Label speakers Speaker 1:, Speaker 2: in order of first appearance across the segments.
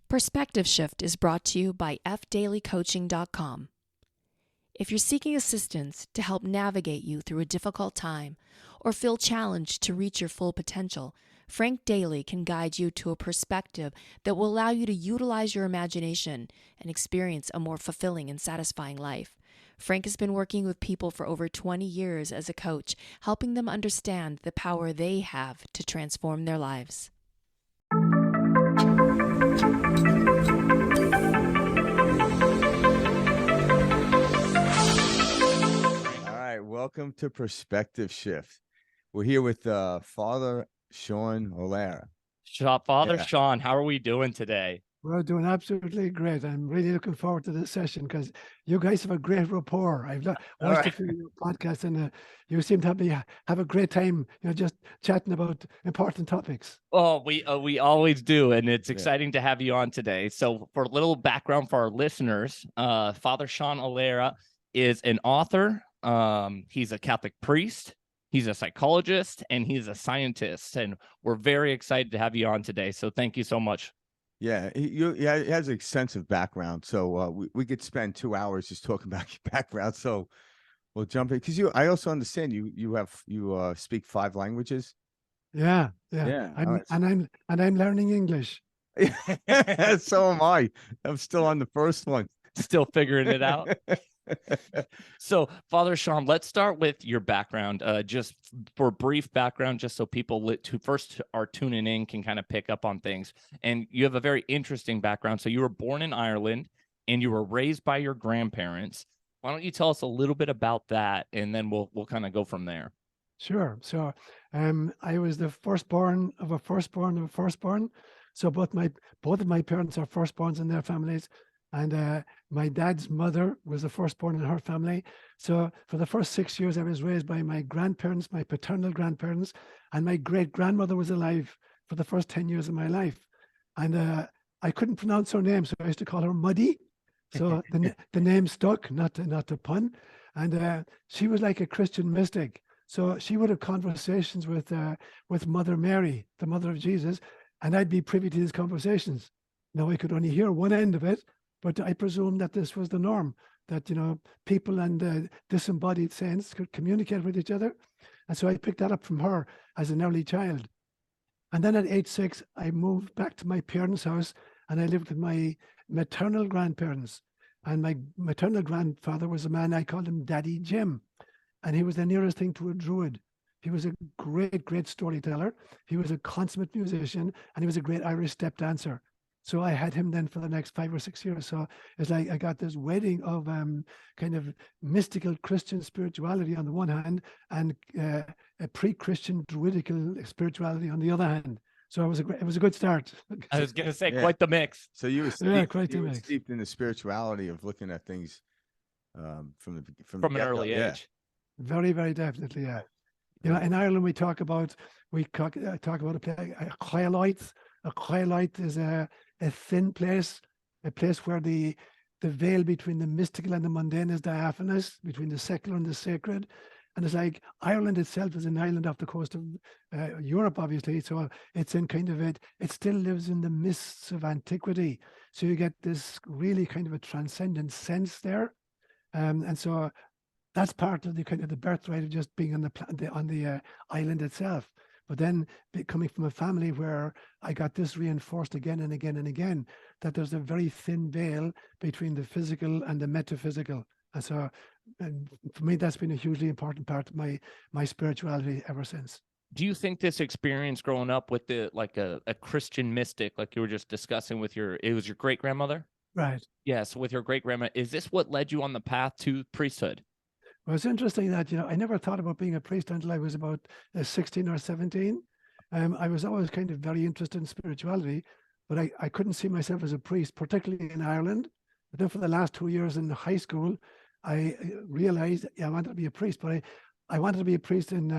Speaker 1: Perspective Shift is brought to you by fdailycoaching.com. If you're seeking assistance to help navigate you through a difficult time or feel challenged to reach your full potential, Frank Daly can guide you to a perspective that will allow you to utilize your imagination and experience a more fulfilling and satisfying life. Frank has been working with people for over 20 years as a coach, helping them understand the power they have to transform their lives.
Speaker 2: Welcome to Perspective Shift. We're here with Father Seán O'Leary.
Speaker 3: Father Seán, how are we doing today?
Speaker 4: We're doing absolutely great. I'm really looking forward to this session because you guys have a great rapport. I've watched a few of your podcasts and you seem to have a great time, just chatting about important topics.
Speaker 3: Oh, we always do, and it's exciting to have you on today. So for a little background for our listeners, Father Seán O'Leary is an author. He's a Catholic priest, he's a psychologist, and he's a scientist, and we're very excited to have you on today. So thank you so much.
Speaker 2: Yeah, he has an extensive background, so we could spend 2 hours just talking about your background. So we'll jump in because I also understand you speak 5 languages.
Speaker 4: Yeah. I'm learning English.
Speaker 2: So am I. I'm still on the first one,
Speaker 3: still figuring it out. So, Father Seán, let's start with your background, just for brief background, just so people who first are tuning in can kind of pick up on things. And you have a very interesting background. So you were born in Ireland and you were raised by your grandparents. Why don't you tell us a little bit about that, and then we'll kind of go from there.
Speaker 4: Sure. So I was the firstborn of a firstborn. So both of my parents are firstborns in their families. And my dad's mother was the firstborn in her family. So for the first 6 years, I was raised by my grandparents, my paternal grandparents, and my great-grandmother was alive for the first 10 years of my life. And I couldn't pronounce her name, so I used to call her Muddy. So the name stuck, not to pun. And she was like a Christian mystic. So she would have conversations with Mother Mary, the mother of Jesus, and I'd be privy to these conversations. Now, I could only hear one end of it, but I presume that this was the norm, that, people and disembodied saints could communicate with each other. And so I picked that up from her as an early child. And then at age 6, I moved back to my parents' house and I lived with my maternal grandparents. And my maternal grandfather was a man, I called him Daddy Jim. And he was the nearest thing to a druid. He was a great, great storyteller. He was a consummate musician, and he was a great Irish step dancer. So I had him then for the next 5 or 6 years. So it's like I got this wedding of kind of mystical Christian spirituality on the one hand, and a pre-Christian druidical spirituality on the other hand. So it was a good start.
Speaker 3: I was going to say, quite the mix.
Speaker 2: So you were steeped in the spirituality of looking at things from
Speaker 3: an early age.
Speaker 4: Very, very definitely, yeah. In Ireland we talk about a chylite. A chylite is a thin place, a place where the veil between the mystical and the mundane is diaphanous, between the secular and the sacred. And it's like Ireland itself is an island off the coast of Europe, obviously. So it's in kind of it still lives in the mists of antiquity. So you get this really kind of a transcendent sense there. And so that's part of the kind of the birthright of just being on the island itself. But then coming from a family where I got this reinforced again and again and again, that there's a very thin veil between the physical and the metaphysical. And so for me, that's been a hugely important part of my spirituality ever since.
Speaker 3: Do you think this experience growing up with a Christian mystic, like you were just discussing with it was your great-grandmother?
Speaker 4: Right.
Speaker 3: Yes, with your great-grandma, is this what led you on the path to priesthood?
Speaker 4: Well, it's interesting that, I never thought about being a priest until I was about 16 or 17. I was always kind of very interested in spirituality, but I couldn't see myself as a priest, particularly in Ireland. But then for the last 2 years in high school, I realized I wanted to be a priest, but I wanted to be a priest in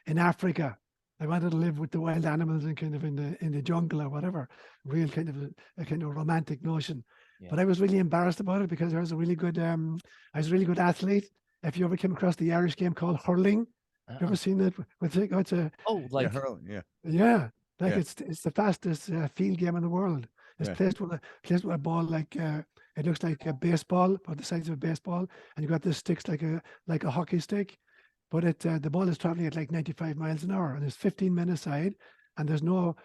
Speaker 4: Africa. I wanted to live with the wild animals and kind of in the jungle or whatever, real kind of a kind of romantic notion. Yeah. But I was really embarrassed about it because I was a really good athlete. If you ever came across the Irish game called hurling, you ever seen it?
Speaker 2: Hurling, yeah.
Speaker 4: Yeah, like it's the fastest field game in the world. It's
Speaker 2: Yeah.
Speaker 4: placed with a ball like it looks like a baseball, about the size of a baseball, and you got the sticks like a hockey stick, but the ball is traveling at like 95 miles an hour, and there's 15 men aside, and there's no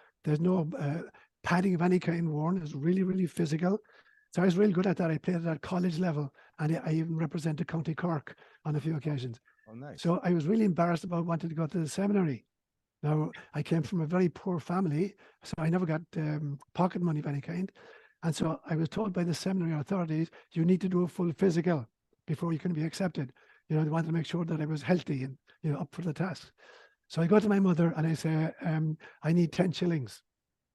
Speaker 4: padding of any kind worn. It's really, really physical. So I was really good at that. I played at college level, and I even represented County Cork on a few occasions.
Speaker 2: Oh, nice.
Speaker 4: So I was really embarrassed about wanting to go to the seminary. Now, I came from a very poor family, so I never got pocket money of any kind. And so I was told by the seminary authorities, you need to do a full physical before you can be accepted. You know, they wanted to make sure that I was healthy and, you know, up for the task. So I go to my mother and I say, I need 10 shillings.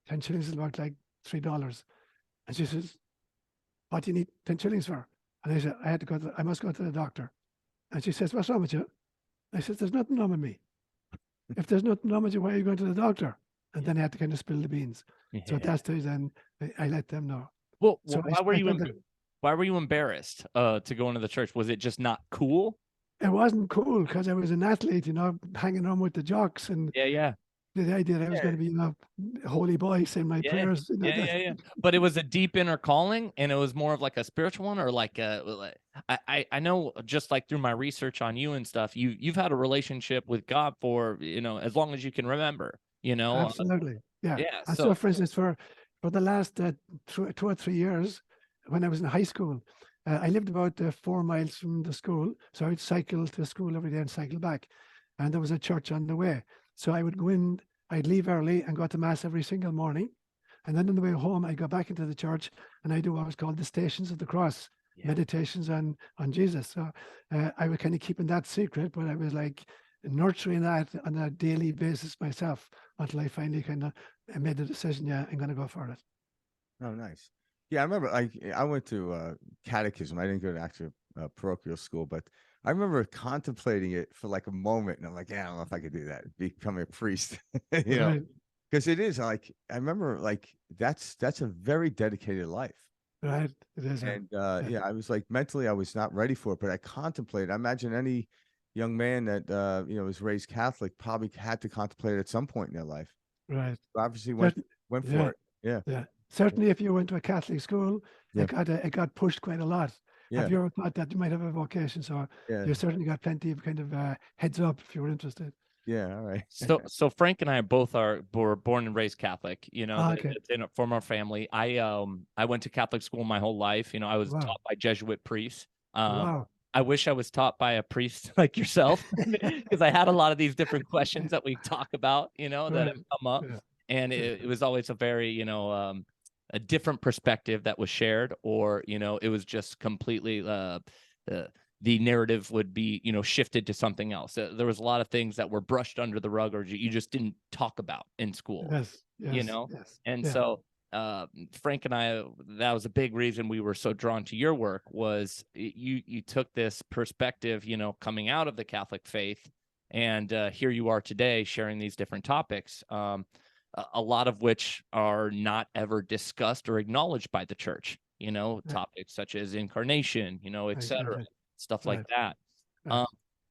Speaker 4: 10 shillings is about like $3. And she says, what do you need 10 shillings for? And I said, I must go to the doctor. And she says, what's wrong with you? I said, there's nothing wrong with me. If there's nothing wrong with you, why are you going to the doctor? And then I had to kind of spill the beans.
Speaker 3: Yeah.
Speaker 4: So at that stage, then I let them know.
Speaker 3: Well,
Speaker 4: So
Speaker 3: why were you embarrassed to go into the church? Was it just not cool?
Speaker 4: It wasn't cool because I was an athlete, you know, hanging on with the jocks, and
Speaker 3: Yeah.
Speaker 4: the idea that I was going to be, you know, holy boy saying my prayers. You know,
Speaker 3: Yeah. But it was a deep inner calling, and it was more of like a spiritual one, or like I know, just like through my research on you and stuff, you've had a relationship with God for, you know, as long as you can remember, you know.
Speaker 4: Absolutely. Yeah.
Speaker 3: Yeah.
Speaker 4: And so for instance, for the last 2 or 3 years, when I was in high school, I lived about 4 miles from the school. So I would cycle to school every day and cycle back. And there was a church on the way. So I would go in, I'd leave early and go to mass every single morning. And then on the way home, I go back into the church and I do what was called the Stations of the Cross, meditations on Jesus. So I was kind of keeping that secret, but I was like nurturing that on a daily basis myself until I finally kind of made the decision, yeah, I'm going to go for it.
Speaker 2: Oh, nice. Yeah, I remember I went to catechism. I didn't go to actual parochial school, but I remember contemplating it for like a moment, and I'm like, yeah, I don't know if I could do that, become a priest, you know, because it is like, I remember like that's a very dedicated life.
Speaker 4: Right. It is.
Speaker 2: And yeah, I was like, mentally, I was not ready for it, but I contemplated. I imagine any young man that, you know, was raised Catholic probably had to contemplate it at some point in their life.
Speaker 4: Right.
Speaker 2: Obviously went for it. Yeah.
Speaker 4: Yeah. Certainly, if you went to a Catholic school, it got pushed quite a lot.
Speaker 2: Yeah.
Speaker 4: Have you ever thought that you might have a vocation? So you certainly got plenty of kind of heads up if you were interested.
Speaker 2: Yeah. All right.
Speaker 3: So Frank and I both were born and raised Catholic, you know, from our family. I went to Catholic school my whole life. You know, I was taught by Jesuit priests.
Speaker 4: Wow.
Speaker 3: I wish I was taught by a priest like yourself, because I had a lot of these different questions that we talk about, you know, that have come up. Yeah. And it was always a very, you know, a different perspective that was shared, or, you know, it was just completely the narrative would be, you know, shifted to something else. There was a lot of things that were brushed under the rug, or you just didn't talk about in school, you know? And so Frank and I, that was a big reason we were so drawn to your work, was you took this perspective, you know, coming out of the Catholic faith, and here you are today sharing these different topics, a lot of which are not ever discussed or acknowledged by the church, you know, topics such as incarnation, you know, et cetera, stuff like that.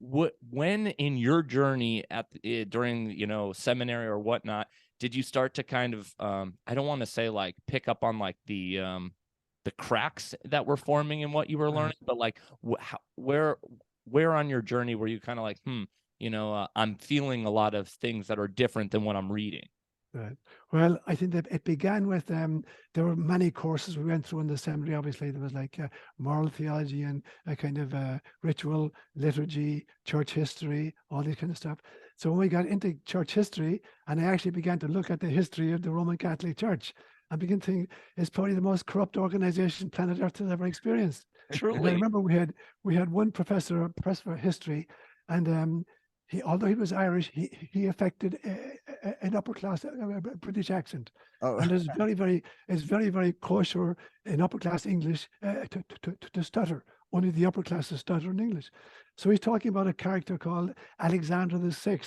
Speaker 3: When in your journey during, you know, seminary or whatnot, did you start to kind of, I don't want to say like pick up on like the cracks that were forming in what you were learning, but like where on your journey were you kind of like, you know, I'm feeling a lot of things that are different than what I'm reading?
Speaker 4: Right. Well, I think that it began with there were many courses we went through in the seminary. Obviously, there was like moral theology and a kind of ritual, liturgy, church history, all this kind of stuff. So when we got into church history, and I actually began to look at the history of the Roman Catholic Church, I began to think it's probably the most corrupt organization planet Earth has ever experienced. Truly. And I remember we had one professor of history, and although he was Irish, he affected an upper class British accent, and it's very very kosher in upper class English to stutter. Only the upper classes stutter in English. So he's talking about a character called Alexander VI,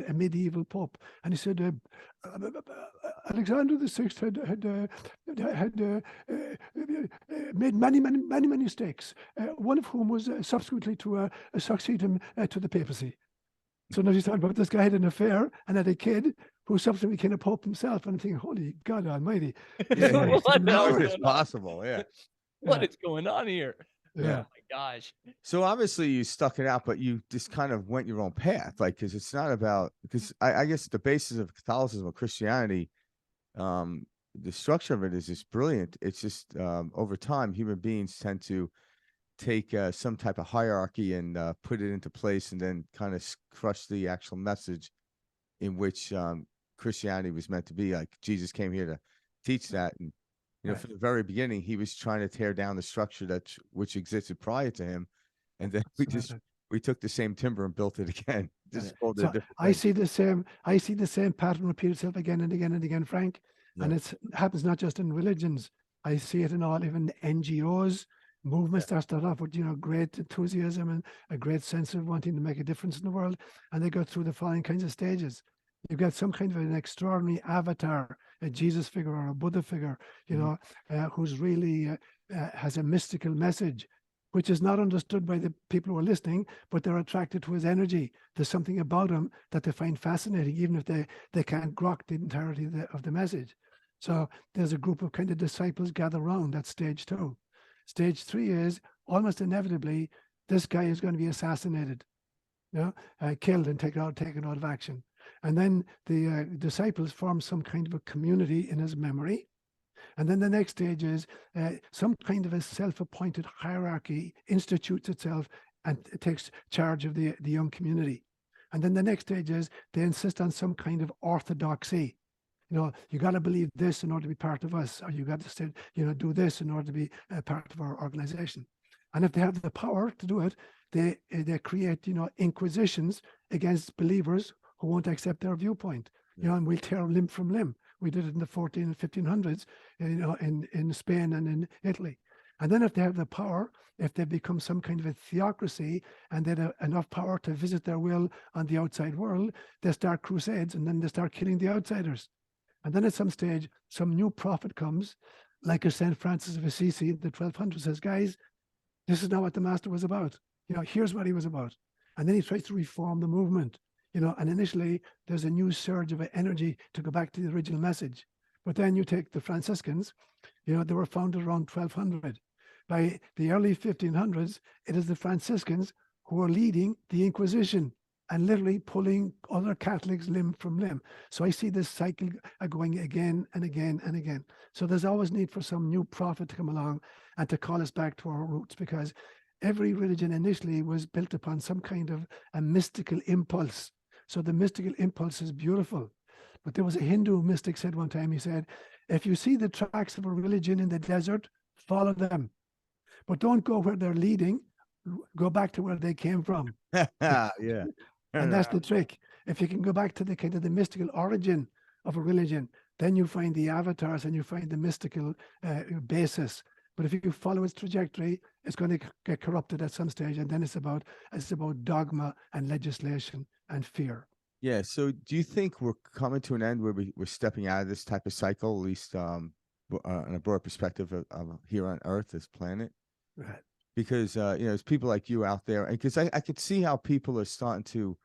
Speaker 4: a medieval pope, and he said Alexander VI had made many mistakes. One of whom was subsequently to succeed him to the papacy. So now he's talking about this guy had an affair and had a kid who subsequently became a pope himself. And I'm thinking, holy God Almighty,
Speaker 2: How is this possible? Yeah.
Speaker 3: What is going on here?
Speaker 4: Yeah.
Speaker 3: Oh my gosh.
Speaker 2: So obviously you stuck it out, but you just kind of went your own path, like, because it's not about, because I guess the basis of Catholicism or Christianity, the structure of it is just brilliant. It's just over time, human beings tend to take some type of hierarchy and put it into place, and then kind of crush the actual message in which Christianity was meant to be. Like Jesus came here to teach that, and you know, from the very beginning, he was trying to tear down the structure which existed prior to him, and then we took the same timber and built it again. Just called it a different
Speaker 4: I see the same pattern repeat itself again and again and again, Frank.
Speaker 2: Yeah.
Speaker 4: And it happens not just in religions. I see it in all, even NGOs, movements that start off with, you know, great enthusiasm and a great sense of wanting to make a difference in the world. And they go through the following kinds of stages. You've got some kind of an extraordinary avatar, a Jesus figure or a Buddha figure, you know, who's really has a mystical message, which is not understood by the people who are listening, but they're attracted to his energy. There's something about him that they find fascinating, even if they can't grok the entirety of the message. So there's a group of kind of disciples gather around. That's stage 2. Stage 3 is almost inevitably, this guy is going to be assassinated, you know, killed and taken out of action. And then the disciples form some kind of a community in his memory. And then the next stage is some kind of a self-appointed hierarchy institutes itself and takes charge of the young community. And then the next stage is they insist on some kind of orthodoxy. You know, you got to believe this in order to be part of us, or you got to say, you know, do this in order to be a part of our organization. And if they have the power to do it, they create, you know, inquisitions against believers who won't accept their viewpoint. You know, and we'll tear limb from limb. We did it in the 14 and 1500s, you know, in Spain and in Italy. And then if they have the power, if they become some kind of a theocracy and they have enough power to visit their will on the outside world, they start crusades and then they start killing the outsiders. And then at some stage, some new prophet comes, like a St. Francis of Assisi in the 1200s, says, guys, this is not what the master was about. You know, here's what he was about. And then he tries to reform the movement. You know, and initially there's a new surge of energy to go back to the original message. But then you take the Franciscans, you know, they were founded around 1200. By the early 1500s, it is the Franciscans who are leading the Inquisition and literally pulling other Catholics limb from limb. So I see this cycle going again and again and again. So there's always need for some new prophet to come along and to call us back to our roots, because every religion initially was built upon some kind of a mystical impulse. So the mystical impulse is beautiful. But there was a Hindu mystic said one time, he said, if you see the tracks of a religion in the desert, follow them. But don't go where they're leading, go back to where they came from.
Speaker 2: Yeah.
Speaker 4: And that's the trick. If you can go back to the kind of the mystical origin of a religion, then you find the avatars and you find the mystical basis. But if you follow its trajectory, it's going to get corrupted at some stage, and then it's about dogma and legislation and fear.
Speaker 2: Yeah. So do you think we're coming to an end where we're stepping out of this type of cycle, at least on a broad perspective of here on Earth, this planet?
Speaker 4: Right.
Speaker 2: Because you know, there's people like you out there, and because I could see how people are starting to,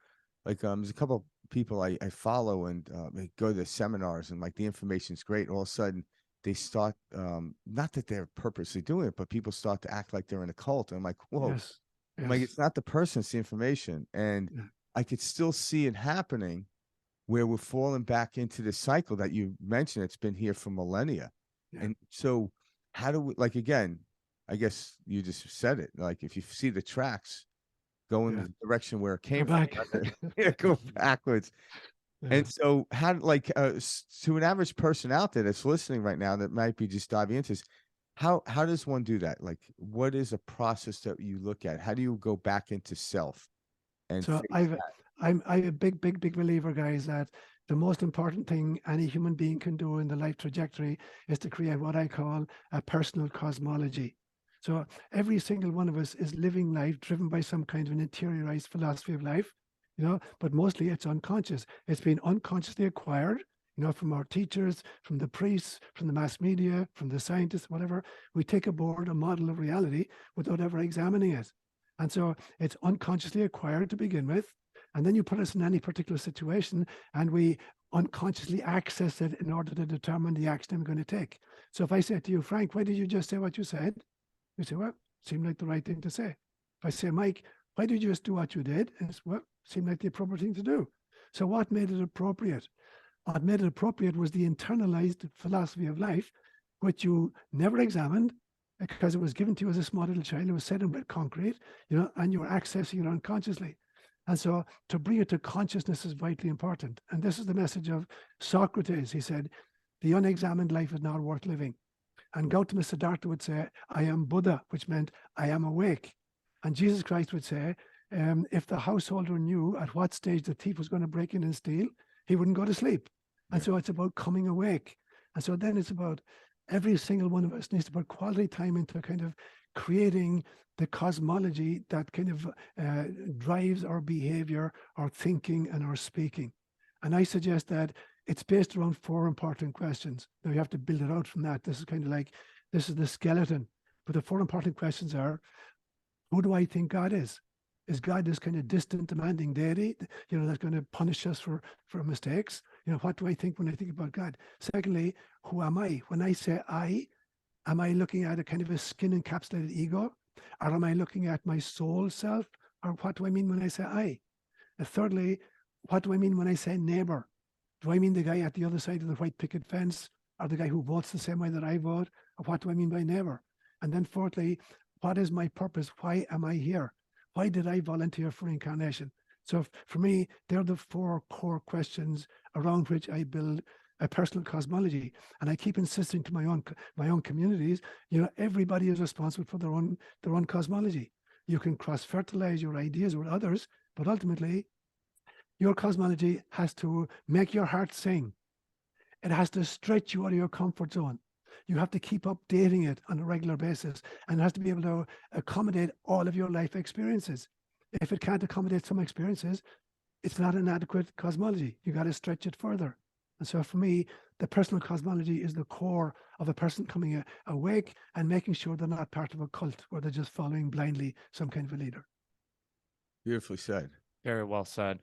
Speaker 2: like, there's a couple of people I follow, and they go to the seminars, and like the information's great. All of a sudden, they start, not that they're purposely doing it, but people start to act like they're in a cult. And I'm like, whoa,
Speaker 4: Yes.
Speaker 2: I'm like, it's not the person, it's the information. And I could still see it happening where we're falling back into the cycle that you mentioned. It's been here for millennia. Yeah. And so how do we, like, again, I guess you just said it, like, if you see the tracks, go in the direction where it came from, go backwards. Yeah. And so how, like, to an average person out there that's listening right now that might be just diving into this, how does one do that? Like, what is a process that you look at? How do you go back into self? And
Speaker 4: so I'm a big believer, guys, that the most important thing any human being can do in the life trajectory is to create what I call a personal cosmology. So every single one of us is living life driven by some kind of an interiorized philosophy of life, you know, but mostly it's unconscious. It's been unconsciously acquired, you know, from our teachers, from the priests, from the mass media, from the scientists, whatever. We take aboard a model of reality without ever examining it. And so it's unconsciously acquired to begin with. And then you put us in any particular situation and we unconsciously access it in order to determine the action I'm going to take. So if I say to you, Frank, why did you just say what you said? You say, well, seemed like the right thing to say. If I say, Mike, why did you just do what you did? It's, well, seemed like the appropriate thing to do. So what made it appropriate? What made it appropriate was the internalized philosophy of life, which you never examined because it was given to you as a small little child. It was set in red concrete, and you were accessing it unconsciously. And so to bring it to consciousness is vitally important. And this is the message of Socrates. He said, the unexamined life is not worth living. And Gautama Siddhartha would say, I am Buddha, which meant I am awake. And Jesus Christ would say, if the householder knew at what stage the thief was going to break in and steal, he wouldn't go to sleep. And so it's about coming awake. And so then it's about every single one of us needs to put quality time into kind of creating the cosmology that kind of drives our behavior, our thinking, and our speaking. And I suggest that it's based around 4 important questions. Now you have to build it out from that. This is kind of like, this is the skeleton. But the 4 important questions are, who do I think God is? Is God this kind of distant, demanding deity, that's going to punish us for mistakes? What do I think when I think about God? Secondly, who am I? When I say I, am I looking at a kind of a skin encapsulated ego? Or am I looking at my soul self? Or what do I mean when I say I? And thirdly, what do I mean when I say neighbor? Do I mean the guy at the other side of the white picket fence, or the guy who votes the same way that I vote? Or what do I mean by neighbor? And then fourthly, what is my purpose? Why am I here? Why did I volunteer for Reincarnation? So for me, they're the 4 core questions around which I build a personal cosmology. And I keep insisting to my own communities, everybody is responsible for their own cosmology. You can cross-fertilize your ideas with others, but ultimately, your cosmology has to make your heart sing. It has to stretch you out of your comfort zone. You have to keep updating it on a regular basis, and it has to be able to accommodate all of your life experiences. If it can't accommodate some experiences, it's not an adequate cosmology. You got to stretch it further. And so for me, the personal cosmology is the core of a person coming awake and making sure they're not part of a cult where they're just following blindly some kind of a leader.
Speaker 2: Beautifully said.
Speaker 3: Very well said.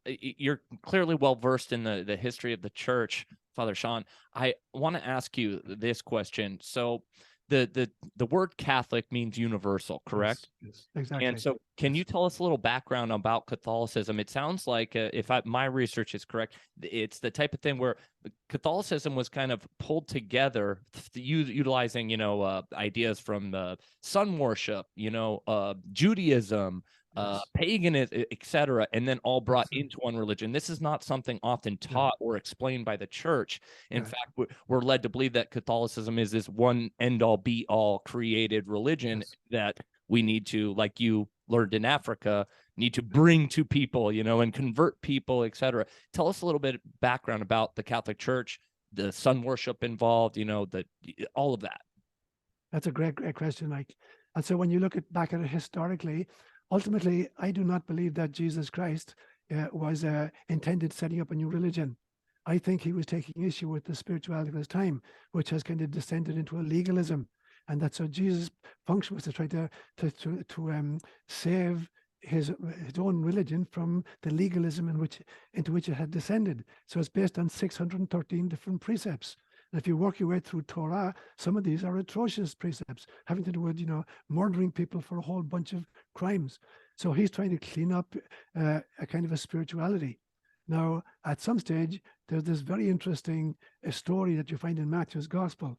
Speaker 3: You're clearly well versed in the history of the church, Father Seán. I want to ask you this question. So the word Catholic means universal, correct?
Speaker 4: Yes, exactly.
Speaker 3: And so can you tell us a little background about Catholicism? It sounds like, my research is correct, it's the type of thing where Catholicism was kind of pulled together, utilizing, ideas from the sun worship, Judaism, paganism, etc., and then all brought into one religion. This is not something often taught or explained by the church. In fact, we're led to believe that Catholicism is this one end-all, be-all created religion that we need to, like you learned in Africa, need to bring to people, and convert people, etc. Tell us a little bit background about the Catholic Church, the sun worship involved, all of that.
Speaker 4: That's a great question, Mike. And so when you look back at it historically, ultimately, I do not believe that Jesus Christ was intended setting up a new religion. I think he was taking issue with the spirituality of his time, which has kind of descended into a legalism. And that so Jesus' function was to try to save his own religion from the legalism into which it had descended. So it's based on 613 different precepts. And if you work your way through Torah, some of these are atrocious precepts having to do with, murdering people for a whole bunch of crimes. So he's trying to clean up a kind of a spirituality. Now, at some stage, there's this very interesting story that you find in Matthew's Gospel,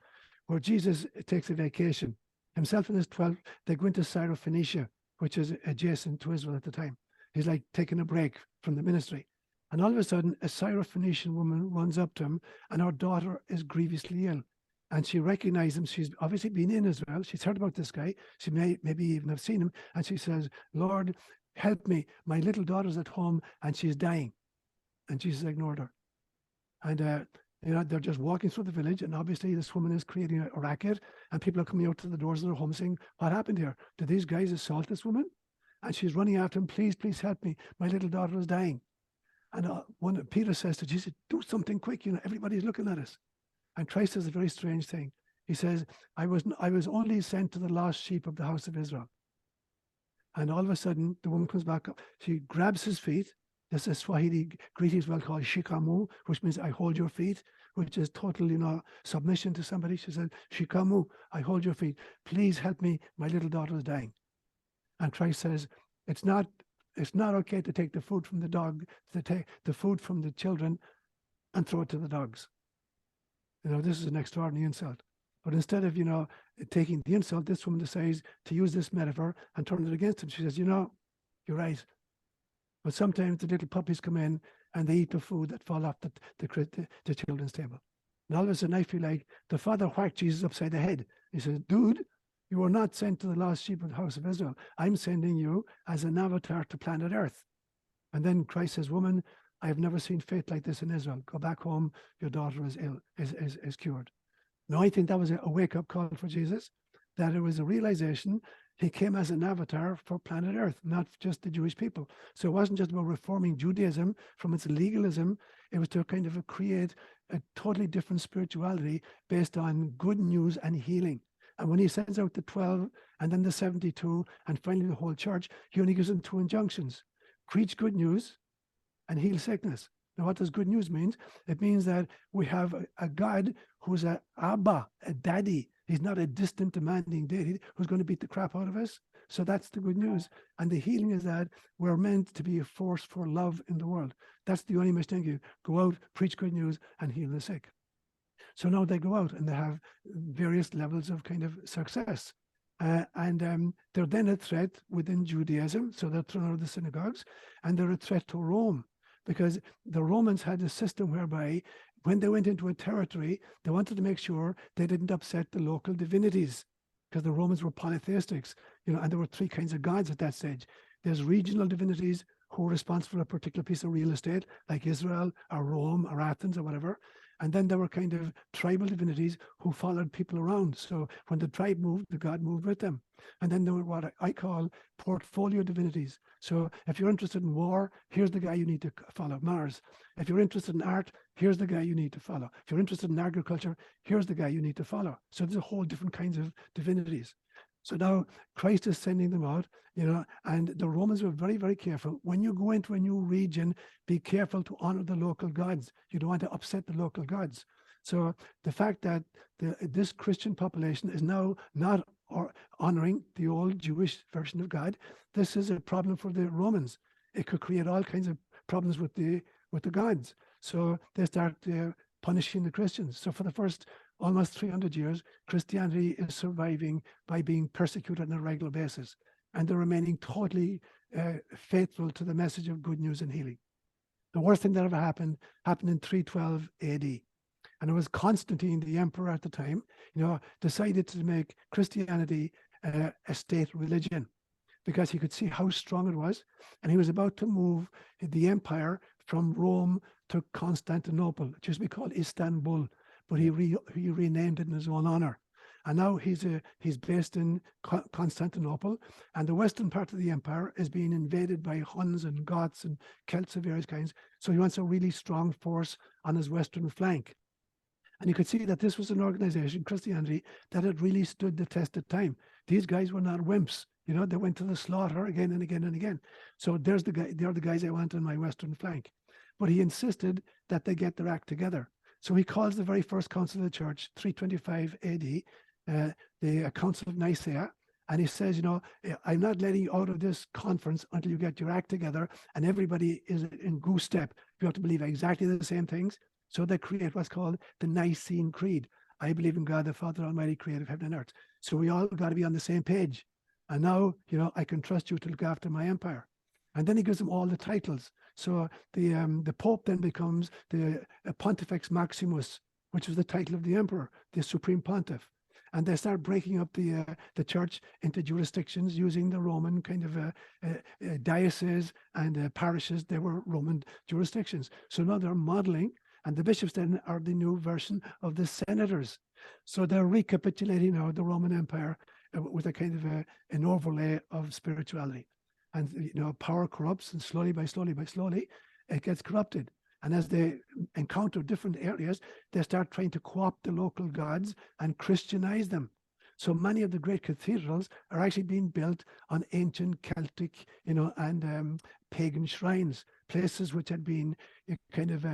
Speaker 4: where Jesus takes a vacation. Himself and his 12, they go into Syrophoenicia, which is adjacent to Israel at the time. He's like taking a break from the ministry. And all of a sudden, a Syrophoenician woman runs up to him, and her daughter is grievously ill. And she recognizes him. She's obviously been in Israel. She's heard about this guy. She may maybe even have seen him. And she says, Lord, help me. My little daughter's at home, and she's dying. And Jesus ignored her. And they're just walking through the village, and obviously this woman is creating a racket, and people are coming out to the doors of their home saying, what happened here? Did these guys assault this woman? And she's running after him, please help me. My little daughter is dying. And when Peter says to Jesus, do something quick, everybody's looking at us. And Christ says a very strange thing. He says, I was only sent to the lost sheep of the house of Israel. And all of a sudden, the woman comes back up. She grabs his feet, and she There's a Swahili greeting as well called shikamu, which means I hold your feet, which is total, submission to somebody. She said, shikamu, I hold your feet. Please help me. My little daughter is dying. And Christ says, it's not okay to take the food from the dog, to take the food from the children and throw it to the dogs. This is an extraordinary insult. But instead of, taking the insult, this woman decides to use this metaphor and turn it against him. She says, you're right. But sometimes the little puppies come in and they eat the food that fall off the children's table. And all of a sudden I feel like the Father whacked Jesus upside the head. He says, dude, you were not sent to the lost sheep of the house of Israel. I'm sending you as an avatar to planet Earth. And then Christ says, woman, I have never seen faith like this in Israel. Go back home. Your daughter is ill, is cured. Now, I think that was a wake-up call for Jesus, that it was a realization he came as an avatar for planet Earth, not just the Jewish people. So it wasn't just about reforming Judaism from its legalism. It was to kind of create a totally different spirituality based on good news and healing. And when he sends out the 12 and then the 72 and finally the whole church, he only gives them 2 injunctions: preach good news and heal sickness. Now, what does good news mean? It means that we have a God who's a Abba, a daddy. He's not a distant, demanding deity who's going to beat the crap out of us. So that's the good news. And the healing is that we're meant to be a force for love in the world. That's the only mission you go out, preach good news, and heal the sick. So now they go out and they have various levels of kind of success. And they're then a threat within Judaism. So they're thrown out of the synagogues, and they're a threat to Rome, because the Romans had a system whereby when they went into a territory, they wanted to make sure they didn't upset the local divinities, because the Romans were polytheistics, and there were 3 kinds of gods at that stage. There's regional divinities who were responsible for a particular piece of real estate, like Israel or Rome or Athens or whatever. And then there were kind of tribal divinities who followed people around. So when the tribe moved, the god moved with them. And then there were what I call portfolio divinities. So if you're interested in war, here's the guy you need to follow, Mars. If you're interested in art, here's the guy you need to follow. If you're interested in agriculture, here's the guy you need to follow. So there's a whole different kinds of divinities. So now Christ is sending them out, and the Romans were very, very careful. When you go into a new region, be careful to honor the local gods. You don't want to upset the local gods. So the fact that this Christian population is now not honoring the old Jewish version of God, this is a problem for the Romans. It could create all kinds of problems with the gods. So they start punishing the Christians. So for the first almost 300 years, Christianity is surviving by being persecuted on a regular basis, and they're remaining totally faithful to the message of good news and healing. The worst thing that ever happened in 312 AD. And it was Constantine, the emperor at the time, decided to make Christianity a state religion, because he could see how strong it was. And he was about to move the empire from Rome to Constantinople. It used to be called Istanbul, but he renamed it in his own honor. And now he's based in Constantinople, and the western part of the empire is being invaded by Huns and Goths and Celts of various kinds. So he wants a really strong force on his western flank. And you could see that this was an organization, Christianity, that had really stood the test of time. These guys were not wimps. They went to the slaughter again and again and again. So they're the guys I want on my western flank. But he insisted that they get their act together. So he calls the very first council of the church, 325 AD, the Council of Nicaea, and he says, I'm not letting you out of this conference until you get your act together and everybody is in goose step. You have to believe exactly the same things. So they create what's called the Nicene Creed. I believe in God, the Father Almighty, creator of heaven and earth. So we all got to be on the same page. And now, I can trust you to look after my empire. And then he gives them all the titles. So the Pope then becomes the Pontifex Maximus, which was the title of the emperor, the Supreme Pontiff. And they start breaking up the church into jurisdictions using the Roman kind of dioceses and parishes. They were Roman jurisdictions. So now they're modeling, and the bishops then are the new version of the senators. So they're recapitulating now the Roman Empire with a kind of an overlay of spirituality. And power corrupts, and slowly, it gets corrupted. And as they encounter different areas, they start trying to co-opt the local gods and Christianize them. So many of the great cathedrals are actually being built on ancient Celtic, and pagan shrines, places which had been kind of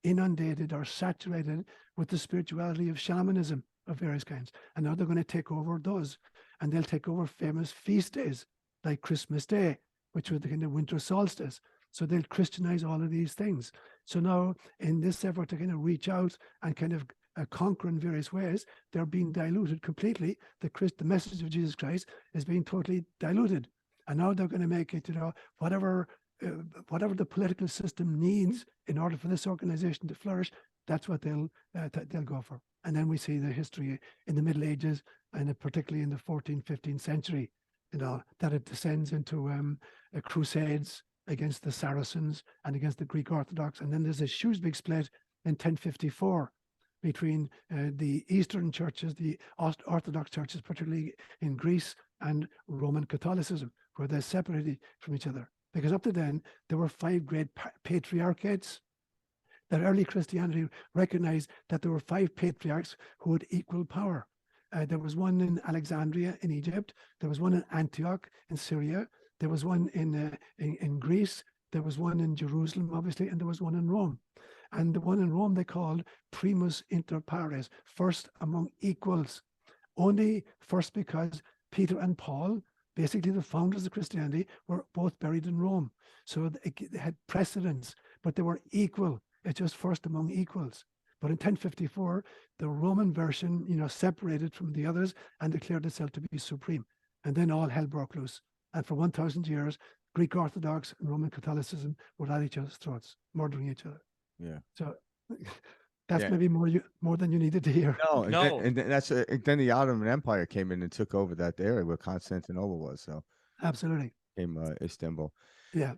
Speaker 4: inundated or saturated with the spirituality of shamanism of various kinds. And now they're going to take over those, and they'll take over famous feast days like Christmas Day, which was the kind of winter solstice. So they'll Christianize all of these things. So now in this effort to kind of reach out and kind of conquer in various ways, they're being diluted completely. The message of Jesus Christ is being totally diluted. And now they're going to make it, whatever the political system needs in order for this organization to flourish, that's what they'll go for. And then we see the history in the Middle Ages, and particularly in the 14th, 15th century, that it descends into crusades against the Saracens and against the Greek Orthodox. And then there's a huge big split in 1054 between the Eastern churches, the Orthodox churches, particularly in Greece, and Roman Catholicism, where they're separated from each other. Because up to then, there were 5 great patriarchates. That early Christianity recognized that there were 5 patriarchs who had equal power. There was one in Alexandria in Egypt. There was one in Antioch in Syria. There was one in Greece. There was one in Jerusalem, obviously, and there was one in Rome. And the one in Rome they called primus inter pares, first among equals. Only first because Peter and Paul, basically the founders of Christianity, were both buried in Rome. So they had precedence, but they were equal. It's just first among equals. But in 1054, the Roman version, separated from the others and declared itself to be supreme. And then all hell broke loose. And for 1,000 years, Greek Orthodox and Roman Catholicism were at each other's throats, murdering each other.
Speaker 2: Yeah.
Speaker 4: So that's maybe more than you needed to hear.
Speaker 2: No,
Speaker 3: No.
Speaker 2: and then the Ottoman Empire came in and took over that area where Constantinople was. So
Speaker 4: absolutely
Speaker 2: came Istanbul.
Speaker 4: Yeah.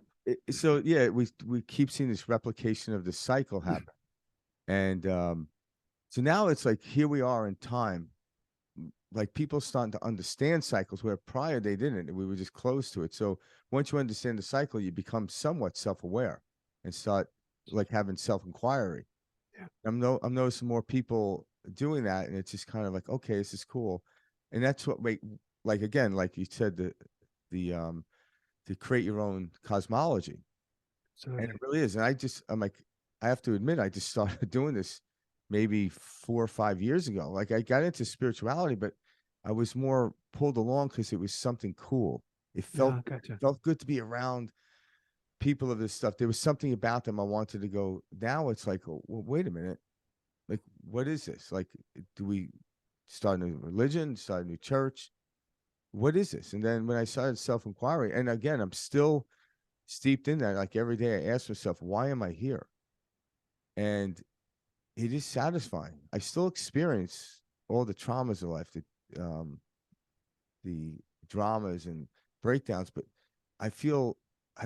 Speaker 2: So yeah, we keep seeing this replication of the cycle happen, and so now it's like here we are in time, like people starting to understand cycles where prior they didn't. We were just closed to it. So once you understand the cycle, you become somewhat self-aware and start like having self-inquiry.
Speaker 4: Yeah.
Speaker 2: I'm noticing more people doing that, and it's just kind of like, okay, this is cool. And that's what like again, like you said, the to create your own cosmology.
Speaker 4: Absolutely.
Speaker 2: And it really is. And I'm like, I have to admit, I just started doing this maybe 4 or 5 years ago. Like I got into spirituality, but I was more pulled along because it was something cool. It felt
Speaker 4: gotcha.
Speaker 2: felt good to be around people of this stuff. There was something about them I wanted to go. Now it's like, well, wait a minute. Like, what is this? Like, do we start a new religion, start a new church? What is this? And then when I started self-inquiry, and again, I'm still steeped in that. Like every day I ask myself, why am I here? And it is satisfying. I still experience all the traumas of life, the dramas and breakdowns, but I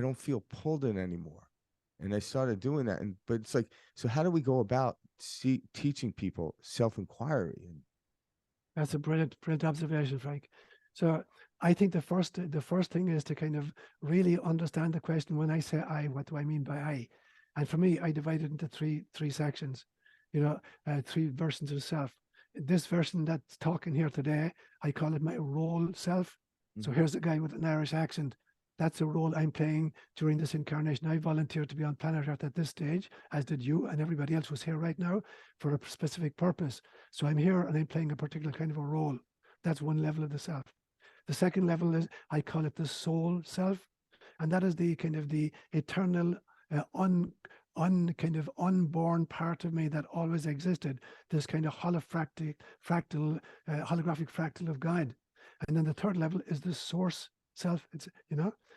Speaker 2: don't feel pulled in anymore. And I started doing that. But it's like, so how do we go about teaching people self-inquiry? And
Speaker 4: that's a brilliant observation, Frank. So I think the first thing is to kind of really understand the question. When I say I, what do I mean by I? And for me, I divide it into three sections, 3 versions of self. This version that's talking here today, I call it my role self. Mm-hmm. So here's a guy with an Irish accent. That's a role I'm playing during this incarnation. I volunteered to be on planet Earth at this stage, as did you, and everybody else was here right now for a specific purpose. So I'm here and I'm playing a particular kind of a role. That's one level of the self. The second level is, I call it the soul self. And that is the kind of the eternal, kind of unborn part of me that always existed. This kind of holographic fractal of God. And then the third level is the source self. It's,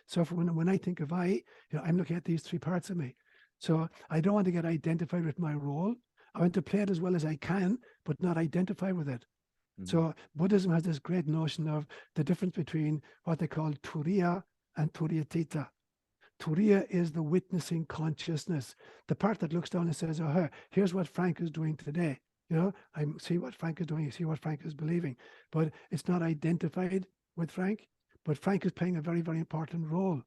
Speaker 4: so when I think of I, I'm looking at these 3 parts of me. So I don't want to get identified with my role. I want to play it as well as I can, but not identify with it. So Buddhism has this great notion of the difference between what they call turiya and turiyatita. Turiya is the witnessing consciousness, the part that looks down and says, oh, here's what Frank is doing today. I see what Frank is doing, you see what Frank is believing, but it's not identified with Frank, but Frank is playing a very, very important role.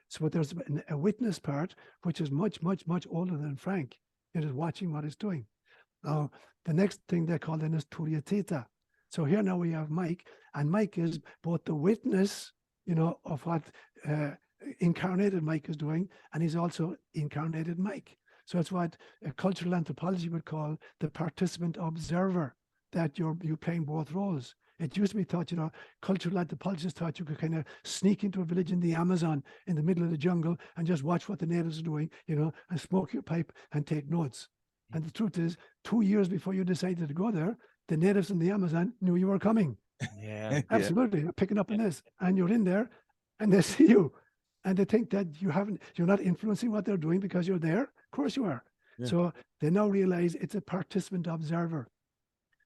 Speaker 4: So there's a witness part, which is much, much, much older than Frank. It is watching what he's doing. Now, the next thing they call then is turiyatita. So here now we have Mike, and Mike is both the witness, of what incarnated Mike is doing, and he's also incarnated Mike. So it's what cultural anthropology would call the participant observer, that you're playing both roles. It used to be thought, cultural anthropologists thought you could kind of sneak into a village in the Amazon in the middle of the jungle and just watch what the natives are doing, and smoke your pipe and take notes. And the truth is, 2 years before you decided to go there, the natives in the Amazon knew you were coming.
Speaker 3: Yeah.
Speaker 4: Absolutely. You're picking up on this, and you're in there, and they see you, and they think that you're not influencing what they're doing because you're there. Of course you are.
Speaker 2: Yeah.
Speaker 4: So they now realize it's a participant observer.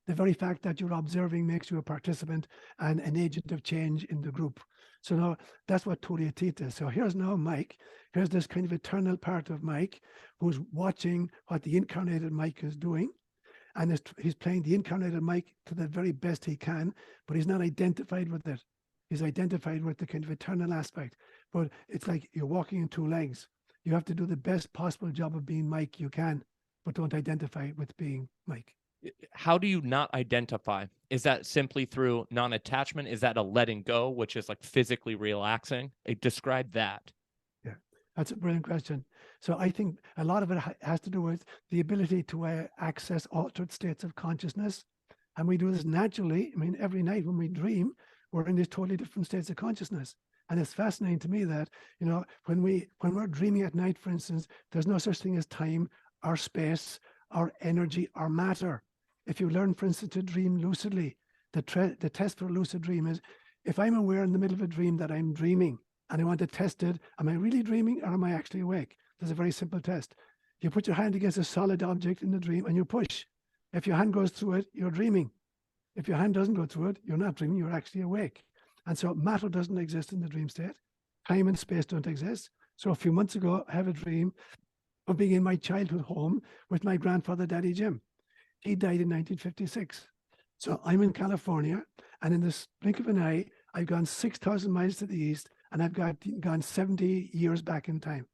Speaker 4: The very fact that you're observing makes you a participant and an agent of change in the group. So now that's what Toriatit is. So here's now Mike. Here's this kind of eternal part of Mike who's watching what the incarnated Mike is doing. And he's playing the incarnated Mike to the very best he can, but he's not identified with it. He's identified with the kind of eternal aspect. But it's like you're walking in two legs. You have to do the best possible job of being Mike you can, but don't identify with being Mike.
Speaker 3: How do you not identify? Is that simply through non-attachment? Is that a letting go, which is like physically relaxing? Describe that.
Speaker 4: Yeah, that's a brilliant question. So I think a lot of it has to do with the ability to access altered states of consciousness. And we do this naturally. I mean, every night when we dream, we're in these totally different states of consciousness. And it's fascinating to me that, when we're dreaming at night, for instance, there's no such thing as time or space or energy or matter. If you learn, for instance, to dream lucidly, the test for a lucid dream is, if I'm aware in the middle of a dream that I'm dreaming and I want to test it, am I really dreaming or am I actually awake? There's a very simple test. You put your hand against a solid object in the dream and you push. If your hand goes through it, you're dreaming. If your hand doesn't go through it, you're not dreaming, you're actually awake. And so matter doesn't exist in the dream state. Time and space don't exist. So a few months ago, I had a dream of being in my childhood home with my grandfather, Daddy Jim. He died in 1956. So I'm in California, and in the blink of an eye, I've gone 6,000 miles to the east, and I've gone 70 years back in time.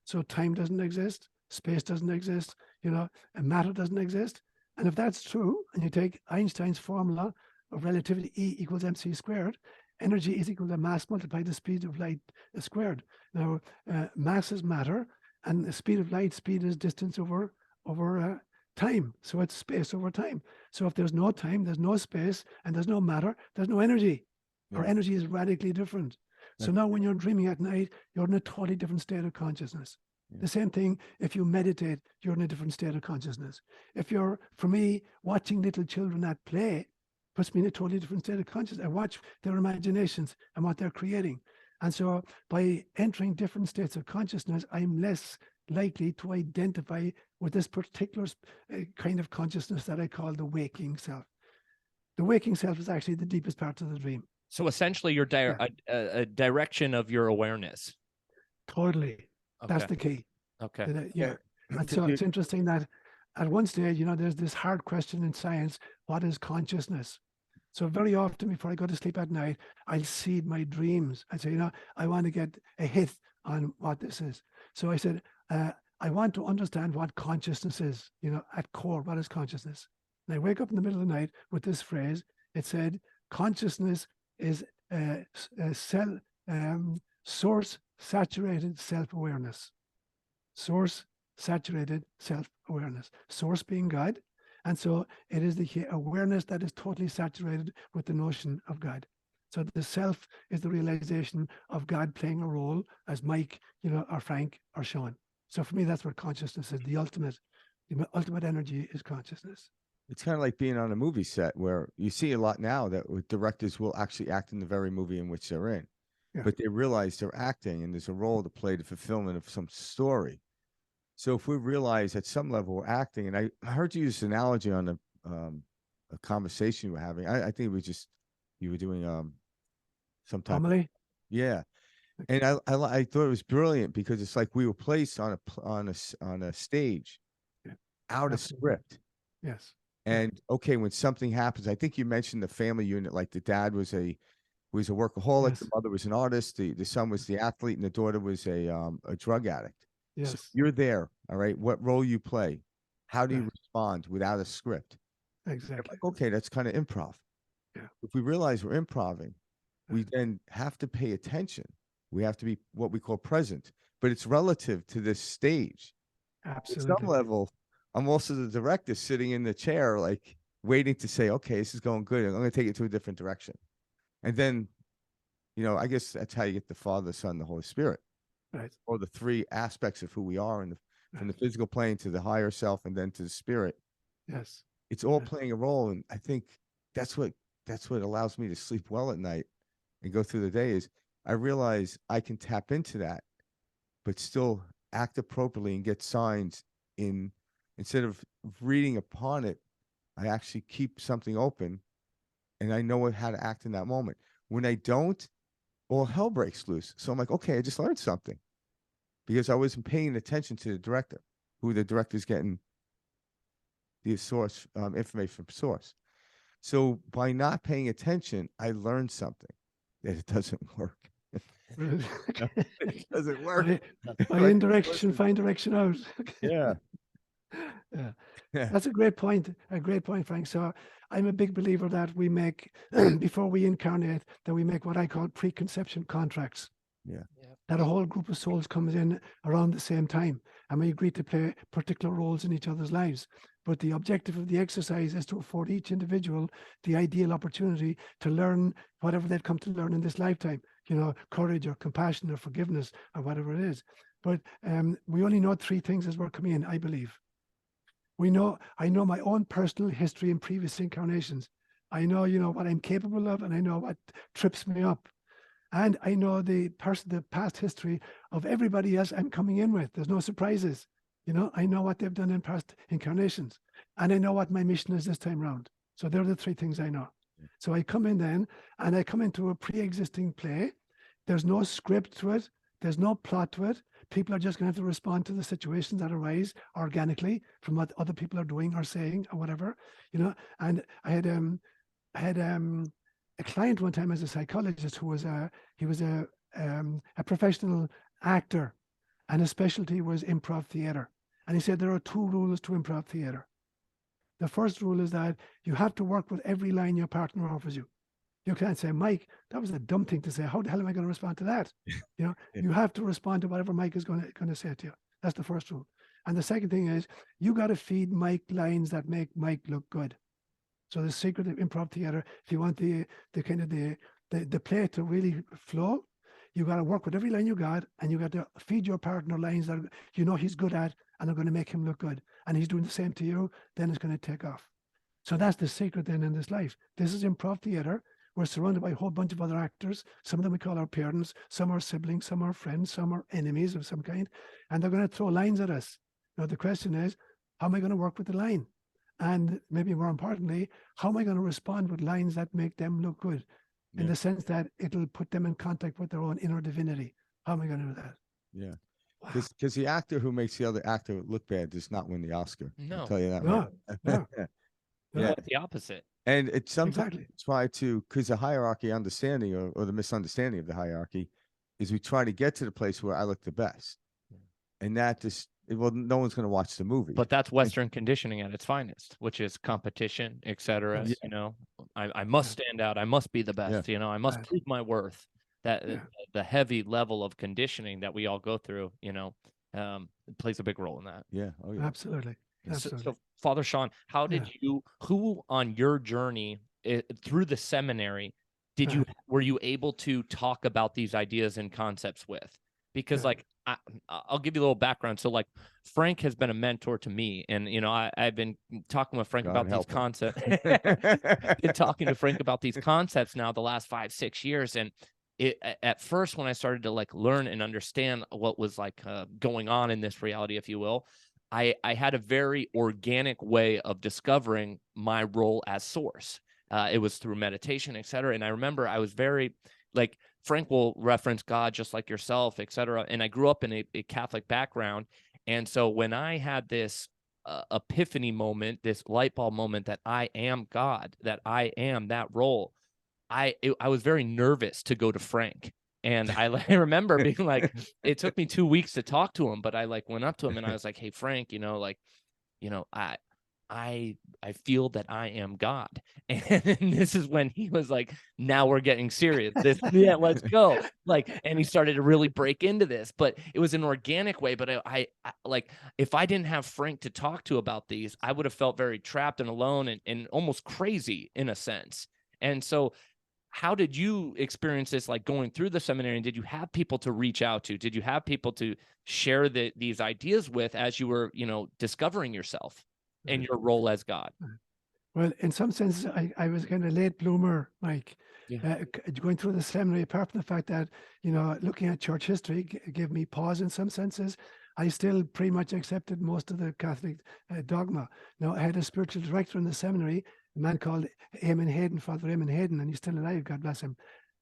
Speaker 4: So time doesn't exist, space doesn't exist, and matter doesn't exist. And if that's true, and you take Einstein's formula of relativity, E equals mc squared, energy is equal to mass multiplied the speed of light squared. Now, mass is matter, and the speed of light, speed is distance over time. So it's space over time. So if there's no time, there's no space, and there's no matter, there's no energy.
Speaker 2: Yeah.
Speaker 4: Our energy is radically different. So now when you're dreaming at night, you're in a totally different state of consciousness. Yeah. The same thing, if you meditate, you're in a different state of consciousness. For me, watching little children at play puts me in a totally different state of consciousness. I watch their imaginations and what they're creating. And so by entering different states of consciousness, I'm less likely to identify with this particular kind of consciousness that I call the waking self. The waking self is actually the deepest part of the dream.
Speaker 3: So essentially, you're a direction of your awareness.
Speaker 4: Totally.
Speaker 3: Okay.
Speaker 4: That's the key.
Speaker 3: Okay.
Speaker 4: Yeah. And so it's interesting that at one stage, there's this hard question in science: what is consciousness? So very often before I go to sleep at night, I'll seed my dreams. I say, I want to get a hit on what this is. So I said, I want to understand what consciousness is, at core, what is consciousness? And I wake up in the middle of the night with this phrase. It said, consciousness is source-saturated self-awareness. Source-saturated self-awareness. Source being God. And so it is the awareness that is totally saturated with the notion of God. So the self is the realization of God playing a role as Mike, or Frank or Seán. So for me, that's what consciousness is. The ultimate energy is consciousness.
Speaker 2: It's kind of like being on a movie set where you see a lot now that directors will actually act in the very movie in which they're in, but they realize they're acting and there's a role to play, the fulfillment of some story. So if we realize at some level we're acting, and I heard you use this analogy on a conversation you were having. I think it was just, you were doing some type
Speaker 4: Homily?
Speaker 2: Yeah. And I thought it was brilliant because it's like we were placed on a stage out of script.
Speaker 4: Yes.
Speaker 2: And okay, when something happens, I think you mentioned the family unit, like the dad was a workaholic,
Speaker 4: Yes.
Speaker 2: the mother was an artist, the son was the athlete, and the daughter was a drug addict.
Speaker 4: Yes.
Speaker 2: So you're there, all right? What role you play? How do you respond without a script?
Speaker 4: Exactly.
Speaker 2: Like, okay, that's kind of improv. If we realize we're improving, we then have to pay attention. We have to be what we call present, but it's relative to this stage.
Speaker 4: Absolutely.
Speaker 2: At some level, I'm also the director sitting in the chair, like waiting to say, okay, this is going good. I'm going to take it to a different direction. And then, I guess that's how you get the Father, the Son, the Holy Spirit.
Speaker 4: Right.
Speaker 2: Or the three aspects of who we are, from the physical plane to the higher self and then to the spirit.
Speaker 4: Yes.
Speaker 2: It's all playing a role. And I think that's what allows me to sleep well at night and go through the day is I realize I can tap into that, but still act appropriately and get signs instead of reading upon it. I actually keep something open and I know how to act in that moment. When I don't, all hell breaks loose. So I'm like, okay, I just learned something because I wasn't paying attention to the director, who the director's getting the source information from source. So by not paying attention, I learned something that it doesn't work. It doesn't work.
Speaker 4: By indirection, find direction out.
Speaker 2: Yeah.
Speaker 4: Yeah.
Speaker 2: Yeah.
Speaker 4: That's a great point, Frank. So I'm a big believer that we make, before we incarnate, that we make what I call preconception contracts.
Speaker 2: Yeah.
Speaker 4: That a whole group of souls comes in around the same time, and we agree to play particular roles in each other's lives. But the objective of the exercise is to afford each individual the ideal opportunity to learn whatever they've come to learn in this lifetime, courage or compassion or forgiveness or whatever it is. But we only know three things as we're coming in, I believe. I know my own personal history in previous incarnations. I know, what I'm capable of, and I know what trips me up. And I know the past history of everybody else I'm coming in with. There's no surprises. I know what they've done in past incarnations, and I know what my mission is this time around. So they're the three things I know. So I come in then, and I come into a pre-existing play. There's no script to it. There's no plot to it. People are just going to have to respond to the situations that arise organically from what other people are doing or saying or whatever, And I had a client one time as a psychologist who was a professional actor, and his specialty was improv theater. And he said there are two rules to improv theater. The first rule is that you have to work with every line your partner offers you. You can't say, Mike, that was a dumb thing to say. How the hell am I going to respond to that? You have to respond to whatever Mike is going to say to you. That's the first rule. And the second thing is you got to feed Mike lines that make Mike look good. So the secret of improv theater, if you want the kind of the play to really flow, you got to work with every line you got, and you got to feed your partner lines that he's good at, and are going to make him look good. And he's doing the same to you, then it's going to take off. So that's the secret then in this life. This is improv theater. We're surrounded by a whole bunch of other actors. Some of them we call our parents, some are siblings, some are friends, some are enemies of some kind, and they're going to throw lines at us. Now the question is, how am I going to work with the line? And maybe more importantly, how am I going to respond with lines that make them look good? In the sense that it'll put them in contact with their own inner divinity. How am I going to do that?
Speaker 2: Yeah. Because the actor who makes the other actor look bad does not win the Oscar.
Speaker 3: No.
Speaker 2: I'll tell you that.
Speaker 4: No.
Speaker 2: Right.
Speaker 3: Yeah. The opposite.
Speaker 2: And it's sometimes
Speaker 4: Exactly.
Speaker 2: try to, because the hierarchy understanding or the misunderstanding of the hierarchy is we try to get to the place where I look the best. And that just, no one's going to watch the movie.
Speaker 3: But that's Western conditioning at its finest, which is competition, etc. I must stand out. I must be the best. I must prove my worth. That the heavy level of conditioning that we all go through, plays a big role in that.
Speaker 2: Yeah. Oh, yeah.
Speaker 4: Absolutely.
Speaker 3: So Father Seán, how did who on your journey through the seminary were you able to talk about these ideas and concepts with? Because I'll give you a little background. So Frank has been a mentor to me, and I've been talking with Frank about these concepts. Been talking to Frank about these concepts now the last 5-6 years, and at first when I started to learn and understand what was going on in this reality, if you will, I had a very organic way of discovering my role as source. It was through meditation, etc. And I remember I was very Frank will reference God just like yourself, etc. And I grew up in a Catholic background. And so when I had this epiphany moment, this light bulb moment that I am God, that I am that role, I was very nervous to go to Frank. And I remember being it took me 2 weeks to talk to him, but I went up to him and I was like, hey, Frank, I'm I feel that I am God. And this is when he was like, now we're getting serious. Yeah, let's go. Like, and he started to really break into this, but it was an organic way. But I like, if I didn't have Frank to talk to about these, I would have felt very trapped and alone and almost crazy in a sense. And so how did you experience this, like going through the seminary? And did you have people to reach out to? Did you have people to share these ideas with as you were, discovering yourself and your role as God?
Speaker 4: Well, in some sense, I was kind of late bloomer, Mike.
Speaker 3: Yeah.
Speaker 4: Going through the seminary, apart from the fact that, looking at church history gave me pause in some senses, I still pretty much accepted most of the Catholic dogma. Now, I had a spiritual director in the seminary, a man called Eamon Hayden, Father Eamon Hayden, and he's still alive, God bless him.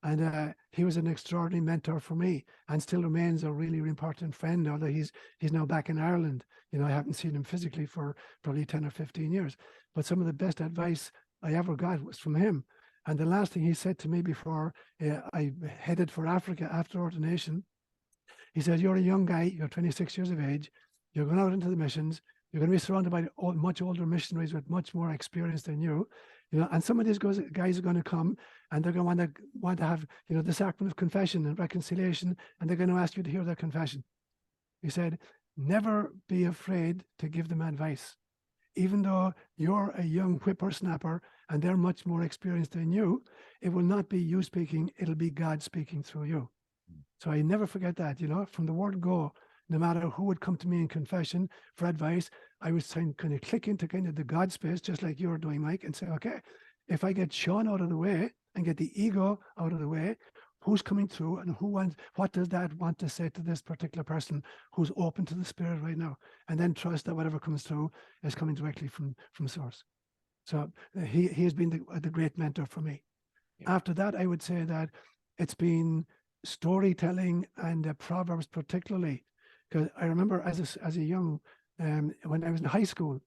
Speaker 4: And he was an extraordinary mentor for me and still remains a really, really important friend, although he's now back in Ireland. I haven't seen him physically for probably 10 or 15 years. But some of the best advice I ever got was from him. And the last thing he said to me before I headed for Africa after ordination, he said, you're a young guy, you're 26 years of age, you're going out into the missions, you're going to be surrounded by much older missionaries with much more experience than you, and some of these guys are going to come and they're going to want to have, the sacrament of confession and reconciliation, and they're going to ask you to hear their confession. He said, never be afraid to give them advice. Even though you're a young whippersnapper and they're much more experienced than you, it will not be you speaking, it'll be God speaking through you. So I never forget that, from the word go, no matter who would come to me in confession for advice, I was kind of click into kind of the God space, just like you're doing, Mike, and say, okay, if I get Seán out of the way and get the ego out of the way, who's coming through and what does that want to say to this particular person who's open to the Spirit right now? And then trust that whatever comes through is coming directly from source. So he has been the great mentor for me. Yeah. After that, I would say that it's been storytelling and Proverbs particularly, because I remember as a young, when I was in high school,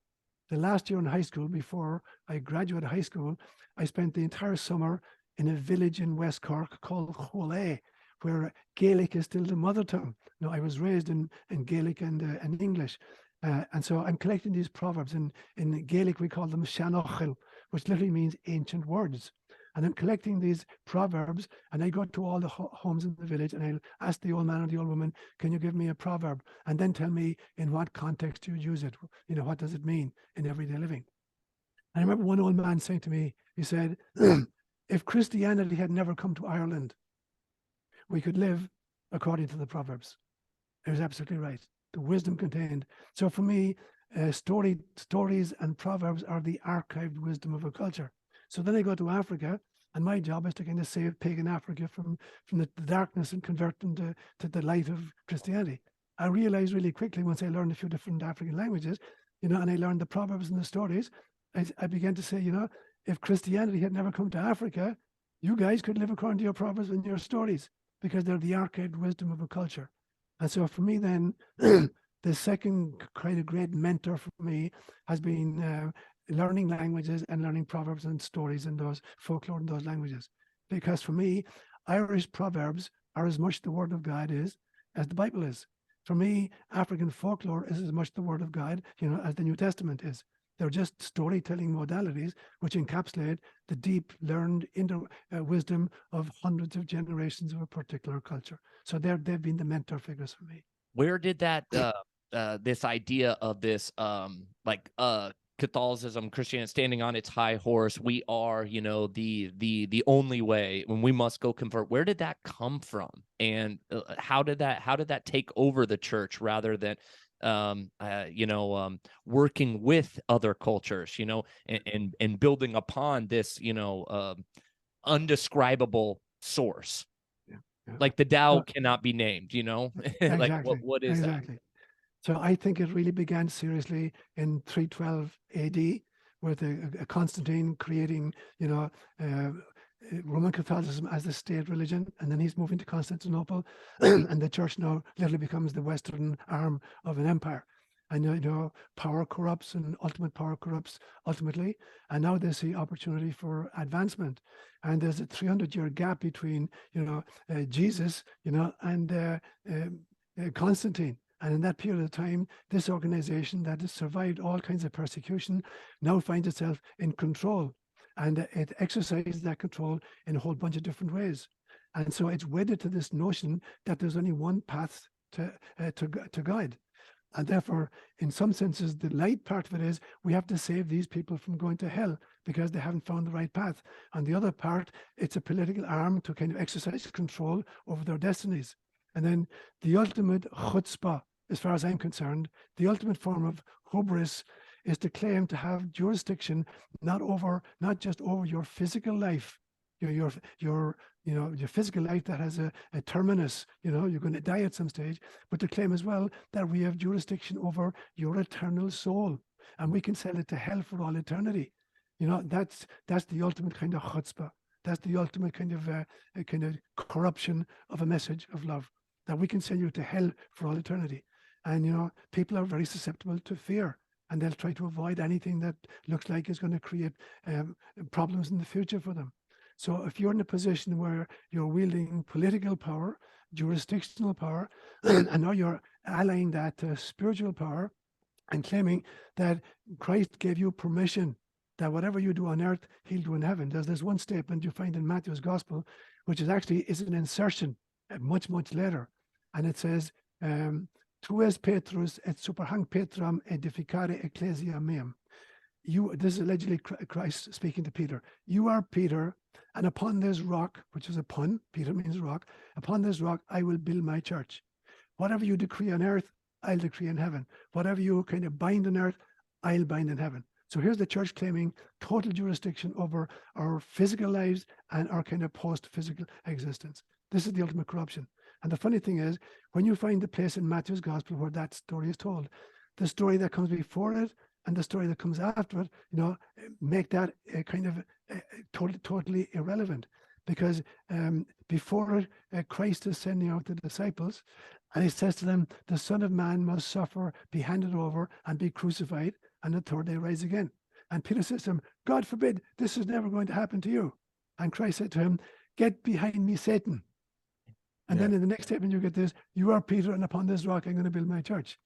Speaker 4: the last year in high school before I graduated high school, I spent the entire summer in a village in West Cork called Chole, where Gaelic is still the mother tongue. Now, I was raised in Gaelic and English. And so I'm collecting these proverbs. In Gaelic, we call them Seán, which literally means ancient words. And I'm collecting these proverbs, and I go to all the homes in the village, and I'll ask the old man or the old woman, can you give me a proverb? And then tell me in what context you use it. What does it mean in everyday living? And I remember one old man saying to me, he said, if Christianity had never come to Ireland, we could live according to the Proverbs. He was absolutely right. The wisdom contained. So for me, stories and Proverbs are the archived wisdom of a culture. So then I go to Africa, and my job is to kind of save pagan Africa from the darkness and convert them to the light of Christianity. I realized really quickly once I learned a few different African languages, and I learned the Proverbs and the stories, I began to say, if Christianity had never come to Africa, you guys could live according to your Proverbs and your stories, because they're the archived wisdom of a culture. And so for me then, the second kind of great mentor for me has been learning languages and learning proverbs and stories in those folklore in those languages. Because for me, Irish proverbs are as much the word of God is as the Bible is. For me, African folklore is as much the word of God, as the New Testament is. They're just storytelling modalities which encapsulate the deep learned wisdom of hundreds of generations of a particular culture. So they've been the mentor figures for me.
Speaker 3: Where did that this idea of this Catholicism, Christianity standing on its high horse, we are, the only way, when we must go convert, where did that come from? And how did that take over the church rather than working with other cultures, and building upon this, undescribable source? Yeah. Like the Tao cannot be named,
Speaker 4: Exactly.
Speaker 3: Like what is
Speaker 4: exactly.
Speaker 3: that?
Speaker 4: So I think it really began seriously in 312 AD with a Constantine creating, Roman Catholicism as the state religion, and then he's moving to Constantinople, and the church now literally becomes the Western arm of an empire. And power corrupts, and ultimate power corrupts ultimately. And now they see opportunity for advancement. And there's a 300-year gap between, Jesus, and Constantine. And in that period of time, this organization that has survived all kinds of persecution now finds itself in control. And it exercises that control in a whole bunch of different ways. And so it's wedded to this notion that there's only one path to God. And therefore, in some senses, the light part of it is we have to save these people from going to hell because they haven't found the right path. On the other part, it's a political arm to kind of exercise control over their destinies. And then the ultimate chutzpah, as far as I'm concerned, the ultimate form of hubris is to claim to have jurisdiction not just over your physical life, your physical life that has a terminus, you're going to die at some stage, but to claim as well that we have jurisdiction over your eternal soul and we can sell it to hell for all eternity. That's the ultimate kind of chutzpah. That's the ultimate kind of corruption of a message of love, that we can send you to hell for all eternity. And, people are very susceptible to fear, and they'll try to avoid anything that looks like is going to create problems in the future for them. So if you're in a position where you're wielding political power, jurisdictional power, and now you're allying that to spiritual power and claiming that Christ gave you permission that whatever you do on earth, he'll do in heaven. There's this one statement you find in Matthew's gospel, which is an insertion much, much later. And it says, tu es Petrus et superhanc Petram edificare ecclesia meam. This is allegedly Christ speaking to Peter. You are Peter, and upon this rock, which is a pun, Peter means rock, upon this rock I will build my church. Whatever you decree on earth, I'll decree in heaven. Whatever you kind of bind on earth, I'll bind in heaven. So here's the church claiming total jurisdiction over our physical lives and our kind of post-physical existence. This is the ultimate corruption. And the funny thing is, when you find the place in Matthew's gospel where that story is told, the story that comes before it and the story that comes after it, make that kind of totally irrelevant. Because before it, Christ is sending out the disciples, and he says to them, the Son of Man must suffer, be handed over, and be crucified, and the third day rise again. And Peter says to him, God forbid, this is never going to happen to you. And Christ said to him, get behind me, Satan. And then in the next statement, you get this, you are Peter, and upon this rock, I'm going to build my church.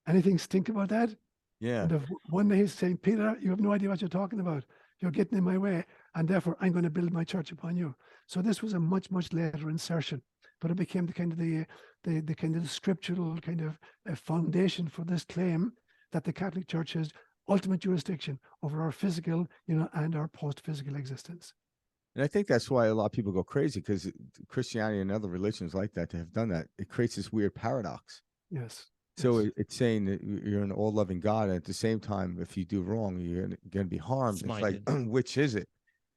Speaker 4: Anything stink about that?
Speaker 2: Yeah.
Speaker 4: And one day he's saying, Peter, you have no idea what you're talking about. You're getting in my way, and therefore I'm going to build my church upon you. So this was a much, much later insertion, but it became the kind of the scriptural kind of foundation for this claim that the Catholic Church has ultimate jurisdiction over our physical, and our post-physical existence.
Speaker 2: And I think that's why a lot of people go crazy, because Christianity and other religions like that have done that. It creates this weird paradox.
Speaker 4: Yes.
Speaker 2: So it's saying that you're an all-loving God, and at the same time, if you do wrong, you're going to be harmed. It's like, which is it?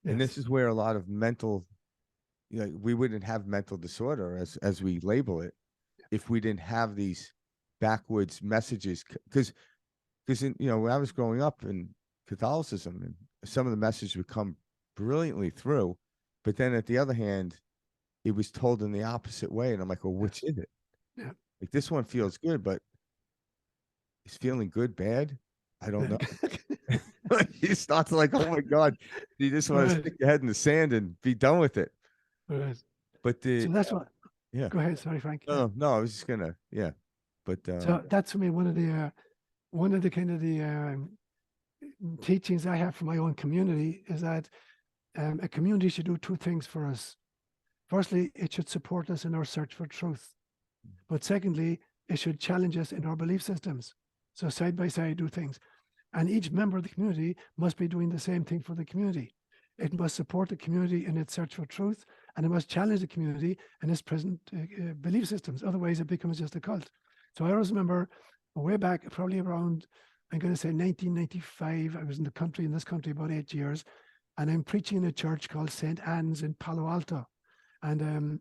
Speaker 2: Yes. And this is where a lot of mental, we wouldn't have mental disorder as we label it if we didn't have these backwoods messages. Because when I was growing up in Catholicism, and some of the messages would come brilliantly through, but then at the other hand, it was told in the opposite way, and I'm like, well, which is it?
Speaker 4: Yeah.
Speaker 2: Like, this one feels good, but is feeling good bad? I don't know. You start to like, oh my God, you just want to stick your head in the sand and be done with it.
Speaker 4: Right.
Speaker 2: But
Speaker 4: so that's what.
Speaker 2: Yeah.
Speaker 4: Go ahead. Sorry, Frank.
Speaker 2: No, I was just gonna. Yeah. But
Speaker 4: so that's for me one of the kind of the teachings I have for my own community is that a community should do two things for us. Firstly, it should support us in our search for truth. But secondly, it should challenge us in our belief systems. So side by side, do things. And each member of the community must be doing the same thing for the community. It must support the community in its search for truth, and it must challenge the community in its present belief systems. Otherwise, it becomes just a cult. So I always remember way back, probably around, I'm going to say 1995, I was in this country about 8 years, and I'm preaching in a church called St. Anne's in Palo Alto. And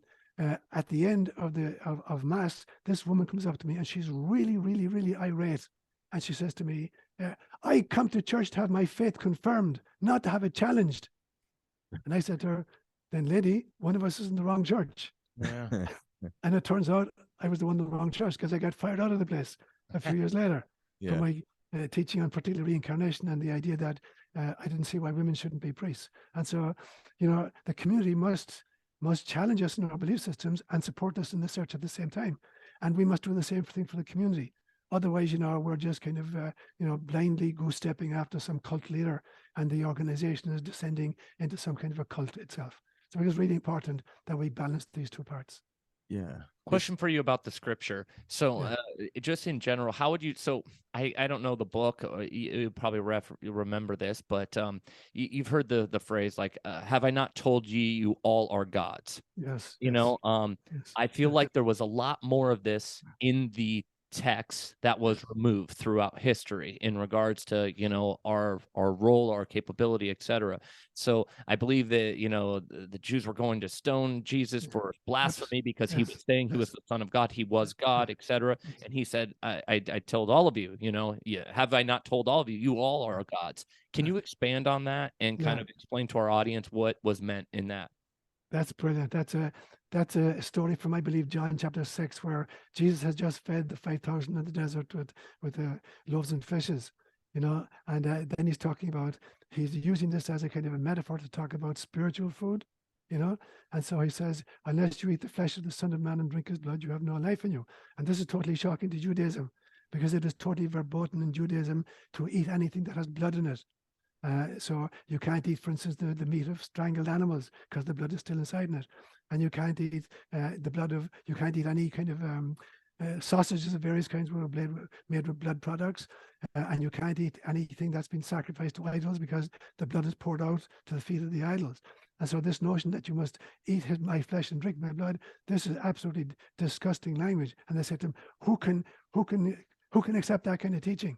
Speaker 4: at the end of Mass, this woman comes up to me, and she's really, really, really irate. And she says to me, I come to church to have my faith confirmed, not to have it challenged. And I said to her, then lady, one of us is in the wrong church.
Speaker 3: Yeah.
Speaker 4: And it turns out I was the one in the wrong church, because I got fired out of the place a few years later for my teaching on particular reincarnation and the idea that I didn't see why women shouldn't be priests. And so, the community must challenge us in our belief systems and support us in the search at the same time. And we must do the same thing for the community. Otherwise, we're just kind of, blindly goose-stepping after some cult leader, and the organization is descending into some kind of a cult itself. So it is really important that we balance these two parts.
Speaker 2: Yeah.
Speaker 3: Question for you about the scripture. So just in general, how would you, so I don't know the book, you probably remember this, but you've heard the phrase like, have I not told you all are gods?
Speaker 4: Yes.
Speaker 3: Yes. I feel like there was a lot more of this in the text that was removed throughout history in regards to our role, our capability, etc. So I believe that the Jews were going to stone Jesus for blasphemy because he was saying he was the Son of God, he was God, etc. And he said, I told all of you, have I not told all of you, you all are gods? Can you expand on that and kind of explain to our audience what was meant in that?
Speaker 4: That's brilliant. That's a story from, I believe, John chapter 6, where Jesus has just fed the 5,000 in the desert with loaves and fishes, and then he's talking about, he's using this as a kind of a metaphor to talk about spiritual food, and so he says, unless you eat the flesh of the Son of Man and drink his blood, you have no life in you. And this is totally shocking to Judaism, because it is totally verboten in Judaism to eat anything that has blood in it. So you can't eat, for instance, the meat of strangled animals because the blood is still inside in it. And you can't eat you can't eat any kind of sausages of various kinds were made with blood products. And you can't eat anything that's been sacrificed to idols because the blood is poured out to the feet of the idols. And so this notion that you must eat my flesh and drink my blood, this is absolutely disgusting language. And they said to him, who can accept that kind of teaching?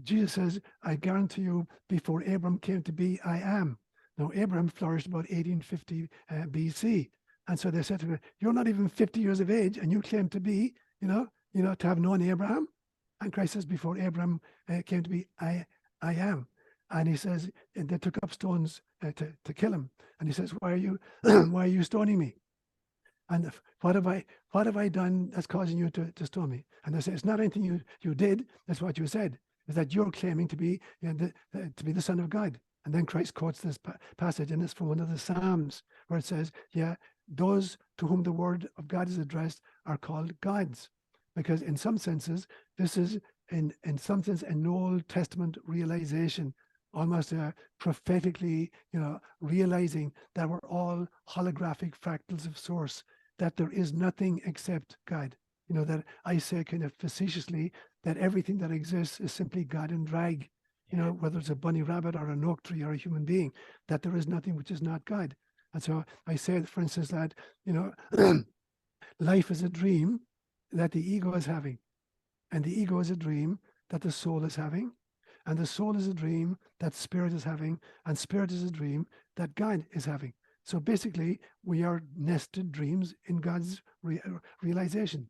Speaker 4: Jesus says, I guarantee you, before Abram came to be, I am. Now, Abraham flourished about 1850 BC. And so they said to him, you're not even 50 years of age, and you claim to be, to have known Abraham. And Christ says, before Abraham came to be, I am. And he says, and they took up stones to kill him. And he says, why are you stoning me? And what have I done that's causing you to stone me? And they say, it's not anything you did, that's what you said. Is that you're claiming to be to be the Son of God. And then Christ quotes this passage, and it's from one of the Psalms, where it says, those to whom the word of God is addressed are called gods. Because in some senses, this is in some sense an Old Testament realization, almost prophetically, realizing that we're all holographic fractals of source, that there is nothing except God. That I say kind of facetiously that everything that exists is simply God in drag, whether it's a bunny rabbit or an oak tree or a human being, that there is nothing which is not God. And so I say, for instance, that, life is a dream that the ego is having, and the ego is a dream that the soul is having, and the soul is a dream that spirit is having, and spirit is a dream that God is having. So basically, we are nested dreams in God's realization.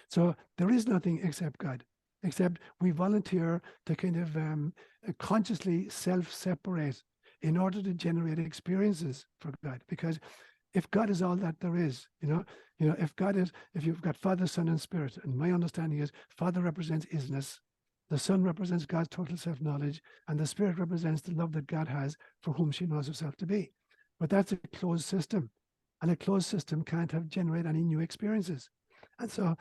Speaker 4: So there is nothing except God, except we volunteer to kind of consciously self-separate in order to generate experiences for God. Because if God is all that there is, if you've got Father, Son, and Spirit, and my understanding is Father represents isness, the Son represents God's total self-knowledge, and the Spirit represents the love that God has for whom she knows herself to be. But that's a closed system, and a closed system can't generate any new experiences. And so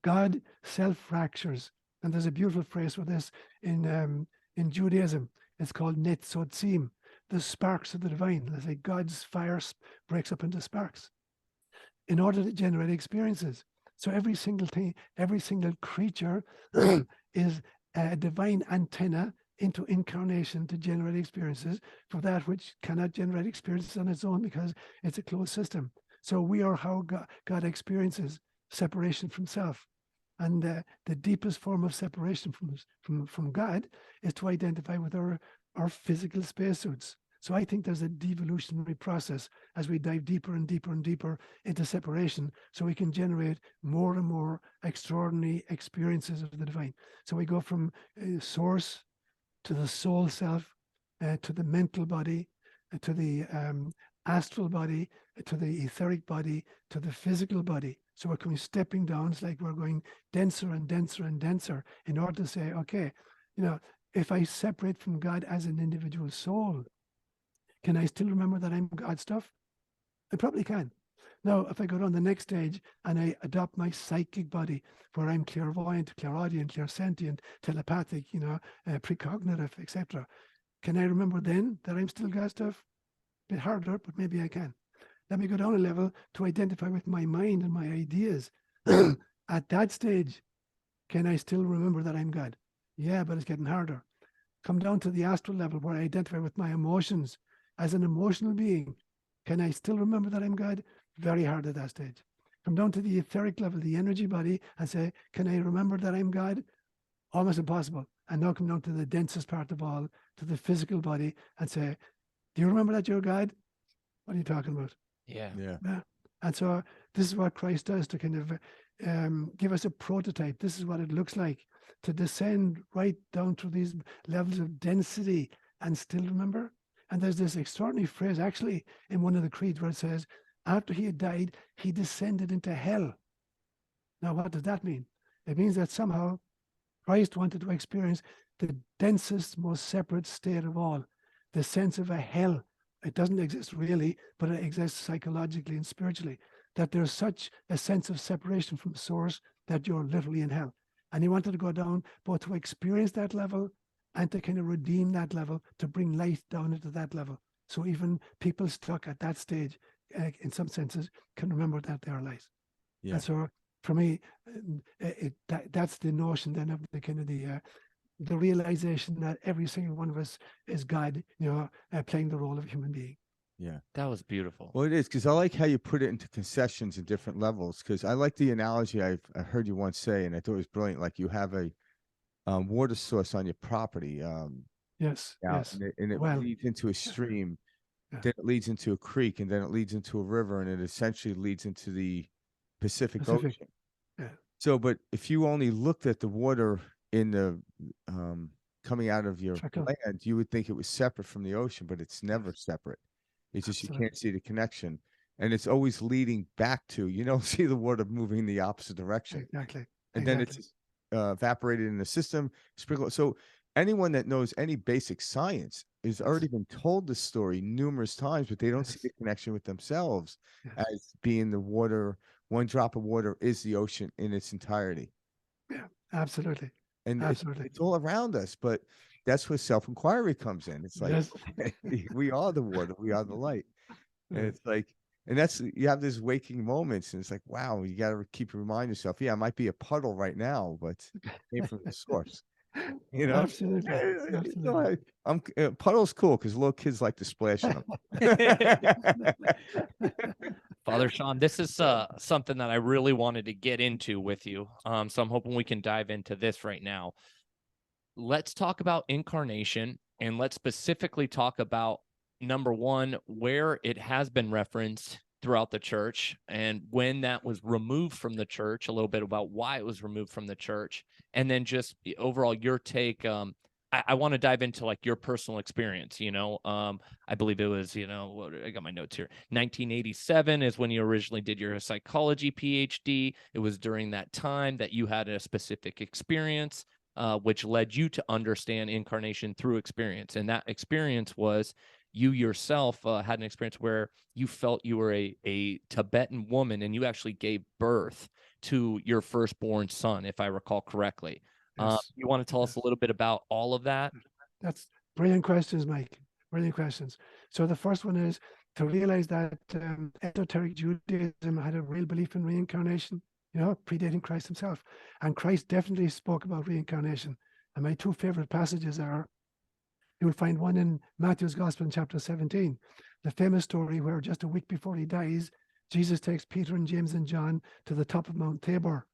Speaker 4: God self-fractures. And there's a beautiful phrase for this in Judaism. It's called netzotzim, the sparks of the divine. Let's say God's fire breaks up into sparks in order to generate experiences. So every single thing, every single creature is a divine antenna into incarnation to generate experiences for that which cannot generate experiences on its own because it's a closed system. So we are how God experiences separation from self. And the deepest form of separation from God is to identify with our physical spacesuits. So I think there's a devolutionary process as we dive deeper and deeper and deeper into separation so we can generate more and more extraordinary experiences of the divine. So we go from source to the soul self, to the mental body, to the astral body, to the etheric body, to the physical body. So we're coming stepping down. It's like we're going denser and denser and denser in order to say, okay, if I separate from God as an individual soul, can I still remember that I'm God stuff? I probably can. Now, if I go down the next stage and I adopt my psychic body, where I'm clairvoyant, clairaudient, clairsentient, telepathic, precognitive, etc., can I remember then that I'm still got stuff? A bit harder, but maybe I can. Let me go down a level to identify with my mind and my ideas. At that stage, can I still remember that I'm God? Yeah, but it's getting harder. Come down to the astral level where I identify with my emotions. As an emotional being, can I still remember that I'm God? Very hard at that stage. Come down to the etheric level, the energy body, and say, can I remember that I'm God? Almost impossible. And now come down to the densest part of all, to the physical body, and say, do you remember that you're God? What are you talking about?
Speaker 3: Yeah.
Speaker 4: Yeah. And so this is what Christ does to kind of give us a prototype. This is what it looks like to descend right down to these levels of density and still remember. And there's this extraordinary phrase actually in one of the creeds where it says, after he had died, he descended into hell. Now, what does that mean? It means that somehow Christ wanted to experience the densest, most separate state of all, the sense of a hell. It doesn't exist really, but it exists psychologically and spiritually, that there's such a sense of separation from source that you're literally in hell. And he wanted to go down both to experience that level and to kind of redeem that level, to bring light down into that level. So even people stuck at that stage, in some senses, can remember that they are light.
Speaker 2: Yeah.
Speaker 4: And so for me, that's the notion then of the kind of the realization that every single one of us is God, playing the role of a human being.
Speaker 2: Yeah.
Speaker 3: That was beautiful.
Speaker 2: Well, it is, because I like how you put it into concessions in different levels, because I like the analogy I heard you once say, and I thought it was brilliant. Like you have a water source on your property.
Speaker 4: Yes. Yes.
Speaker 2: And it
Speaker 4: Well,
Speaker 2: leads into a stream,
Speaker 4: yeah.
Speaker 2: then it leads into a creek, and then it leads into a river, and it essentially leads into the Pacific Ocean.
Speaker 4: Yeah.
Speaker 2: So, but if you only looked at the water in the coming out of your
Speaker 4: Trickle.
Speaker 2: land, you would think it was separate from the ocean, but it's never separate. It's just
Speaker 4: Absolutely.
Speaker 2: you can't see the connection, and it's always leading back to. You don't see the water moving in the opposite direction,
Speaker 4: Exactly.
Speaker 2: and then it's evaporated in the system, sprinkled. So anyone that knows any basic science has already been told the story numerous times, but they don't see the connection with themselves as being the water. One drop of water is the ocean in its entirety.
Speaker 4: Yeah, absolutely.
Speaker 2: And
Speaker 4: Absolutely.
Speaker 2: it's all around us, but that's where self-inquiry comes in. It's like,
Speaker 4: Yes.
Speaker 2: we are the water, we are the light. And it's like, and that's, you have these waking moments, and it's like, wow, you got to keep reminding yourself, yeah, I might be a puddle right now, but it came from the source.
Speaker 4: Absolutely. Absolutely.
Speaker 2: Puddle's cool because little kids like to splash in them.
Speaker 3: Father Seán, this is something that I really wanted to get into with you. So I'm hoping we can dive into this right now. Let's talk about incarnation, and let's specifically talk about, number one, where it has been referenced throughout the church and when that was removed from the church, a little bit about why it was removed from the church, and then just overall your take. I want to dive into like your personal experience. I believe it was, I got my notes here. 1987 is when you originally did your psychology PhD. It was during that time that you had a specific experience, which led you to understand incarnation through experience. And that experience was you yourself had an experience where you felt you were a Tibetan woman, and you actually gave birth to your firstborn son, if I recall correctly.
Speaker 4: Yes.
Speaker 3: You want to tell us a little bit about all of that?
Speaker 4: That's brilliant questions, Mike. Brilliant questions. So the first one is to realize that esoteric Judaism had a real belief in reincarnation, predating Christ himself. And Christ definitely spoke about reincarnation. And my two favorite passages are, you will find one in Matthew's Gospel in chapter 17, the famous story where just a week before he dies, Jesus takes Peter and James and John to the top of Mount Tabor,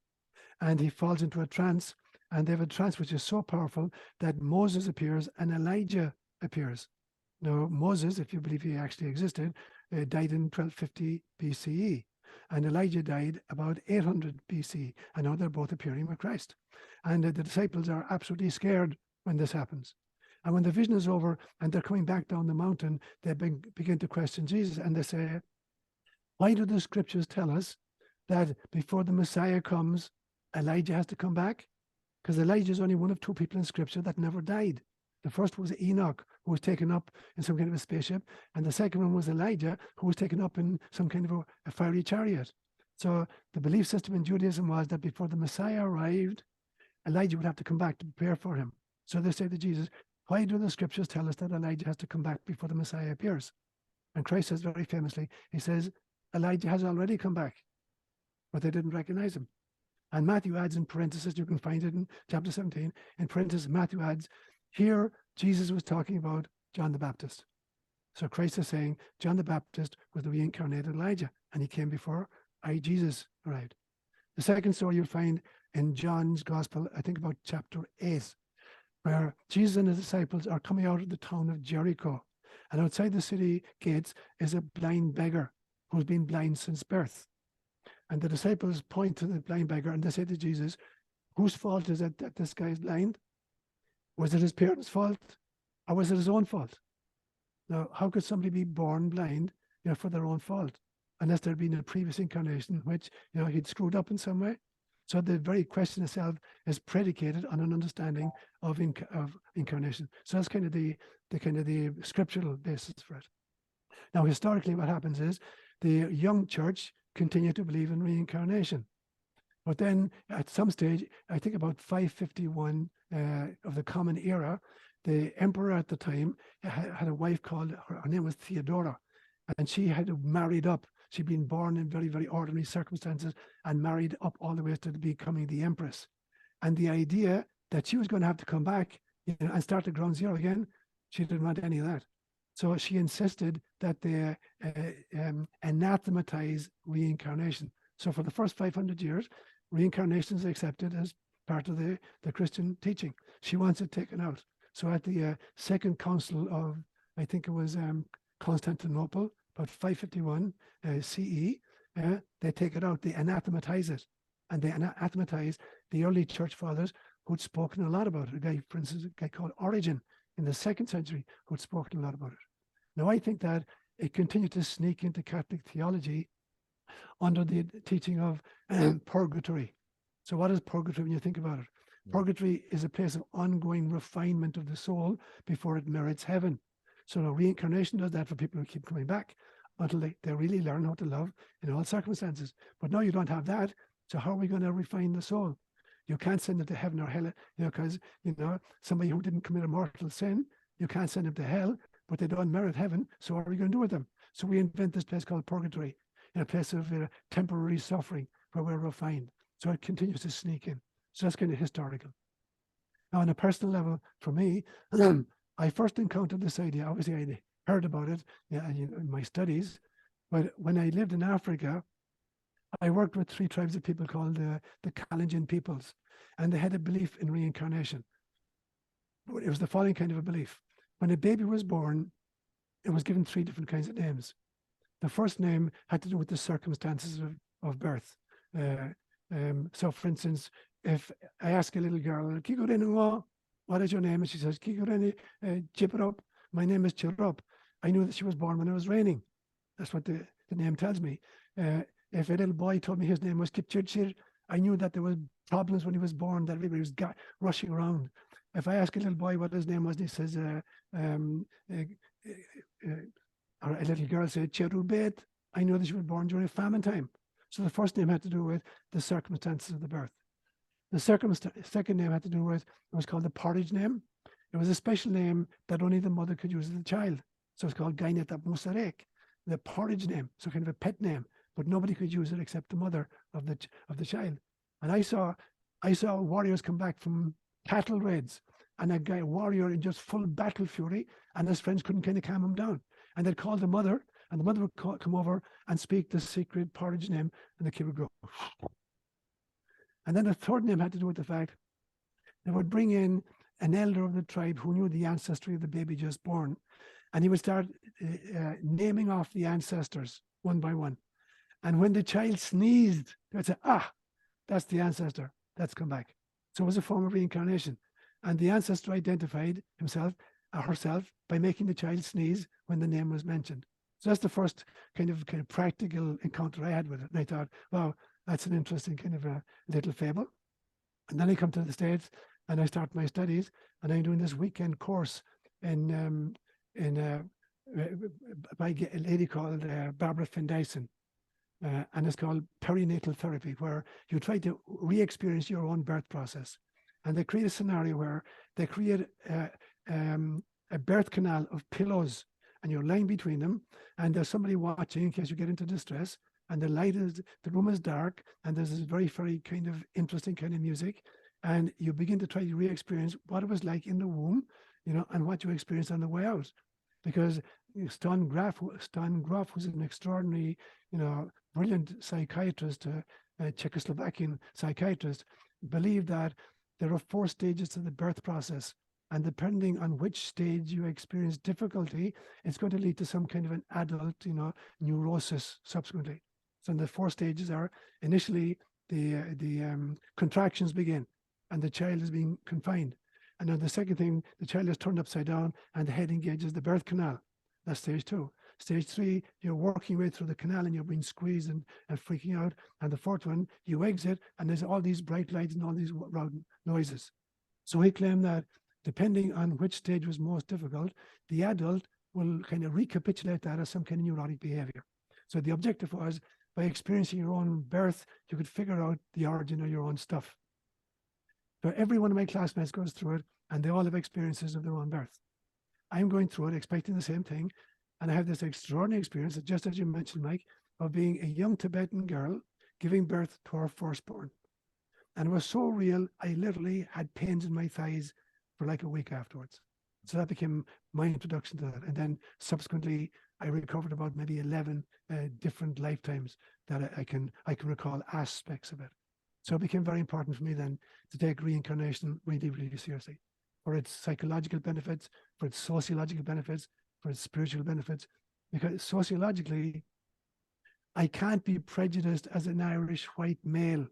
Speaker 4: and he falls into a trance. And they have a trance which is so powerful that Moses appears and Elijah appears. Now, Moses, if you believe he actually existed, died in 1250 BCE. And Elijah died about 800 BC. And now they're both appearing with Christ. And the disciples are absolutely scared when this happens. And when the vision is over and they're coming back down the mountain, they begin to question Jesus. And they say, why do the scriptures tell us that before the Messiah comes, Elijah has to come back? Because Elijah is only one of two people in Scripture that never died. The first was Enoch, who was taken up in some kind of a spaceship. And the second one was Elijah, who was taken up in some kind of a fiery chariot. So the belief system in Judaism was that before the Messiah arrived, Elijah would have to come back to prepare for him. So they say to Jesus, why do the scriptures tell us that Elijah has to come back before the Messiah appears? And Christ says very famously, he says, Elijah has already come back, but they didn't recognize him. And Matthew adds in parentheses, you can find it in chapter 17, in parentheses, Matthew adds, here Jesus was talking about John the Baptist. So Christ is saying John the Baptist was the reincarnated Elijah, and he came before Jesus arrived. The second story you'll find in John's Gospel, I think about chapter 8, where Jesus and his disciples are coming out of the town of Jericho. And outside the city gates is a blind beggar who's been blind since birth. And the disciples point to the blind beggar and they say to Jesus, whose fault is it that this guy is blind? Was it his parents' fault or was it his own fault? Now, how could somebody be born blind, for their own fault, unless there'd been a previous incarnation in which, he'd screwed up in some way? So the very question itself is predicated on an understanding of incarnation. So that's kind of the scriptural basis for it. Now, historically, what happens is the young church continue to believe in reincarnation. But then at some stage, I think about 551 of the Common Era, the emperor at the time had a wife called, her name was Theodora, and she had married up. She'd been born in very, very ordinary circumstances and married up all the way to becoming the empress. And the idea that she was going to have to come back and start at ground zero again, she didn't want any of that. So she insisted that they anathematize reincarnation. So for the first 500 years, reincarnation is accepted as part of the Christian teaching. She wants it taken out. So at the Second Council of, I think it was Constantinople, about 551 CE, they take it out, they anathematize it. And they anathematize the early church fathers who'd spoken a lot about it. A guy, for instance, a guy called Origen in the 2nd century who'd spoken a lot about it. Now, I think that it continued to sneak into Catholic theology under the teaching of purgatory. So what is purgatory when you think about it? Purgatory is a place of ongoing refinement of the soul before it merits heaven. So reincarnation does that for people who keep coming back until they really learn how to love in all circumstances. But now you don't have that. So how are we going to refine the soul? You can't send it to heaven or hell, because, somebody who didn't commit a mortal sin, you can't send them to hell, but they don't merit heaven. So what are we going to do with them? So we invent this place called purgatory, in a place of temporary suffering where we're refined. So it continues to sneak in. So that's kind of historical. Now, on a personal level, for me, I first encountered this idea. Obviously, I heard about it in my studies, but when I lived in Africa, I worked with 3 tribes of people called the Kalenjin peoples, and they had a belief in reincarnation. It was the following kind of a belief. When a baby was born, it was given 3 different kinds of names. The first name had to do with the circumstances of birth. So, for instance, if I ask a little girl, what is your name? And she says, Chiprup. My name is Chirrup. I knew that she was born when it was raining. That's what the name tells me. If a little boy told me his name was Kipchirchir, I knew that there was problems when he was born, that everybody was rushing around. If I ask a little boy what his name was, and he says, or a little girl said, Cherubet, I knew that she was born during a famine time. So the first name had to do with the circumstances of the birth. The second name had to do with, it was called the porridge name. It was a special name that only the mother could use as a child. So it's called Gainetap Musarek, the porridge name, so kind of a pet name, but nobody could use it except the mother of the child. And I saw warriors come back from cattle raids, and a warrior in just full battle fury, and his friends couldn't kind of calm him down. And they'd call the mother, and the mother would come over and speak the secret porridge name, and the kid would go. And then the third name had to do with the fact they would bring in an elder of the tribe who knew the ancestry of the baby just born, and he would start naming off the ancestors one by one. And when the child sneezed, they would say, that's the ancestor, that's come back. So it was a form of reincarnation. And the ancestor identified himself or herself by making the child sneeze when the name was mentioned. So that's the first kind of practical encounter I had with it. And I thought, wow, that's an interesting kind of a little fable. And then I come to the States and I start my studies, and I'm doing this weekend course by a lady called Barbara Findyson. And it's called perinatal therapy, where you try to re-experience your own birth process. And they create a scenario where they create a birth canal of pillows, and you're lying between them, and there's somebody watching in case you get into distress, and the room is dark, and there's this very, very kind of interesting kind of music, and you begin to try to re-experience what it was like in the womb, and what you experienced on the way out. Because Stan Grof was an extraordinary, brilliant psychiatrist, Czechoslovakian psychiatrist, believed that there are 4 stages to the birth process. And depending on which stage you experience difficulty, it's going to lead to some kind of an adult, neurosis subsequently. So the 4 stages are initially the contractions begin and the child is being confined. And then the second thing, the child is turned upside down and the head engages the birth canal. That's stage 2. Stage 3, you're working way through the canal and you're being squeezed and freaking out. And the 4th one, you exit and there's all these bright lights and all these loud noises. So he claimed that depending on which stage was most difficult, the adult will kind of recapitulate that as some kind of neurotic behavior. So the objective was, by experiencing your own birth, you could figure out the origin of your own stuff. So every one of my classmates goes through it, and they all have experiences of their own birth. I'm going through it expecting the same thing, and I have this extraordinary experience, just as you mentioned, Mike, of being a young Tibetan girl giving birth to our firstborn. And it was so real, I literally had pains in my thighs for like a week afterwards. So that became my introduction to that. And then subsequently, I recovered about maybe 11 different lifetimes that I can recall aspects of it. So it became very important for me then to take reincarnation really, really seriously, for its psychological benefits, for its sociological benefits, for its spiritual benefits. Because sociologically, I can't be prejudiced as an Irish white male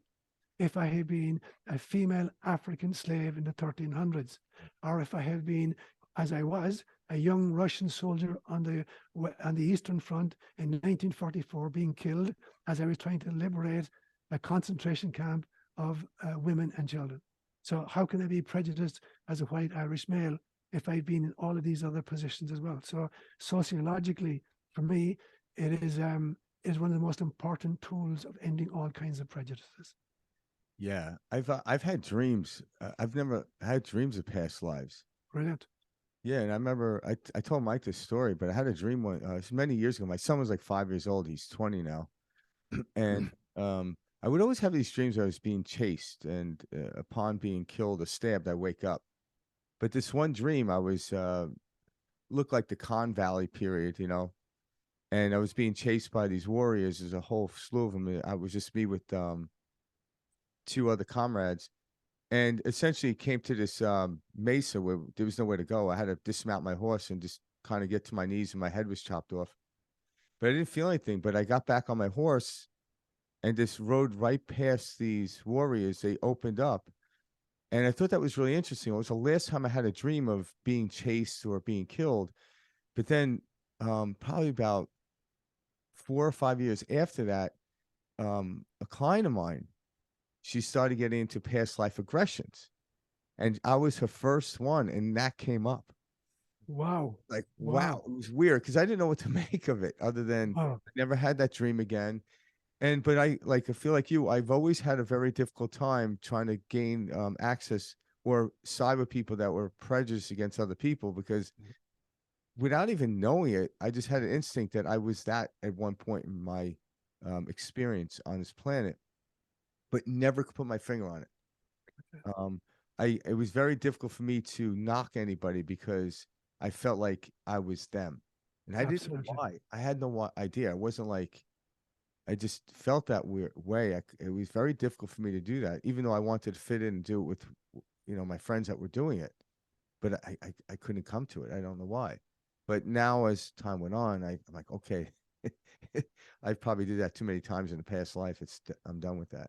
Speaker 4: if I have been a female African slave in the 1300s, or if I have been, as I was, a young Russian soldier on the Eastern Front in 1944, being killed as I was trying to liberate a concentration camp of women and children. So how can I be prejudiced as a white Irish male if I've been in all of these other positions as well? So sociologically, for me, it is one of the most important tools of ending all kinds of prejudices.
Speaker 2: Yeah, I've had dreams. I've never had dreams of past lives.
Speaker 4: Brilliant.
Speaker 2: Yeah, and I remember I told Mike this story, but I had a dream many years ago. My son was like 5 years old. He's 20 now, and I would always have these dreams where I was being chased, and upon being killed or stabbed, I wake up. But this one dream, I was looked like the Khan Valley period, and I was being chased by these warriors. There's a whole slew of them. I was just me with 2 other comrades, and essentially came to this mesa where there was nowhere to go. I had to dismount my horse and just kind of get to my knees, and my head was chopped off. But I didn't feel anything. But I got back on my horse and just rode right past these warriors. They opened up, and I thought that was really interesting. It was the last time I had a dream of being chased or being killed. But then probably about 4 or 5 years after that, a client of mine, she started getting into past life aggressions, and I was her first one, and that came up.
Speaker 4: Wow.
Speaker 2: Like, wow. It was weird because I didn't know what to make of it other than I never had that dream again. But I feel like you, I've always had a very difficult time trying to gain access or side with people that were prejudiced against other people, because without even knowing it, I just had an instinct that I was that at one point in my experience on this planet, but never could put my finger on it. It was very difficult for me to knock anybody because I felt like I was them, and I didn't know why. I had no idea. It wasn't like I just felt that weird way. It was very difficult for me to do that, even though I wanted to fit in and do it with, my friends that were doing it, but I couldn't come to it. I don't know why. But now, as time went on, I'm like, okay, I probably did that too many times in the past life. I'm done with that.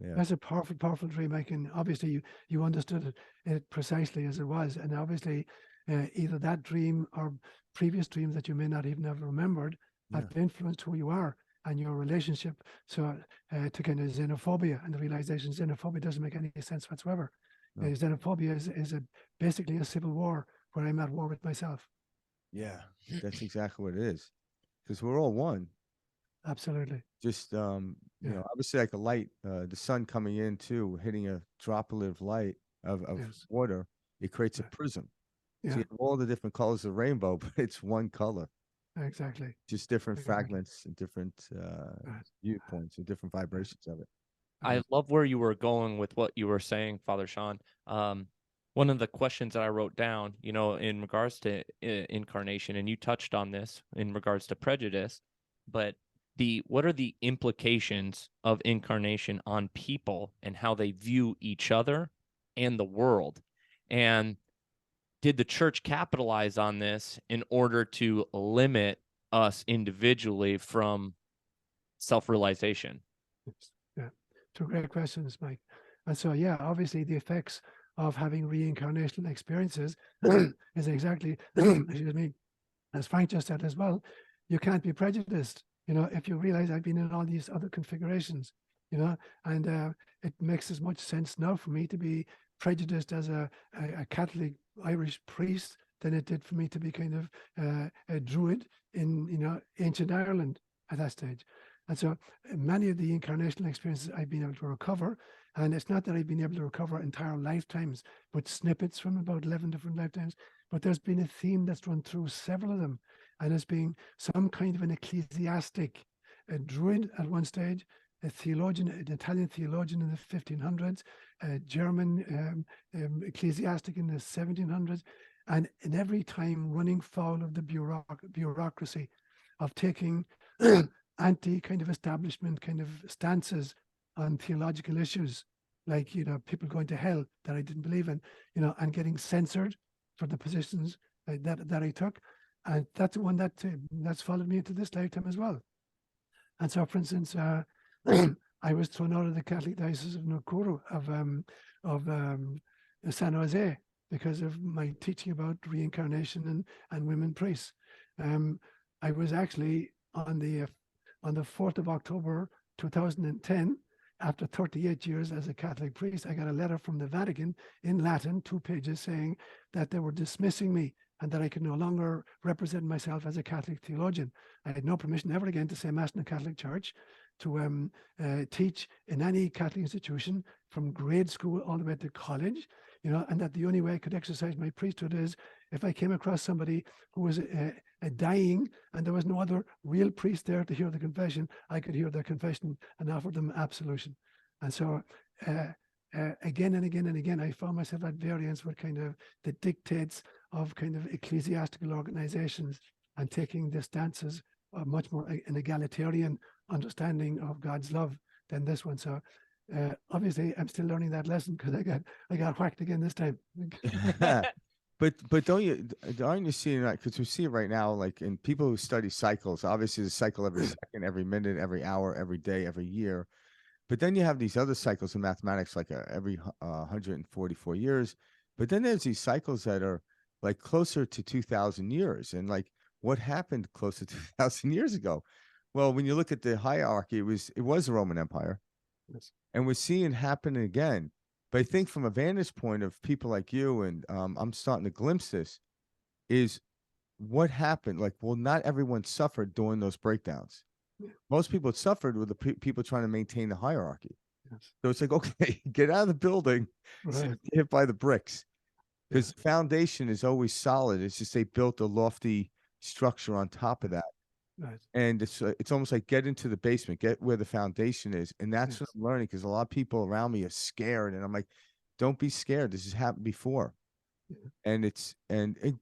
Speaker 2: Yeah.
Speaker 4: That's a powerful, powerful dream. Obviously you understood it precisely as it was. And obviously either that dream or previous dreams that you may not even have remembered have influenced who you are and your relationship. So to kind of xenophobia and the realization xenophobia doesn't make any sense whatsoever. No. Xenophobia is basically a civil war where I'm at war with myself.
Speaker 2: Yeah, that's exactly what it is. Because we're all one.
Speaker 4: Absolutely.
Speaker 2: Just you
Speaker 4: Yeah.
Speaker 2: know, obviously like a light, the sun coming in too, hitting a droplet of light of
Speaker 4: Yes.
Speaker 2: water, it creates a
Speaker 4: Yeah.
Speaker 2: prism. So
Speaker 4: Yeah.
Speaker 2: you have all the different colors of the rainbow, but it's one color.
Speaker 4: Exactly.
Speaker 2: Just different
Speaker 4: Exactly.
Speaker 2: fragments and different
Speaker 4: Right.
Speaker 2: viewpoints and different vibrations of it.
Speaker 3: I love where you were going with what you were saying, Father Seán. One of the questions that I wrote down, you know, in regards to incarnation, and you touched on this in regards to prejudice, but what are the implications of incarnation on people and how they view each other and the world? And did the church capitalize on this in order to limit us individually from self-realization?
Speaker 4: Yeah, two great questions, Mike. And so, yeah, obviously the effects of having reincarnational experiences is exactly, excuse me, as Frank just said as well, you can't be prejudiced. You know, if you realize I've been in all these other configurations, you know, and it makes as much sense now for me to be prejudiced as a Catholic Irish priest than it did for me to be kind of a druid in, you know, ancient Ireland at that stage. And so many of the incarnational experiences I've been able to recover, and it's not that I've been able to recover entire lifetimes, but snippets from about 11 different lifetimes. But there's been a theme that's run through several of them, and it's being some kind of an ecclesiastic, a druid at one stage, a theologian, an Italian theologian in the 1500s, a German ecclesiastic in the 1700s, and in every time running foul of the bureaucracy of taking anti kind of establishment kind of stances on theological issues, like, you know, people going to hell that I didn't believe in, you know, and getting censored for the positions that I took. And that's the one that's followed me into this lifetime as well. And so, for instance, I was thrown out of the Catholic Diocese of Nakuru, of San Jose, because of my teaching about reincarnation and women priests. I was actually on the 4th of October 2010, after 38 years as a Catholic priest, I got a letter from the Vatican in Latin, 2 pages, saying that they were dismissing me and that I could no longer represent myself as a Catholic theologian. I had no permission ever again to say Mass in the Catholic Church, to teach in any Catholic institution from grade school all the way to college, you know, and that the only way I could exercise my priesthood is if I came across somebody who was dying and there was no other real priest there to hear the confession, I could hear their confession and offer them absolution. And so again and again and again, I found myself at variance with kind of the dictates of kind of ecclesiastical organizations and taking the stances of much more an egalitarian understanding of God's love than this one. So obviously I'm still learning that lesson because I got whacked again this time.
Speaker 2: But aren't you seeing that? Because we see it right now, like in people who study cycles, obviously the cycle every second, every minute, every hour, every day, every year. But then you have these other cycles in mathematics, like every 144 years. But then there's these cycles that are like closer to 2,000 years. And like what happened close to 2,000 years ago? Well, when you look at the hierarchy, it was the Roman Empire.
Speaker 4: Yes.
Speaker 2: And we're seeing happen again. But I think from a vantage point of people like you, and I'm starting to glimpse this, is what happened. Like, well, not everyone suffered during those breakdowns.
Speaker 4: Yeah.
Speaker 2: Most people suffered with the people trying to maintain the hierarchy.
Speaker 4: Yes.
Speaker 2: So it's like, okay, get out of the building, so
Speaker 4: Right.
Speaker 2: you get hit by the bricks. Because
Speaker 4: Yes.
Speaker 2: the foundation is always solid. It's just they built a lofty structure on top of that.
Speaker 4: Right.
Speaker 2: And it's almost like get into the basement, get where the foundation is. And that's what
Speaker 4: Yes.
Speaker 2: I'm learning, because a lot of people around me are scared. And I'm like, don't be scared. This has happened before.
Speaker 4: Yeah.
Speaker 2: And and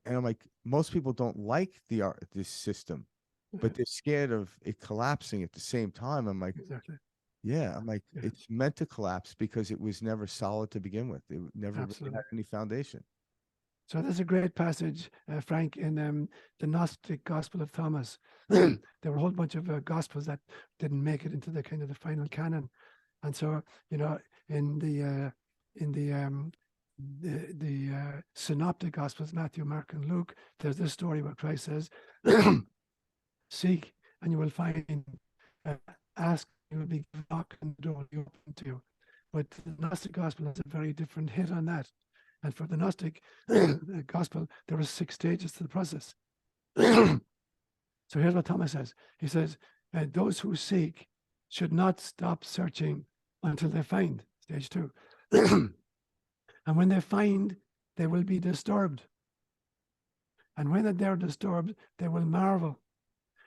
Speaker 2: I'm like, most people don't like this system, but
Speaker 4: Right.
Speaker 2: they're scared of it collapsing at the same time. I'm like,
Speaker 4: Exactly.
Speaker 2: yeah, I'm like,
Speaker 4: Yeah.
Speaker 2: it's meant to collapse because it was never solid to begin with. It never really
Speaker 4: Absolutely.
Speaker 2: had any foundation.
Speaker 4: So there's a great passage, Frank, in the Gnostic Gospel of Thomas. There were a whole bunch of Gospels that didn't make it into the kind of the final canon, and so, you know, in the Synoptic Gospels, Matthew, Mark, and Luke, there's this story where Christ says, "Seek and you will find; ask and you will be given; knock and the door will be open to you." But the Gnostic Gospel has a very different hit on that. And for the Gnostic gospel, there were 6 stages to the process. So here's what Thomas says. He says, those who seek should not stop searching until they find, stage 2. And when they find, they will be disturbed. And when they're disturbed, they will marvel.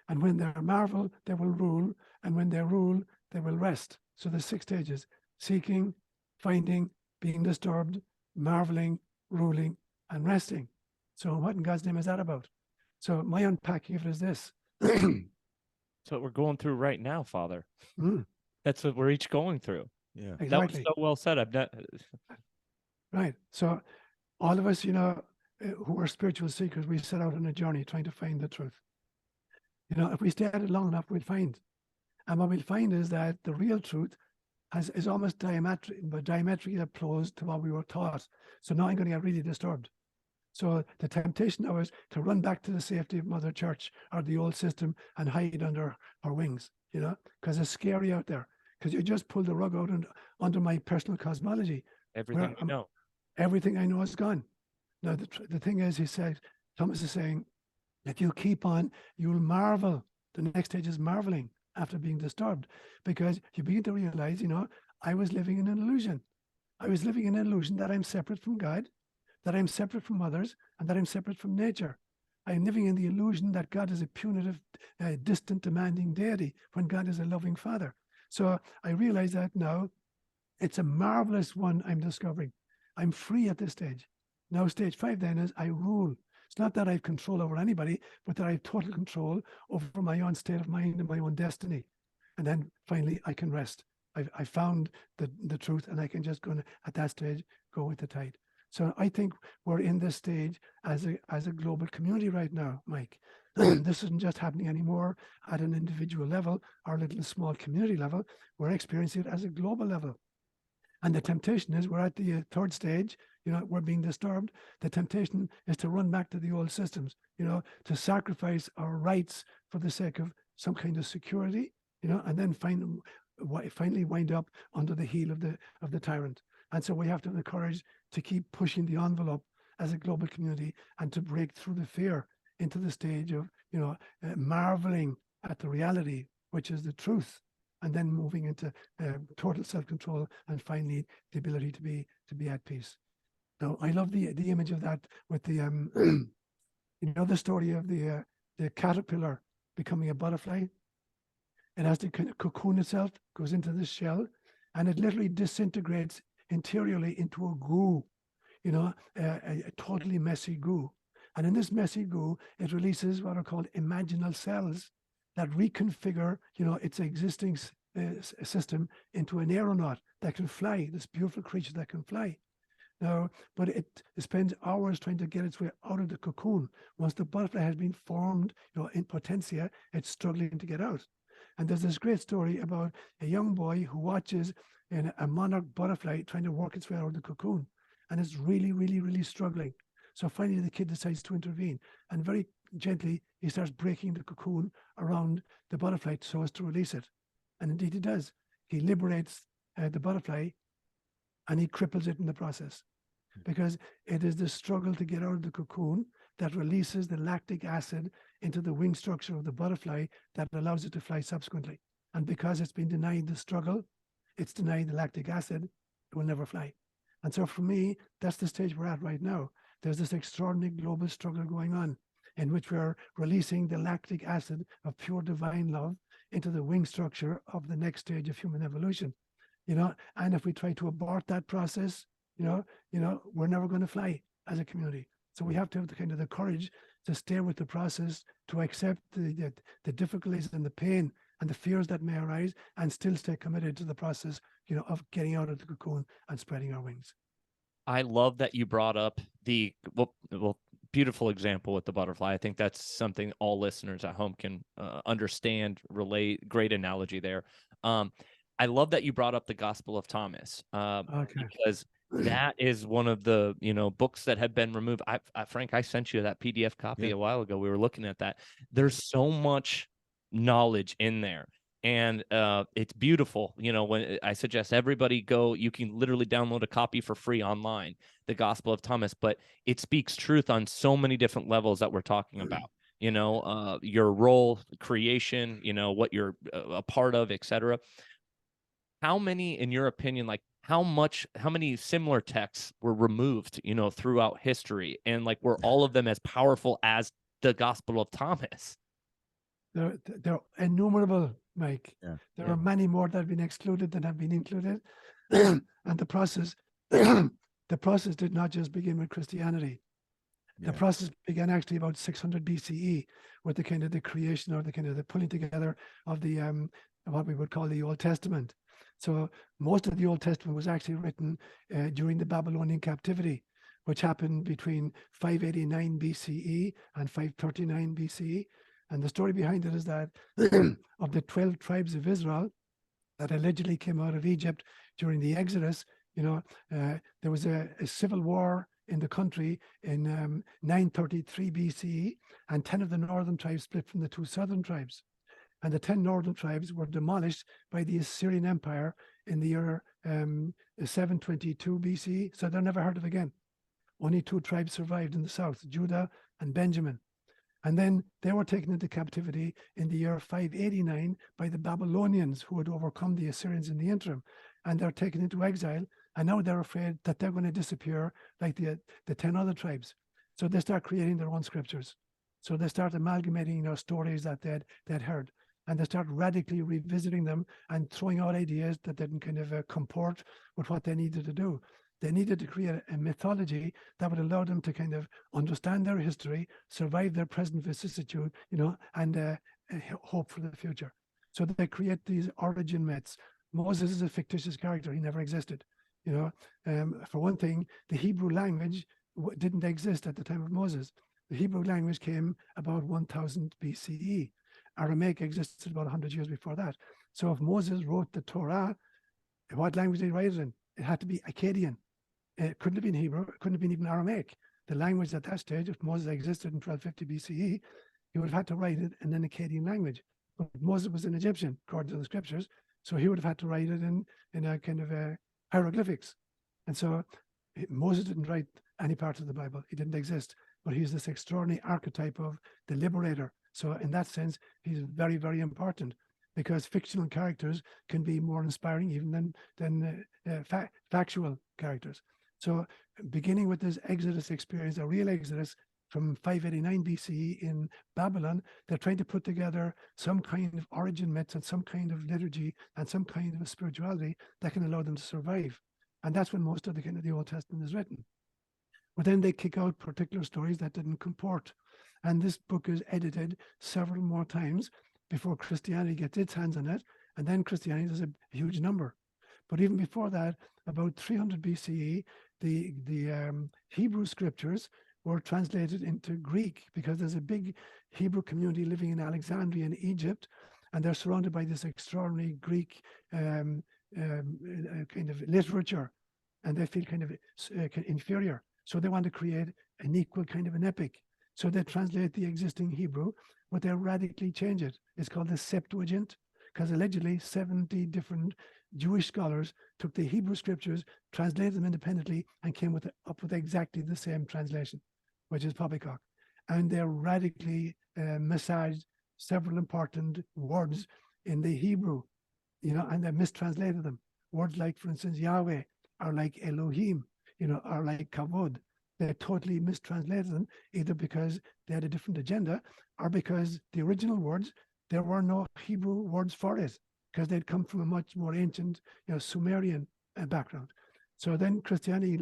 Speaker 4: And when they marvel, they will rule. And when they rule, they will rest. So the 6 stages: seeking, finding, being disturbed, marveling, ruling, and resting. So what in God's name is that about? So my unpacking of it is this.
Speaker 3: That's what we're going through right now, Father. That's what we're each going through.
Speaker 2: Yeah,
Speaker 3: That
Speaker 4: Exactly.
Speaker 3: was so well said. I've not.
Speaker 4: Right. So all of us, who are spiritual seekers, we set out on a journey trying to find the truth. If we stay at it long enough, we'll find. And what we'll find is that the real truth is almost diametrically opposed to what we were taught. So now I'm going to get really disturbed. So the temptation now is to run back to the safety of Mother Church or the old system and hide under her wings, because it's scary out there. Because you just pulled the rug out under my personal cosmology.
Speaker 3: Everything you know.
Speaker 4: Everything I know is gone. Now, the thing is, Thomas is saying, if you keep on, you'll marvel. The next stage is marveling after being disturbed, because you begin to realize, I was living in an illusion. I was living in an illusion that I'm separate from God, that I'm separate from others, and that I'm separate from nature. I'm living in the illusion that God is a punitive, distant, demanding deity when God is a loving Father. So I realize that now it's a marvelous one I'm discovering. I'm free at this stage. Now, stage 5 then is I rule. It's not that I have control over anybody, but that I have total control over my own state of mind and my own destiny. And then finally, I can rest. I found the truth, and I can just at that stage, go with the tide. So I think we're in this stage as a global community right now, Mike. This isn't just happening anymore at an individual level or a little small community level. We're experiencing it as a global level. And the temptation is we're at the 3rd stage, we're being disturbed. The temptation is to run back to the old systems, to sacrifice our rights for the sake of some kind of security, and then finally wind up under the heel of the tyrant. And so we have to have the courage to keep pushing the envelope as a global community and to break through the fear into the stage of, marveling at the reality, which is the truth, and then moving into total self-control, and finally the ability to be at peace. Now, I love the image of that with the the story of the caterpillar becoming a butterfly. It has to kind of cocoon itself, goes into this shell, and it literally disintegrates interiorly into a goo, a totally messy goo. And in this messy goo, it releases what are called imaginal cells that reconfigure, its existing system into an aeronaut that can fly, this beautiful creature that can fly. Now, but it spends hours trying to get its way out of the cocoon. Once the butterfly has been formed, in potentia, it's struggling to get out. And there's this great story about a young boy who watches a monarch butterfly trying to work its way out of the cocoon. And it's really, really, really struggling. So finally, the kid decides to intervene. And very gently, he starts breaking the cocoon around the butterfly so as to release it. And indeed, he does. He liberates the butterfly, and he cripples it in the process. Because it is the struggle to get out of the cocoon that releases the lactic acid into the wing structure of the butterfly that allows it to fly subsequently. And because it's been denied the struggle, it's denied the lactic acid, it will never fly. And so for me, that's the stage we're at right now. There's this extraordinary global struggle going on in which we're releasing the lactic acid of pure divine love into the wing structure of the next stage of human evolution. And if we try to abort that process, we're never going to fly as a community. So we have to have the courage to stay with the process, to accept the difficulties and the pain and the fears that may arise, and still stay committed to the process, of getting out of the cocoon and spreading our wings.
Speaker 3: I love that you brought up the beautiful example with the butterfly. I think that's something all listeners at home can understand, relate. Great analogy there. I love that you brought up the Gospel of Thomas, because that is one of the books that have been removed. Frank, I sent you that PDF copy a while ago. We were looking at that. There's so much knowledge in there, And it's beautiful. You know, when I suggest everybody go, you can literally download a copy for free online, the Gospel of Thomas, but it speaks truth on so many different levels that we're talking about. You know, your role, creation, you know, what you're a part of, etc. How many, in your opinion, like how many similar texts were removed, you know, throughout history, and like were all of them as powerful as the Gospel of Thomas?
Speaker 4: They're innumerable, Mike.
Speaker 2: Yeah.
Speaker 4: There are many more that have been excluded than have been included. And the process did not just begin with Christianity. The process began actually about 600 BCE with the kind of the creation, or the kind of the pulling together of the what we would call the Old Testament. So most of the Old Testament was actually written during the Babylonian captivity, which happened between 589 BCE and 539 BCE. And the story behind it is that of the 12 tribes of Israel that allegedly came out of Egypt during the Exodus, you know, there was a civil war in the country in 933 BCE, and 10 of the northern tribes split from the 2 southern tribes. And the 10 northern tribes were demolished by the Assyrian Empire in the year 722 BCE. So they're never heard of again. Only 2 tribes survived in the south, Judah and Benjamin. And then they were taken into captivity in the year 589 by the Babylonians, who had overcome the Assyrians in the interim. And they're taken into exile. And now they're afraid that they're going to disappear like the 10 other tribes. So they start creating their own scriptures. So they start amalgamating, you know, stories that they'd heard. And they start radically revisiting them and throwing out ideas that didn't kind of comport with what they needed to do. They needed to create a mythology that would allow them to kind of understand their history, survive their present vicissitude, you know, and hope for the future. So they create these origin myths. Moses is a fictitious character. He never existed. You know, for one thing, the Hebrew language didn't exist at the time of Moses. The Hebrew language came about 1000 BCE. Aramaic existed about 100 years before that. So if Moses wrote the Torah, what language did he write it in? It had to be Akkadian. It couldn't have been Hebrew. It couldn't have been even Aramaic. The language at that stage, if Moses existed in 1250 BCE, he would have had to write it in an Akkadian language. But Moses was an Egyptian, according to the scriptures, so he would have had to write it in a kind of hieroglyphics. And so Moses didn't write any part of the Bible. He didn't exist, but he's this extraordinary archetype of the liberator. So in that sense, he's very, very important, because fictional characters can be more inspiring even than factual characters. So beginning with this Exodus experience, a real Exodus from 589 BCE in Babylon, they're trying to put together some kind of origin myths and some kind of liturgy and some kind of a spirituality that can allow them to survive. And that's when most of the kind of the Old Testament is written. But then they kick out particular stories that didn't comport. And this book is edited several more times before Christianity gets its hands on it. And then Christianity does a huge number. But even before that, about 300 BCE, the Hebrew scriptures were translated into Greek, because there's a big Hebrew community living in Alexandria in Egypt, and they're surrounded by this extraordinary Greek kind of literature, and they feel kind of inferior. So they want to create an equal kind of an epic. So they translate the existing Hebrew, but they radically change it. It's called the Septuagint, because allegedly 70 different Jewish scholars took the Hebrew scriptures, translated them independently, and came up with exactly the same translation, which is poppycock. And they radically massaged several important words in the Hebrew, you know, and they mistranslated them. Words like, for instance, Yahweh, are like Elohim, you know, are like Kavod. They totally mistranslated them, either because they had a different agenda or because the original words, there were no Hebrew words for it, because they'd come from a much more ancient, you know, Sumerian background. So then Christianity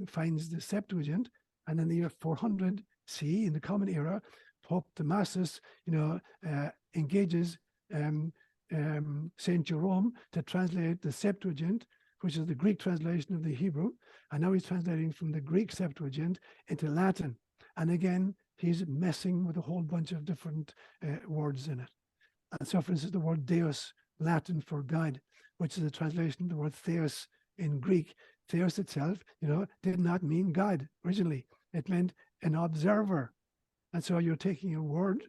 Speaker 4: finds the Septuagint, and in the year 400 CE, in the Common Era, Pope Damasus, you know, engages Saint Jerome to translate the Septuagint, which is the Greek translation of the Hebrew, and now he's translating from the Greek Septuagint into Latin. And again, he's messing with a whole bunch of different words in it. And so, for instance, the word Deus, Latin for God, which is a translation of the word Theos in Greek. Theos itself, you know, did not mean God originally. It meant an observer. And so you're taking a word,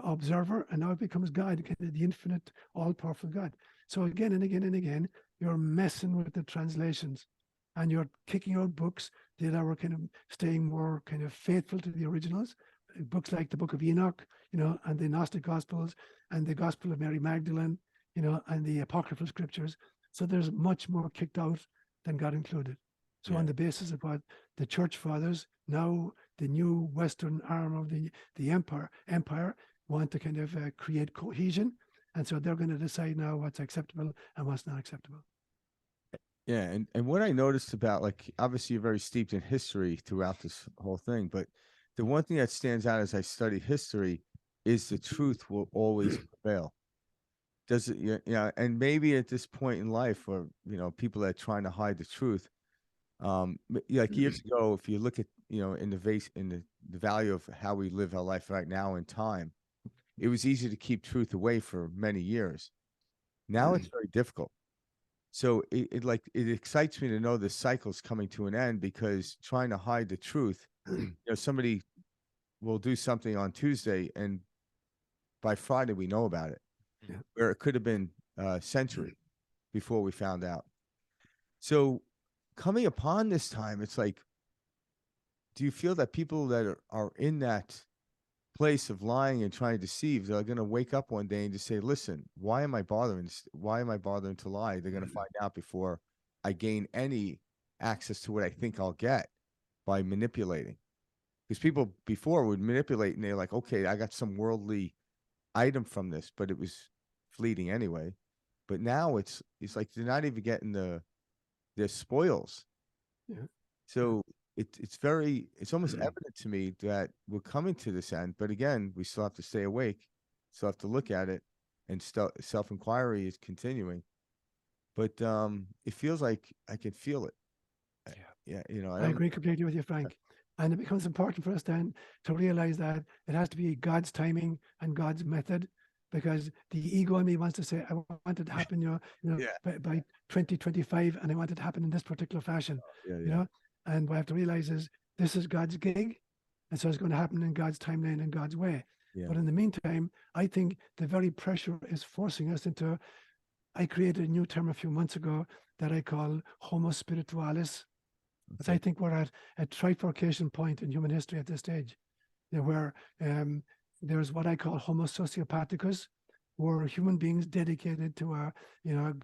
Speaker 4: observer, and now it becomes God, kind of the infinite, all-powerful God. So again and again and again, you're messing with the translations, and you're kicking out books that are kind of staying more kind of faithful to the originals. Books like the Book of Enoch, and the Gnostic Gospels, and the Gospel of Mary Magdalene, and the Apocryphal Scriptures. So there's much more kicked out than got included. So on the basis of what the Church Fathers, now the new Western arm of the empire want to kind of create cohesion. And so they're going to decide now what's acceptable and what's not acceptable.
Speaker 2: Yeah, and what I noticed about, like, obviously you're very steeped in history throughout this whole thing, but the one thing that stands out as I study history is the truth will always prevail. Does it? Yeah, and maybe at this point in life, or people that are trying to hide the truth, like years ago, if you look at in the value of how we live our life right now in time, it was easy to keep truth away for many years. Now it's very difficult. So it excites me to know this cycle's coming to an end, because trying to hide the truth, somebody will do something on Tuesday and by Friday we know about it, where it could have been a century before we found out. So coming upon this time, it's like, do you feel that people that are in that place of lying and trying to deceive, they're going to wake up one day and just say, listen, why am I bothering to lie? They're going to find out before I gain any access to what I think I'll get by manipulating. Because people before would manipulate and they're like, okay, I got some worldly item from this, but it was fleeting anyway. But now it's like they're not even getting their spoils. So it's almost evident to me that we're coming to this end, but again, we still have to stay awake, still have to look at it, and self-inquiry is continuing. But it feels like I can feel it.
Speaker 4: I agree completely with you, Frank. And it becomes important for us then to realize that it has to be God's timing and God's method, because the ego in me wants to say, I want it to happen, by 2025, and I want it to happen in this particular fashion, And what I have to realize is this is God's gig, and so it's going to happen in God's timeline and God's way. But in the meantime, I think the very pressure is forcing us into, I created a new term a few months ago that I call homo spiritualis. Because I think we're at a trifurcation point in human history at this stage, where there's what I call homo sociopathicus, where human beings dedicated to a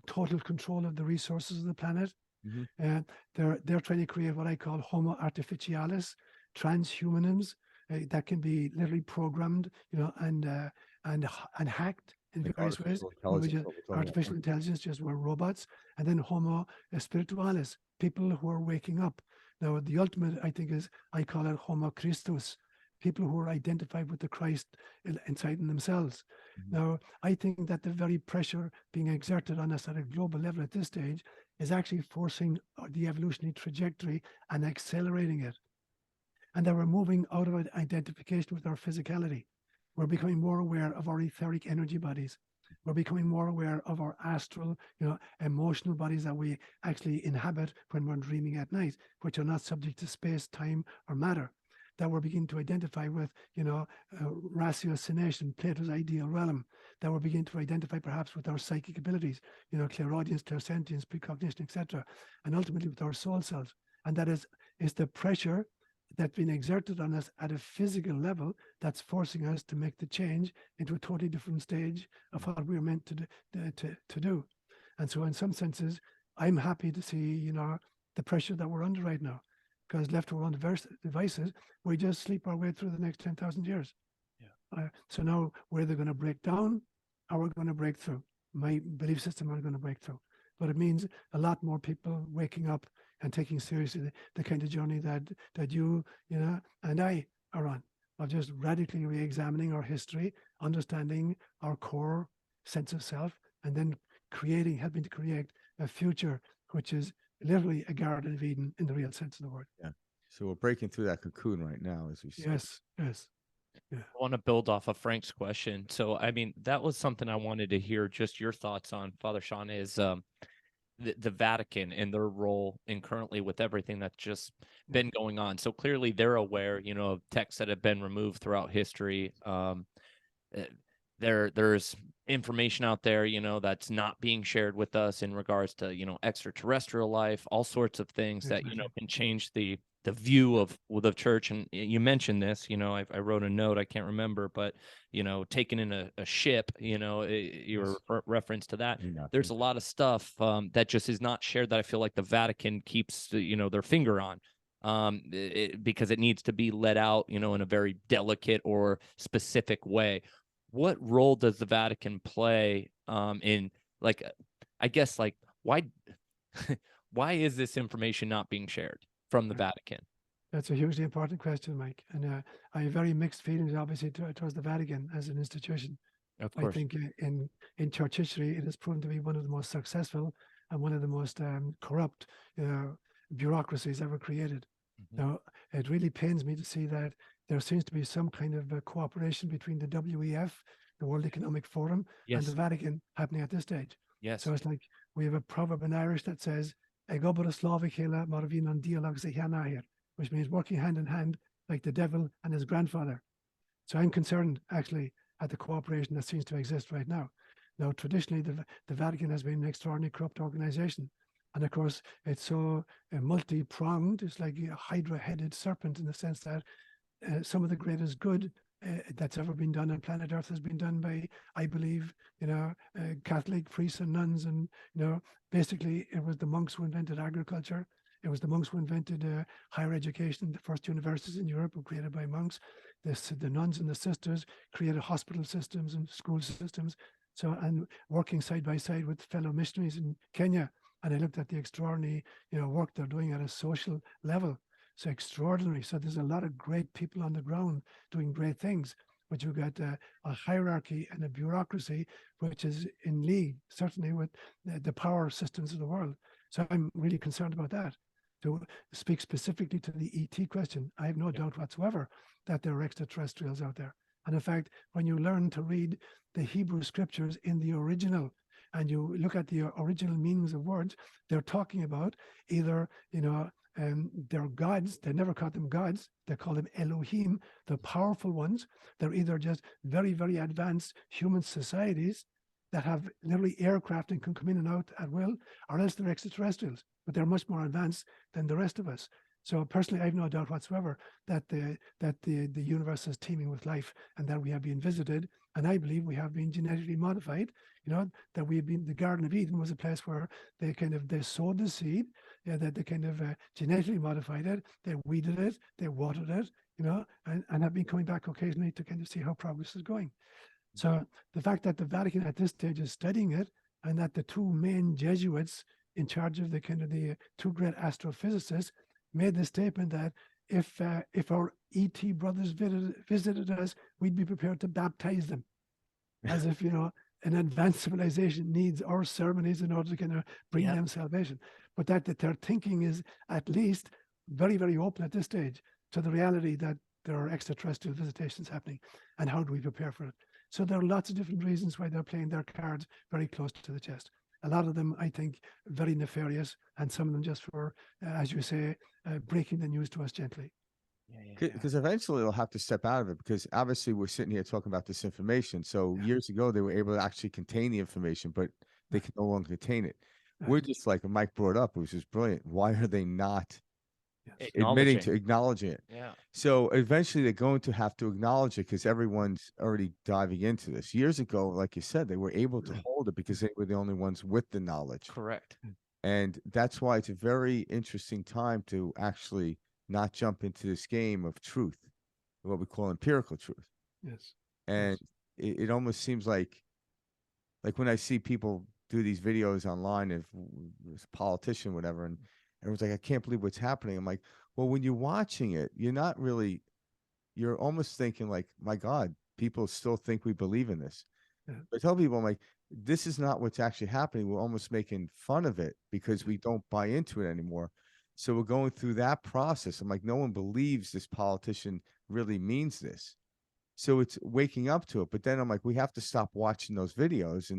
Speaker 4: total control of the resources of the planet. They're trying to create what I call homo artificialis, transhumanisms that can be literally programmed, and hacked in various ways. Artificial intelligence, just we're robots, and then homo spiritualis, people who are waking up. Now, the ultimate, I think, is, I call it homo Christus, people who are identified with the Christ inside in themselves. Now, I think that the very pressure being exerted on us at a global level at this stage is actually forcing the evolutionary trajectory and accelerating it. And that we're moving out of identification with our physicality. We're becoming more aware of our etheric energy bodies. We're becoming more aware of our astral, emotional bodies that we actually inhabit when we're dreaming at night, which are not subject to space, time, or matter. That we're beginning to identify with, ratiocination, Plato's ideal realm. That we're beginning to identify perhaps with our psychic abilities, clairaudience, clairsentience, precognition, etc., and ultimately with our soul selves. And that is the pressure that's been exerted on us at a physical level that's forcing us to make the change into a totally different stage of what we're meant to do. And so in some senses, I'm happy to see, the pressure that we're under right now, because left to our own devices, we just sleep our way through the next 10,000 years. So now we're either going to break down or we're going to break through. My belief system are going to break through. But it means a lot more people waking up and taking seriously the kind of journey that you and I are on, of just radically re-examining our history, understanding our core sense of self, and then helping to create a future which is literally a Garden of Eden in the real sense of the word.
Speaker 2: So we're breaking through that cocoon right now, as we see.
Speaker 4: Yes.
Speaker 3: I want to build off of Frank's question. So, I mean, that was something I wanted to hear just your thoughts on, Father Seán, is the Vatican and their role in currently with everything that's just been going on. So clearly they're aware, of texts that have been removed throughout history. there's information out there, you know, that's not being shared with us in regards to, you know, extraterrestrial life, all sorts of things that, you know, can change the view of the church. And you mentioned this, you know, I wrote a note, I can't remember, but, you know, taken in a ship, you know, your reference to that. There's a lot of stuff that just is not shared that I feel like the Vatican keeps, you know, their finger on. Because it needs to be let out, you know, in a very delicate or specific way. What role does the Vatican play in, like, I guess, like, why why is this information not being shared from the Vatican?
Speaker 4: That's a hugely important question, Mike. And I have very mixed feelings, obviously, towards the Vatican as an institution.
Speaker 3: Of course.
Speaker 4: I think in church history, it has proven to be one of the most successful and one of the most corrupt bureaucracies ever created. Now, it really pains me to see that there seems to be some kind of cooperation between the WEF, the World Economic Forum, and the Vatican happening at this stage.
Speaker 3: Yes.
Speaker 4: So it's like we have a proverb in Irish that says, which means working hand in hand like the devil and his grandfather. So I'm concerned, actually, at the cooperation that seems to exist right now. Now, traditionally, the Vatican has been an extraordinarily corrupt organization. And of course, it's so multi-pronged. It's like a hydra-headed serpent in the sense that some of the greatest good that's ever been done on planet Earth has been done by, I believe, you know, Catholic priests and nuns. And, you know, basically it was the monks who invented agriculture. It was the monks who invented higher education. The first universities in Europe were created by monks. The nuns and the sisters created hospital systems and school systems. So, and working side by side with fellow missionaries in Kenya. And I looked at the extraordinary, you know, work they're doing at a social level. So extraordinary. So there's a lot of great people on the ground doing great things. But you've got a hierarchy and a bureaucracy which is in league, certainly with the power systems of the world. So I'm really concerned about that. To speak specifically to the ET question, I have no doubt whatsoever that there are extraterrestrials out there. And in fact, when you learn to read the Hebrew scriptures in the original, and you look at the original meanings of words, they're talking about either, you know, they're gods. They never call them gods. They call them Elohim, the powerful ones. They're either just very, very advanced human societies that have literally aircraft and can come in and out at will, or else they're extraterrestrials, but they're much more advanced than the rest of us. So personally, I have no doubt whatsoever that the universe is teeming with life and that we have been visited. And I believe we have been genetically modified, you know, that we have been, the Garden of Eden was a place where they sowed the seed, that they kind of genetically modified it, they weeded it, they watered it, you know, and have been coming back occasionally to kind of see how progress is going. So the fact that the Vatican at this stage is studying it, and that the two main Jesuits in charge of the kind of the two great astrophysicists made the statement that if our ET brothers visited us, we'd be prepared to baptize them, as if, you know, an advanced civilization needs our ceremonies in order to kind of bring them salvation. But that their thinking is at least very, very open at this stage to the reality that there are extraterrestrial visitations happening, and how do we prepare for it? So there are lots of different reasons why they're playing their cards very close to the chest. A lot of them, I think, very nefarious, and some of them just for, as you say, breaking the news to us gently.
Speaker 2: Because eventually they'll have to step out of it, because obviously we're sitting here talking about this information. So years ago, they were able to actually contain the information, but they can no longer contain it. We're just like Mike brought up, which is brilliant. Why are they not acknowledging it?
Speaker 3: Yeah.
Speaker 2: So eventually they're going to have to acknowledge it, because everyone's already diving into this. Years ago, like you said, they were able to hold it because they were the only ones with the knowledge.
Speaker 3: Correct.
Speaker 2: And that's why it's a very interesting time to actually not jump into this game of truth, what we call empirical truth.
Speaker 4: Yes.
Speaker 2: And it almost seems like when I see people do these videos online, if it's a politician, whatever, and everyone's like, I can't believe what's happening. I'm like, well, when you're watching it, you're almost thinking like, my God, people still think we believe in this. Yeah. I tell people, I'm like, this is not what's actually happening. We're almost making fun of it because we don't buy into it anymore. So we're going through that process. I'm like, no one believes this politician really means this. So it's waking up to it. But then I'm like, we have to stop watching those videos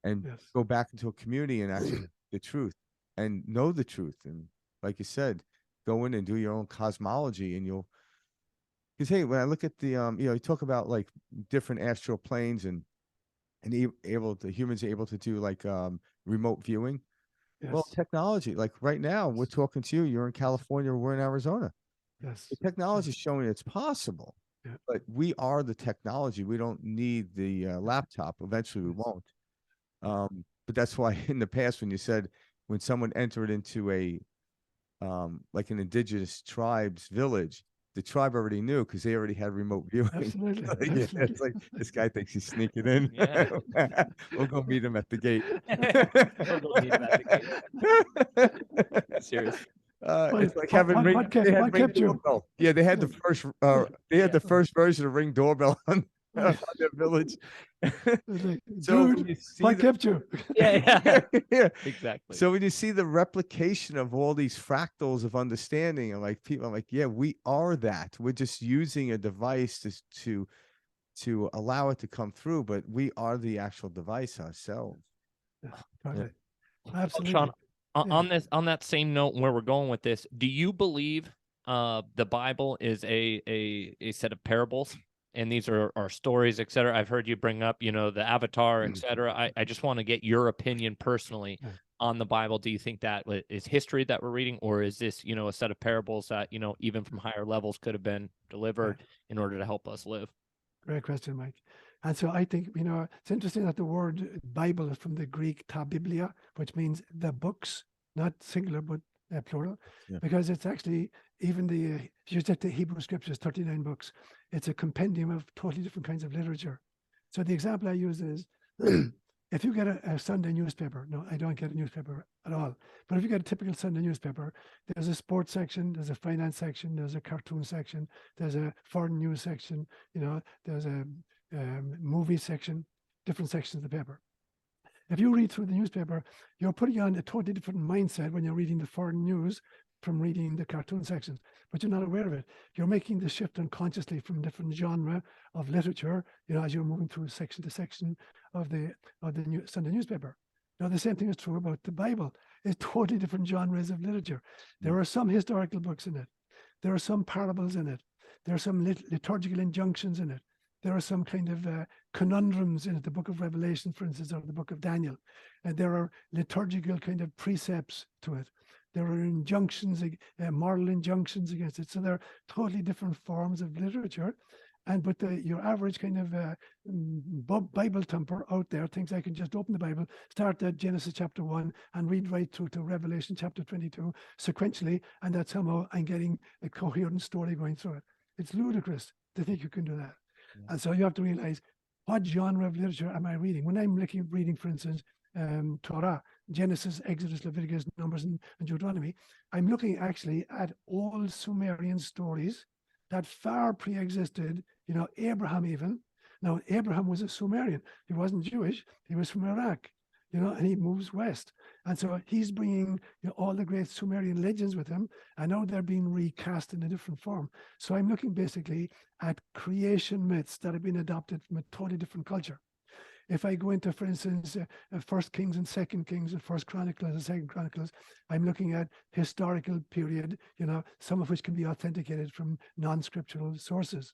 Speaker 2: and go back into a community and actually the truth and know the truth. And like you said, go in and do your own cosmology, and Because hey, when I look at the you talk about like different astral planes and humans are able to do like remote viewing. Well,
Speaker 4: Yes.
Speaker 2: technology, like right now, we're talking to you. You're in California, we're in Arizona.
Speaker 4: Yes.
Speaker 2: The technology is showing it's possible,
Speaker 4: Yeah.
Speaker 2: but we are the technology. We don't need the laptop. Eventually, we won't. But that's why in the past, when you said when someone entered into a like an indigenous tribe's village, the tribe already knew because they already had remote viewing.
Speaker 4: Absolutely.
Speaker 2: Yeah,
Speaker 4: Absolutely.
Speaker 2: it's like this guy thinks he's sneaking in.
Speaker 3: Yeah.
Speaker 2: We'll go meet him at the gate.
Speaker 3: We'll go meet him at the gate. Seriously.
Speaker 2: It's like having ring. They had
Speaker 4: what
Speaker 2: ring
Speaker 4: kept you?
Speaker 2: doorbell. Yeah, they had the first. They had the first version of Ring Doorbell on their village.
Speaker 4: It's like,
Speaker 2: So when
Speaker 4: dude,
Speaker 2: you see
Speaker 4: what
Speaker 2: the-
Speaker 4: kept you?
Speaker 3: Yeah.
Speaker 2: yeah.
Speaker 3: Exactly.
Speaker 2: So when you see the replication of all these fractals of understanding, and like people, I'm like, yeah, we are that. We're just using a device to allow it to come through, but we are the actual device ourselves.
Speaker 4: Totally.
Speaker 3: Sean,
Speaker 4: Absolutely.
Speaker 3: on that same note, where we're going with this, do you believe the Bible is a set of parables, and these are stories, etc.? I've heard you bring up, the Avatar, etc. I just want to get your opinion personally on the Bible. Do you think that is history that we're reading, or is this, a set of parables that, even from higher levels could have been delivered in order to help us live?
Speaker 4: Great question, Mike. And so I think, it's interesting that the word Bible is from the Greek ta biblia, which means the books, not singular, but plural, because it's actually even if you take the Hebrew scriptures, 39 books, it's a compendium of totally different kinds of literature. So the example I use is, if you get a Sunday newspaper, no, I don't get a newspaper at all, but if you get a typical Sunday newspaper, there's a sports section, there's a finance section, there's a cartoon section, there's a foreign news section, there's a movie section, different sections of the paper. If you read through the newspaper, you're putting on a totally different mindset when you're reading the foreign news from reading the cartoon sections, but you're not aware of it. You're making the shift unconsciously from different genre of literature, as you're moving through section to section of the Sunday newspaper. Now, the same thing is true about the Bible. It's totally different genres of literature. There are some historical books in it. There are some parables in it. There are some liturgical injunctions in it. There are some kind of conundrums in it, the book of Revelation, for instance, or the book of Daniel. And there are liturgical kind of precepts to it. There are injunctions, moral injunctions against it. So they're totally different forms of literature. But your average kind of Bible thumper out there thinks I can just open the Bible, start at Genesis chapter 1 and read right through to Revelation chapter 22 sequentially, and that somehow I'm getting a coherent story going through it. It's ludicrous to think you can do that. And so you have to realize, what genre of literature am I reading? When I'm reading, for instance, Torah, Genesis, Exodus, Leviticus, Numbers, and Deuteronomy, I'm looking actually at old Sumerian stories that far pre-existed, Abraham even. Now, Abraham was a Sumerian. He wasn't Jewish. He was from Iraq, and he moves west. And so he's bringing all the great Sumerian legends with him, and now they're being recast in a different form. So I'm looking basically at creation myths that have been adopted from a totally different culture. If I go into, for instance, First Kings and Second Kings and First Chronicles and Second Chronicles, I'm looking at historical period, some of which can be authenticated from non-scriptural sources.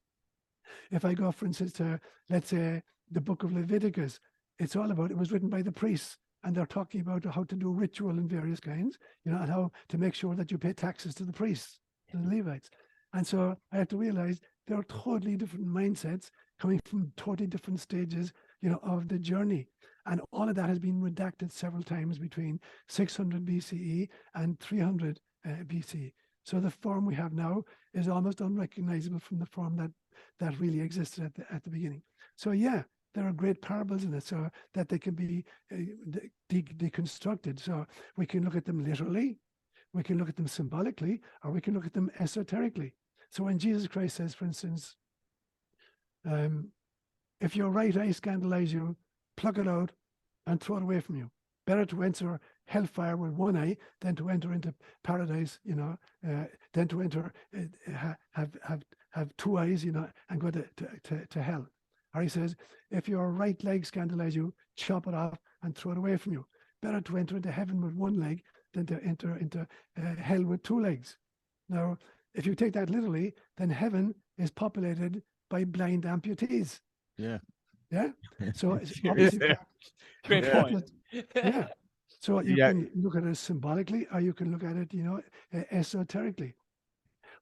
Speaker 4: If I go, for instance, to, let's say, the book of Leviticus, it was written by the priests, and they're talking about how to do ritual in various kinds, and how to make sure that you pay taxes to the priests, to the Levites. And so I have to realize there are totally different mindsets coming from totally different stages, of the journey. And all of that has been redacted several times between 600 BCE and 300 BCE. So the form we have now is almost unrecognizable from the form that really existed at the beginning. So yeah, there are great parables in it, so that they can be deconstructed. So we can look at them literally, we can look at them symbolically, or we can look at them esoterically. So when Jesus Christ says, for instance, if your right eye scandalize you, pluck it out and throw it away from you. Better to enter hellfire with one eye than to enter into paradise, than to enter, have two eyes, and go to hell. Or he says, if your right leg scandalize you, chop it off and throw it away from you. Better to enter into heaven with one leg than to enter into hell with two legs. Now, if you take that literally, then heaven is populated by blind amputees.
Speaker 2: Yeah.
Speaker 4: Yeah. So it's
Speaker 2: Yeah.
Speaker 4: obviously
Speaker 3: Great
Speaker 2: Yeah.
Speaker 3: point.
Speaker 4: yeah. So you
Speaker 2: Yeah.
Speaker 4: can look at it symbolically, or you can look at it, esoterically.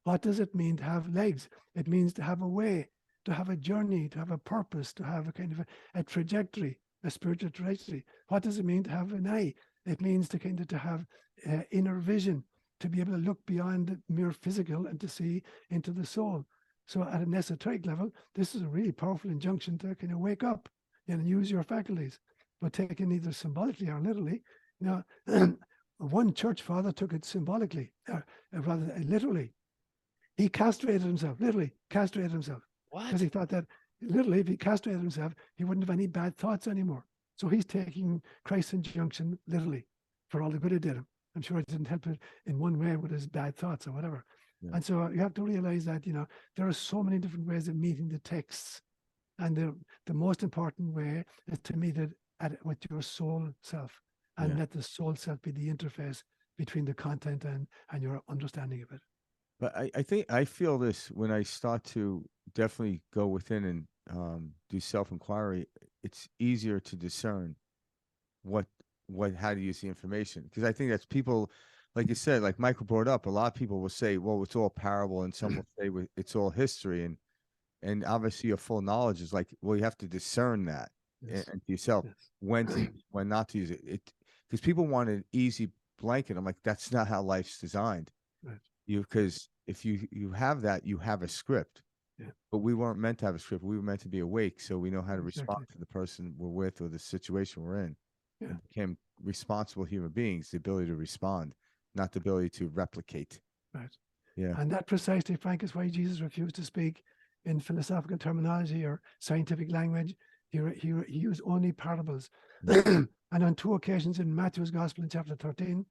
Speaker 4: What does it mean to have legs? It means to have a way, to have a journey, to have a purpose, to have a kind of a trajectory, a spiritual trajectory. What does it mean to have an eye? It means to kind of to have inner vision, to be able to look beyond the mere physical and to see into the soul. So at an esoteric level, this is a really powerful injunction to kind of wake up and use your faculties, but taken either symbolically or literally. One church father took it symbolically, rather literally. He castrated himself, literally castrated himself.
Speaker 3: What?
Speaker 4: Because he thought that literally, if he castrated himself, he wouldn't have any bad thoughts anymore. So he's taking Christ's injunction literally for all the good it did him. I'm sure it didn't help it in one way with his bad thoughts or whatever.
Speaker 2: Yeah.
Speaker 4: And so you have to realize that, there are so many different ways of meeting the texts. And the most important way is to meet it with your soul self, and let the soul self be the interface between the content and your understanding of it.
Speaker 2: But I feel this when I start to definitely go within and do self-inquiry, it's easier to discern how to use the information. Because I think that's people, like you said, like Michael brought up, a lot of people will say, well, it's all parable, and some will say it's all history. And obviously your full knowledge is like, well, you have to discern that and yourself when to use, when not to use it. Because people want an easy blanket. I'm like, that's not how life's designed.
Speaker 4: Right.
Speaker 2: Because if you have that, you have a script.
Speaker 4: Yeah.
Speaker 2: But we weren't meant to have a script. We were meant to be awake, so we know how to respond to the person we're with or the situation we're in.
Speaker 4: Yeah.
Speaker 2: And became responsible human beings, the ability to respond, not the ability to replicate.
Speaker 4: Right.
Speaker 2: Yeah.
Speaker 4: And that precisely, Frank, is why Jesus refused to speak in philosophical terminology or scientific language. He used only parables. And on 2 occasions in Matthew's Gospel in chapter 13,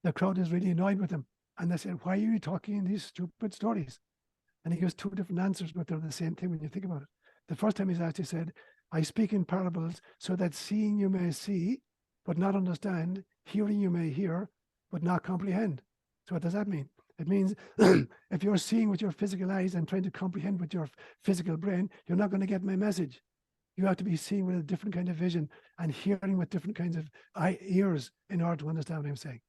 Speaker 4: the crowd is really annoyed with him. And they said, why are you talking in these stupid stories? And he gives 2 different answers, but they're the same thing when you think about it. The first time he's asked, he said, I speak in parables so that seeing you may see, but not understand, hearing you may hear, but not comprehend. So what does that mean? It means if you're seeing with your physical eyes and trying to comprehend with your physical brain, you're not going to get my message. You have to be seeing with a different kind of vision and hearing with different kinds of ears in order to understand what I'm saying.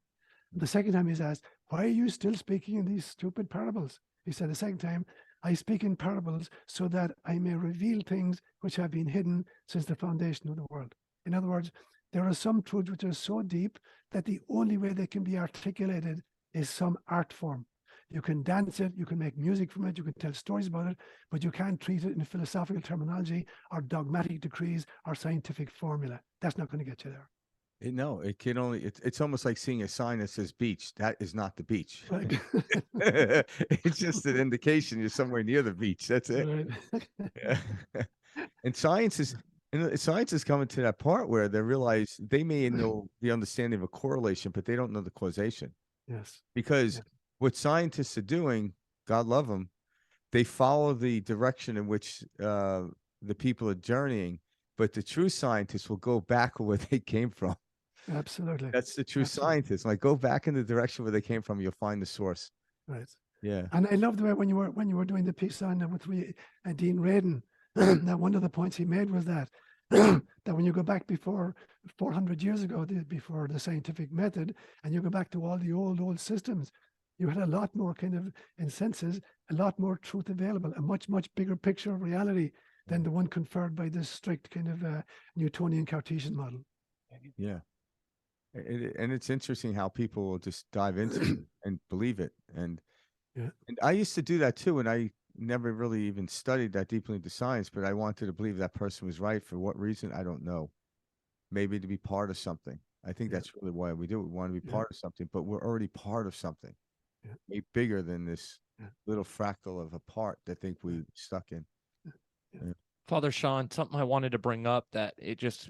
Speaker 4: The second time he's asked, why are you still speaking in these stupid parables? He said the second time, I speak in parables so that I may reveal things which have been hidden since the foundation of the world. In other words, there are some truths which are so deep that the only way they can be articulated is some art form. You can dance it, you can make music from it, you can tell stories about it, but you can't treat it in philosophical terminology or dogmatic decrees or scientific formula. That's not going to get you there.
Speaker 2: No, it can only, it's almost like seeing a sign that says beach. That is not the beach.
Speaker 4: Right.
Speaker 2: It's just an indication you're somewhere near the beach. That's it.
Speaker 4: Right.
Speaker 2: Yeah. And science is coming to that part where they realize they may know the understanding of a correlation, but they don't know the causation.
Speaker 4: Yes.
Speaker 2: Because what scientists are doing, God love them, they follow the direction in which the people are journeying, but the true scientists will go back where they came from.
Speaker 4: Absolutely.
Speaker 2: That's the true scientist. Like, go back in the direction where they came from. You'll find the source.
Speaker 4: Right.
Speaker 2: Yeah.
Speaker 4: And I love the way when you were doing the piece on with Dean Radin, that one of the points he made was that that when you go back before 400 years ago, before the scientific method, and you go back to all the old systems, you had a lot more kind of, in senses, a lot more truth available, a much bigger picture of reality than the one conferred by this strict kind of Newtonian Cartesian model.
Speaker 2: Yeah. And it's interesting how people will just dive into it and believe it. And I used to do that too. And I never really even studied that deeply into science, but I wanted to believe that person was right. For what reason? I don't know. Maybe to be part of something. I think that's really why we do it. We want to be part of something, but we're already part of something way bigger than this little fractal of a part that think we stuck in.
Speaker 3: Father Seán, something I wanted to bring up that it just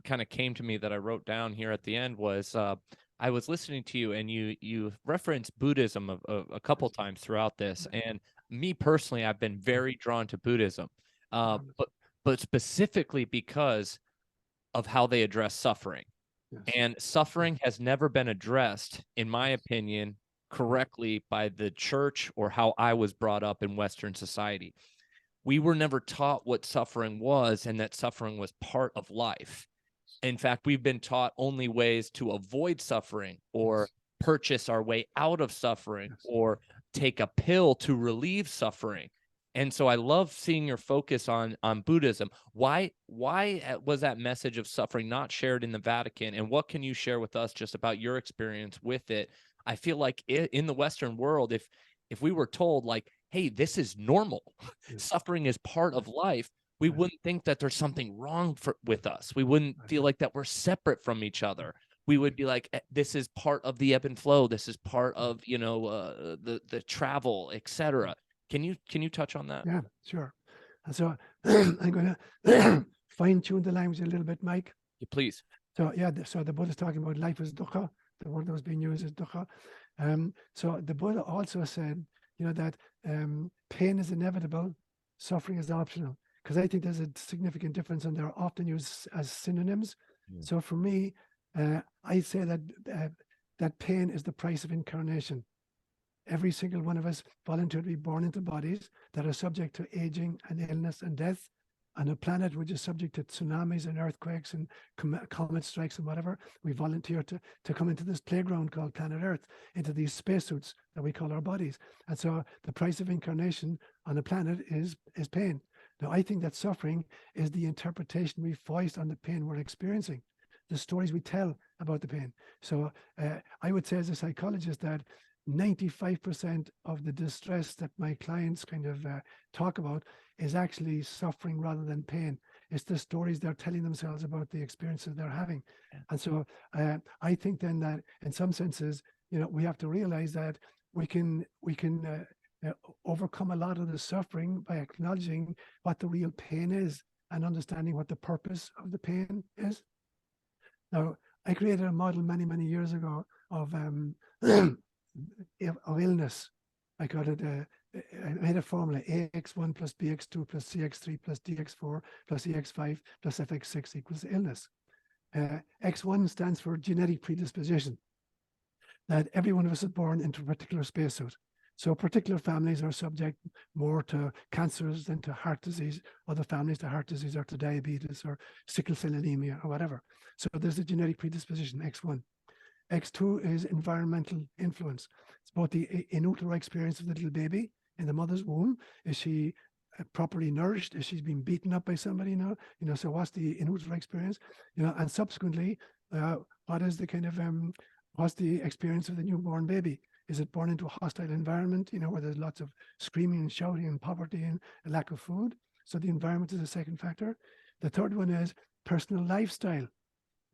Speaker 3: kind of came to me that I wrote down here at the end was I was listening to you and you referenced Buddhism a couple times throughout this. And me personally, I've been very drawn to Buddhism, but specifically because of how they address suffering. And suffering has never been addressed, in my opinion, correctly by the church or how I was brought up in Western society. We were never taught what suffering was and that suffering was part of life. In fact, we've been taught only ways to avoid suffering or purchase our way out of suffering or take a pill to relieve suffering. And so I love seeing your focus on Buddhism. Why was that message of suffering not shared in the Vatican? And what can you share with us just about your experience with it? I feel like in the Western world, if we were told like, hey, this is normal, suffering is part of life, we wouldn't think that there's something wrong with us. We wouldn't feel like that we're separate from each other. We would be like, this is part of the ebb and flow. This is part of, the travel, etc. Can you touch on that?
Speaker 4: Yeah, sure. And so I'm going to fine tune the language a little bit, Mike.
Speaker 3: Yeah, please.
Speaker 4: So yeah, so the Buddha is talking about life as dukkha. The word that was being used is dukkha. So the Buddha also said, that pain is inevitable, suffering is optional. Because I think there's a significant difference, and they're often used as synonyms. Yeah. So for me, I say that that pain is the price of incarnation. Every single one of us voluntarily born into bodies that are subject to aging and illness and death, on a planet which is subject to tsunamis and earthquakes and comet strikes and whatever. We volunteer to come into this playground called planet Earth, into these spacesuits that we call our bodies. And so the price of incarnation on a planet is pain. Now, I think that suffering is the interpretation we foist on the pain we're experiencing, the stories we tell about the pain. So I would say as a psychologist that 95% of the distress that my clients kind of talk about is actually suffering rather than pain. It's the stories they're telling themselves about the experiences they're having. Yeah. And so I think then that in some senses, we have to realize that we can overcome a lot of the suffering by acknowledging what the real pain is and understanding what the purpose of the pain is. Now, I created a model many, many years ago of illness. I got it, I made a formula, AX1 plus BX2 plus CX3 plus DX4 plus EX5 plus FX6 equals illness. X1 stands for genetic predisposition, that every one of us is born into a particular spacesuit. So particular families are subject more to cancers than to heart disease. Other families to heart disease or to diabetes or sickle cell anemia or whatever. So there's a genetic predisposition, X1. X2 is environmental influence. It's both the in utero experience of the little baby in the mother's womb. Is she properly nourished? Is she being beaten up by somebody now? So what's the in utero experience? And subsequently, what is the kind of what's the experience of the newborn baby? Is it born into a hostile environment, where there's lots of screaming and shouting and poverty and a lack of food? So the environment is a second factor. The third one is personal lifestyle.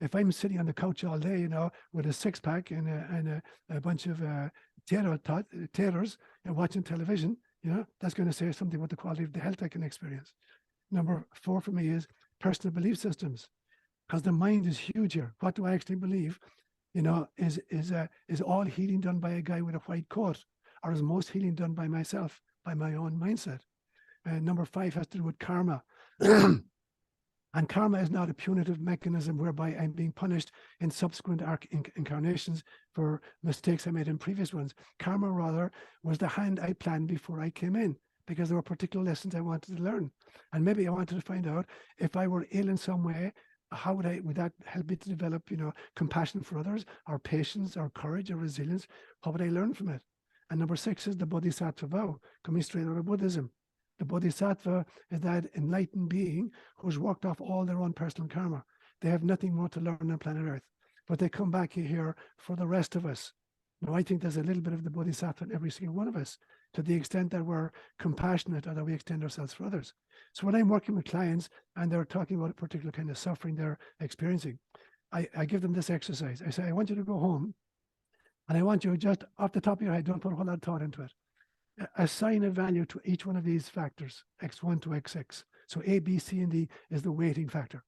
Speaker 4: If I'm sitting on the couch all day, with a six-pack and a bunch of taters and watching television, that's going to say something about the quality of the health I can experience. Number 4 for me is personal belief systems, because the mind is huge here. What do I actually believe? Is all healing done by a guy with a white coat, or is most healing done by myself, by my own mindset? Number 5 has to do with karma. And karma is not a punitive mechanism whereby I'm being punished in subsequent incarnations for mistakes I made in previous ones. Karma, rather, was the hand I planned before I came in, because there were particular lessons I wanted to learn. And maybe I wanted to find out if I were ill in some way, how would that help me to develop, compassion for others, or patience, or courage, or resilience? What would I learn from it? And number 6 is the Bodhisattva vow, coming straight out of Buddhism. The Bodhisattva is that enlightened being who's worked off all their own personal karma. They have nothing more to learn on planet Earth, but they come back here for the rest of us. Now, I think there's a little bit of the Bodhisattva in every single one of us, to the extent that we're compassionate or that we extend ourselves for others. So when I'm working with clients and they're talking about a particular kind of suffering they're experiencing, I give them this exercise. I say, I want you to go home, and I want you just off the top of your head, don't put a whole lot of thought into it, assign a value to each one of these factors, X1 to X6. So A, B, C, and D is the weighting factor.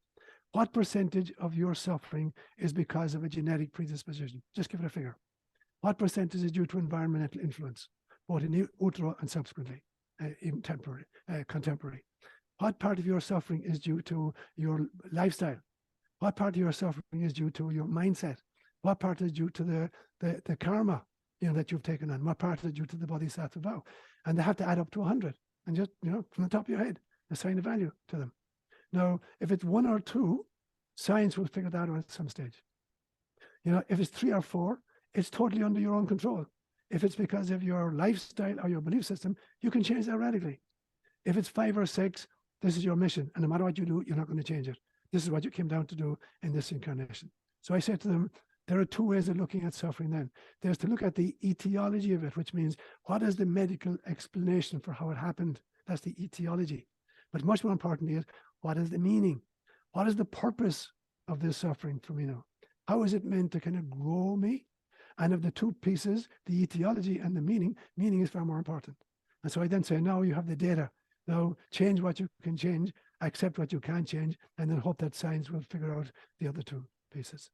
Speaker 4: What percentage of your suffering is because of a genetic predisposition? Just give it a figure. What percentage is due to environmental influence, both in utero and subsequently, even contemporary? What part of your suffering is due to your lifestyle? What part of your suffering is due to your mindset? What part is due to the karma? that you've taken on. What part did you to the Bodhisattva vow? And they have to add up to 100. And just, from the top of your head, assign a value to them. Now, if it's 1 or 2, science will figure that out at some stage. If it's 3 or 4, it's totally under your own control. If it's because of your lifestyle or your belief system, you can change that radically. If it's 5 or 6, this is your mission. And no matter what you do, you're not going to change it. This is what you came down to do in this incarnation. So I said to them, there are 2 ways of looking at suffering then. There's to look at the etiology of it, which means what is the medical explanation for how it happened? That's the etiology. But much more importantly is, what is the meaning? What is the purpose of this suffering for me now? How is it meant to kind of grow me? And of the 2 pieces, the etiology and the meaning is far more important. And so I then say, now you have the data. Now change what you can change, accept what you can't change, and then hope that science will figure out the other 2 pieces.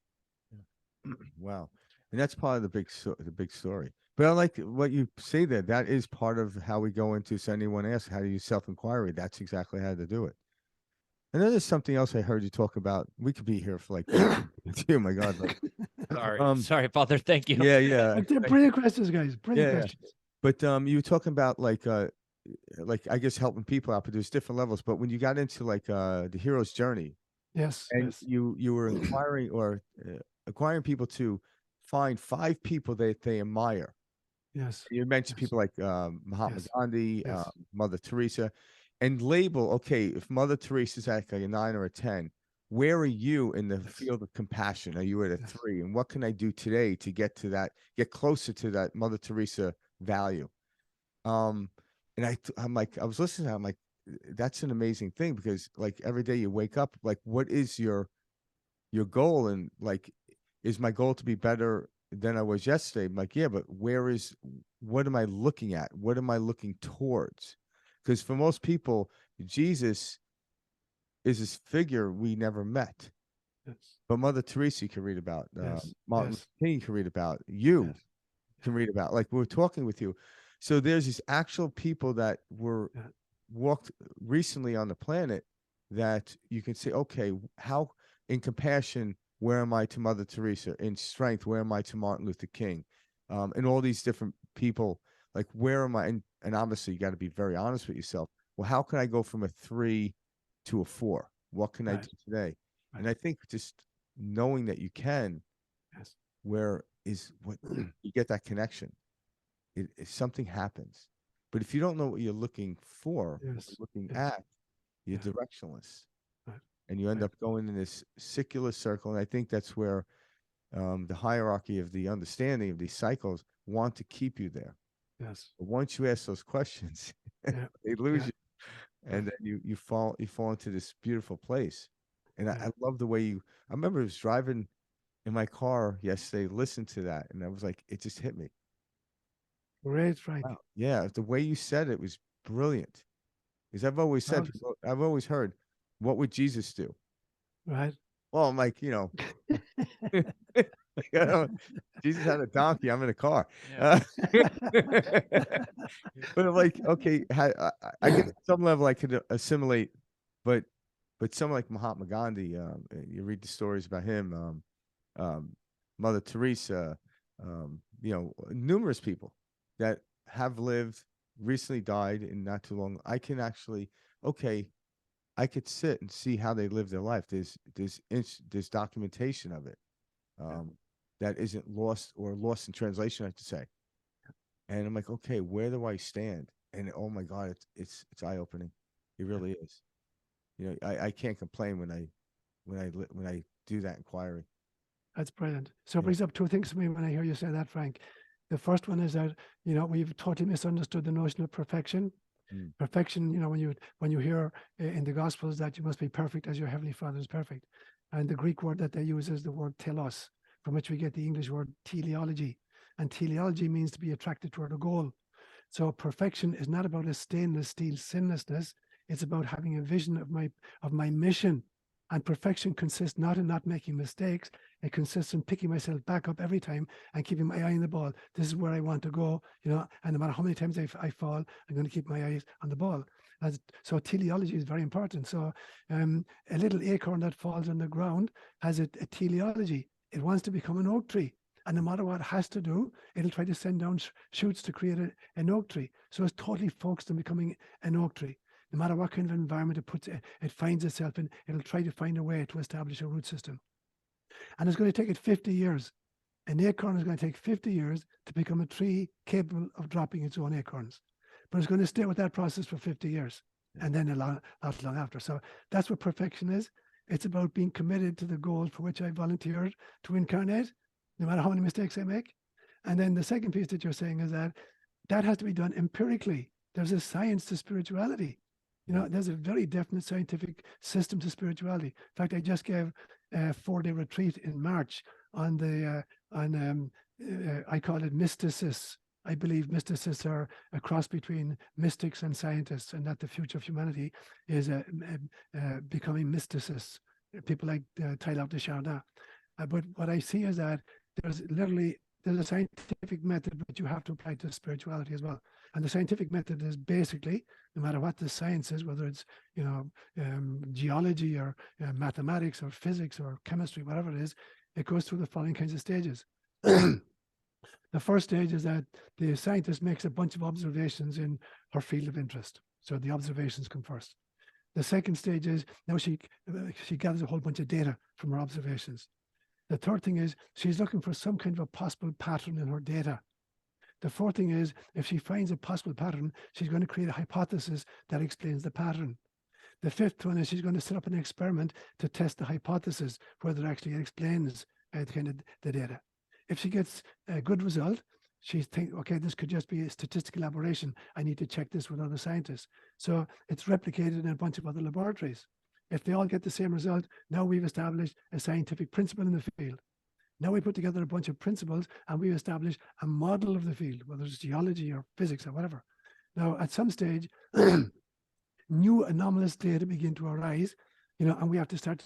Speaker 2: Wow. And that's part of the big story. But I like what you say there. That is part of how we go into, so anyone asks, how do you self-inquiry? That's exactly how to do it. And then there's something else I heard you talk about. We could be here for like, oh my God.
Speaker 3: Sorry, Father. Thank you.
Speaker 2: Yeah.
Speaker 4: They're brilliant questions, guys. Brilliant questions.
Speaker 2: But you were talking about like I guess helping people out, but there's different levels. But when you got into like the hero's journey,
Speaker 4: yes,
Speaker 2: and you were inquiring or acquiring people to find 5 people that they admire.
Speaker 4: Yes.
Speaker 2: You mentioned people like Mahatma Gandhi, Mother Teresa, and label, okay, if Mother Teresa's at like a 9 or a 10, where are you in the field of compassion? Are you at a 3? And what can I do today to get to that, get closer to that Mother Teresa value? And I'm like, I was listening to that, I'm like, that's an amazing thing, because like every day you wake up, like, what is your goal? And like, is my goal to be better than I was yesterday? I'm like, yeah, but what am I looking at? What am I looking towards? Because for most people, Jesus is this figure we never met.
Speaker 4: Yes.
Speaker 2: But Mother Teresa you can read about. Martin Luther King you can read about. You can read about. Like, we're talking with you. So there's these actual people that were walked recently on the planet that you can say, okay, how in compassion, where am I to Mother Teresa? In strength, where am I to Martin Luther King? And all these different people, like, where am I? And obviously, you got to be very honest with yourself. Well, how can I go from a 3 to a 4? What can I do today? And I think just knowing that you can, where is what you get that connection. Something happens. But if you don't know what you're looking for, what you're looking at, you're directionless. And you end up going in this circular circle. And I think that's where the hierarchy of the understanding of these cycles want to keep you there.
Speaker 4: Yes.
Speaker 2: But once you ask those questions, they lose you. And then you fall into this beautiful place. And I love the way I remember I was driving in my car yesterday, listened to that, and I was like, it just hit me.
Speaker 4: Great, Frank.
Speaker 2: Wow. Yeah, the way you said it was brilliant. Because I've always said, I've always heard, what would Jesus do?
Speaker 4: Right.
Speaker 2: Well, I'm like, Jesus had a donkey. I'm in a car. But I'm like, okay, I guess at some level I could assimilate, but someone like Mahatma Gandhi, you read the stories about him, Mother Teresa, numerous people that have lived, recently died, and not too long. I can actually, I could sit and see how they live their life. There's documentation of it that isn't lost in translation, I should say. And I'm like, okay, where do I stand? And oh my God, it's eye opening. It really is. I can't complain when I do that inquiry. That's
Speaker 4: brilliant. So it brings up 2 things to me when I hear you say that, Frank. The first one is that we've totally misunderstood the notion of perfection. Perfection, when you hear in the Gospels that you must be perfect as your Heavenly Father is perfect. And the Greek word that they use is the word telos, from which we get the English word teleology. And teleology means to be attracted toward a goal. So perfection is not about a stainless steel sinlessness. It's about having a vision of my mission. And perfection consists not in not making mistakes. It consists in picking myself back up every time and keeping my eye on the ball. This is where I want to go, and no matter how many times I fall, I'm going to keep my eyes on the ball. So teleology is very important. So a little acorn that falls on the ground has a teleology. It wants to become an oak tree. And no matter what it has to do, it'll try to send down shoots to create an oak tree. So it's totally focused on becoming an oak tree. No matter what kind of environment it finds itself in, it'll try to find a way to establish a root system. And it's going to take it 50 years. An acorn is going to take 50 years to become a tree capable of dropping its own acorns. But it's going to stay with that process for 50 years and then not long after. So that's what perfection is. It's about being committed to the goals for which I volunteered to incarnate, no matter how many mistakes I make. And then the second piece that you're saying is that has to be done empirically. There's a science to spirituality. There's a very definite scientific system to spirituality. In fact, I just gave a 4-day retreat in March on I call it mysticists. I believe mysticists are a cross between mystics and scientists, and that the future of humanity is becoming mysticists. People like Tyler de Chardin. But what I see is that there's a scientific method that you have to apply to spirituality as well. And the scientific method is basically, no matter what the science is, whether it's geology or mathematics or physics or chemistry, whatever it is, it goes through the following kinds of stages. The first stage is that the scientist makes a bunch of observations in her field of interest. So the observations come first. The second stage is now she gathers a whole bunch of data from her observations. The third thing is she's looking for some kind of a possible pattern in her data. The fourth thing is if she finds a possible pattern, she's going to create a hypothesis that explains the pattern. The fifth one is she's going to set up an experiment to test the hypothesis, whether it actually explains the data. If she gets a good result, she thinks, okay, this could just be a statistical aberration. I need to check this with other scientists. So it's replicated in a bunch of other laboratories. If they all get the same result, now we've established a scientific principle in the field. Now we put together a bunch of principles and we establish a model of the field, whether it's geology or physics or whatever. Now, at some stage, new anomalous data begin to arise, and we have to start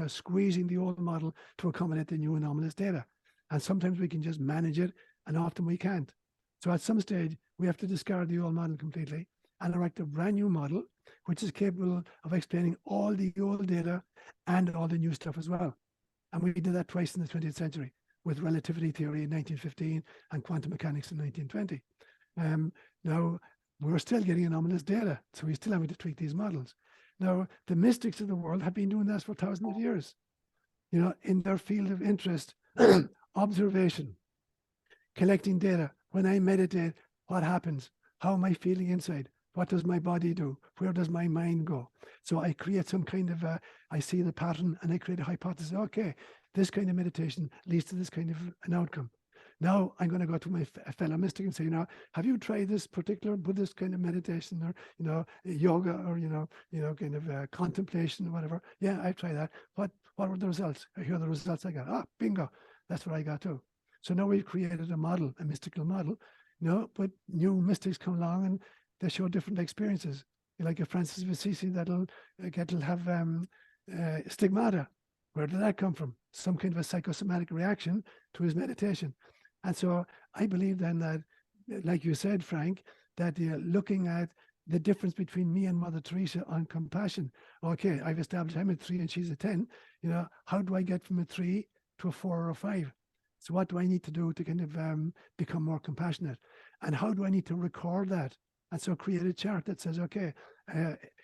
Speaker 4: squeezing the old model to accommodate the new anomalous data. And sometimes we can just manage it, and often we can't. So at some stage, we have to discard the old model completely and erect a brand new model, which is capable of explaining all the old data and all the new stuff as well. And we did that twice in the 20th century with relativity theory in 1915 and quantum mechanics in 1920. Now, we're still getting anomalous data, so we're still having to tweak these models. Now, the mystics of the world have been doing this for thousands of years. In their field of interest, observation, collecting data. When I meditate, what happens? How am I feeling inside? What does my body do? Where does my mind go? So I create some kind of I see the pattern and I create a hypothesis. Okay, this kind of meditation leads to this kind of an outcome. Now I'm going to go to my fellow mystic and say, have you tried this particular Buddhist kind of meditation or, yoga or, kind of contemplation or whatever? Yeah, I've tried that. What were the results? Here are the results I got. Ah, bingo. That's what I got too. So now we've created a model, a mystical model, but new mystics come along and they show different experiences. Like a Francis of Assisi that'll have stigmata. Where did that come from? Some kind of a psychosomatic reaction to his meditation. And so I believe then that, like you said, Frank, that looking at the difference between me and Mother Teresa on compassion. Okay, I've established I'm a 3 and she's a 10. How do I get from a 3 to a 4 or a 5? So what do I need to do to kind of become more compassionate? And how do I need to record that? And so create a chart that says, okay,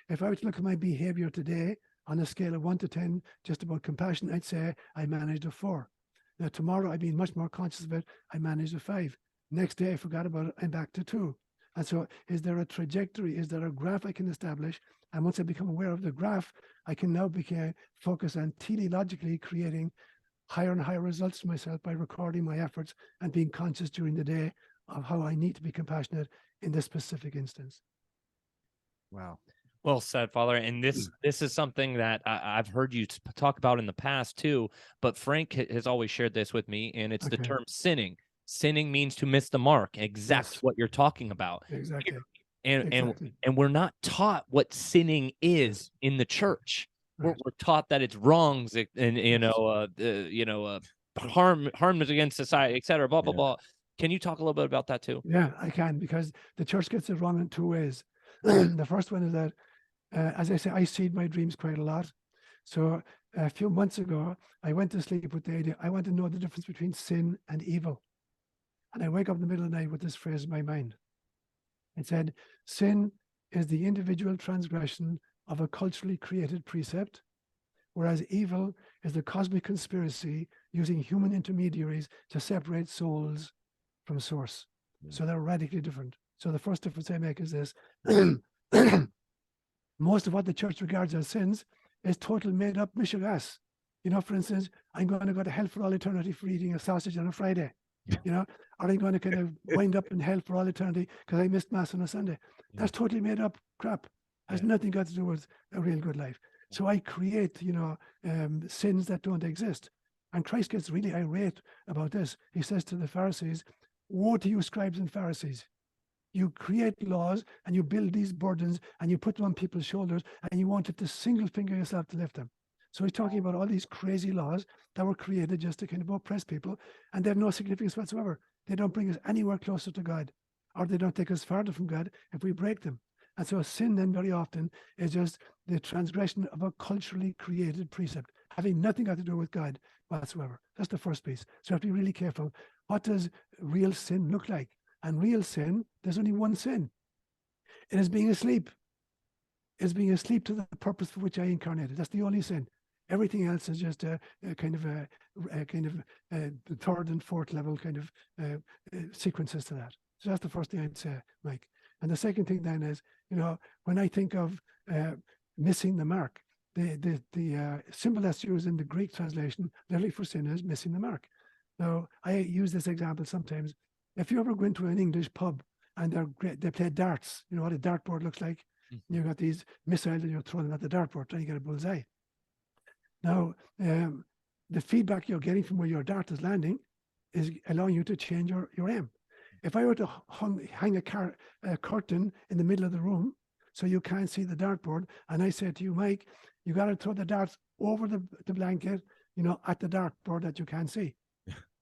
Speaker 4: if I were to look at my behavior today on a scale of 1 to 10, just about compassion, I'd say I managed a 4. Now, tomorrow, I've been much more conscious of it. I managed a 5. Next day, I forgot about it. I'm back to 2. And so is there a trajectory? Is there a graph I can establish? And once I become aware of the graph, I can now focus on teleologically creating higher and higher results for myself by recording my efforts and being conscious during the day of how I need to be compassionate in this specific instance.
Speaker 2: Wow.
Speaker 3: Well said, Father. And this is something that I've heard you talk about in the past too, but Frank has always shared this with me, and it's the term sinning. Sinning means to miss the mark, exactly what you're talking about.
Speaker 4: Exactly.
Speaker 3: And we're not taught what sinning is in the church. Right. We're taught that it's wrongs and harm against society, et cetera, blah, blah, blah. Can you talk a little bit about that too?
Speaker 4: Yeah, I can, because the church gets it wrong in 2 ways. The first one is that, as I say, I seed my dreams quite a lot. So a few months ago, I went to sleep with the idea, I want to know the difference between sin and evil. And I wake up in the middle of the night with this phrase in my mind. It said, sin is the individual transgression of a culturally created precept, whereas evil is the cosmic conspiracy using human intermediaries to separate souls from source. So they're radically different. So the first difference I make is this. Most of what the church regards as sins is total made up mishegas. You know, for instance, I'm going to go to hell for all eternity for eating a sausage on a Friday. You know, or I'm going to kind of wind up in hell for all eternity because I missed mass on a Sunday. That's totally made up crap. Has nothing got to do with a real good life. So I create, you know, sins that don't exist. And Christ gets really irate about this. He says to the Pharisees, woe to you, scribes and Pharisees. You create laws and you build these burdens and you put them on people's shoulders and you wanted to single finger yourself to lift them. So he's talking about all these crazy laws that were created just to kind of oppress people, and they have no significance whatsoever. They don't bring us anywhere closer to God, or they don't take us farther from God if we break them. And so sin then very often is just the transgression of a culturally created precept, having nothing got to do with God whatsoever. That's the first piece. So you have to be really careful. What does real sin look like? And real sin, there's only one sin. It is being asleep. It's being asleep to the purpose for which I incarnated. That's the only sin. Everything else is just a kind of third and fourth level kind of sequences to that. So that's the first thing I'd say, Mike. And the second thing then is, you know, when I think of missing the mark, the symbol that's used in the Greek translation, literally for sin, is missing the mark. Now, I use this example sometimes. If you ever go into an English pub and they play darts, you know what a dartboard looks like? Mm-hmm. You've got these missiles and you're throwing them at the dartboard, trying to get a bullseye. Now, the feedback you're getting from where your dart is landing is allowing you to change your aim. If I were to hang a curtain in the middle of the room so you can't see the dartboard, and I said to you, Mike, you got to throw the darts over the blanket, you know, at the dartboard that you can't see.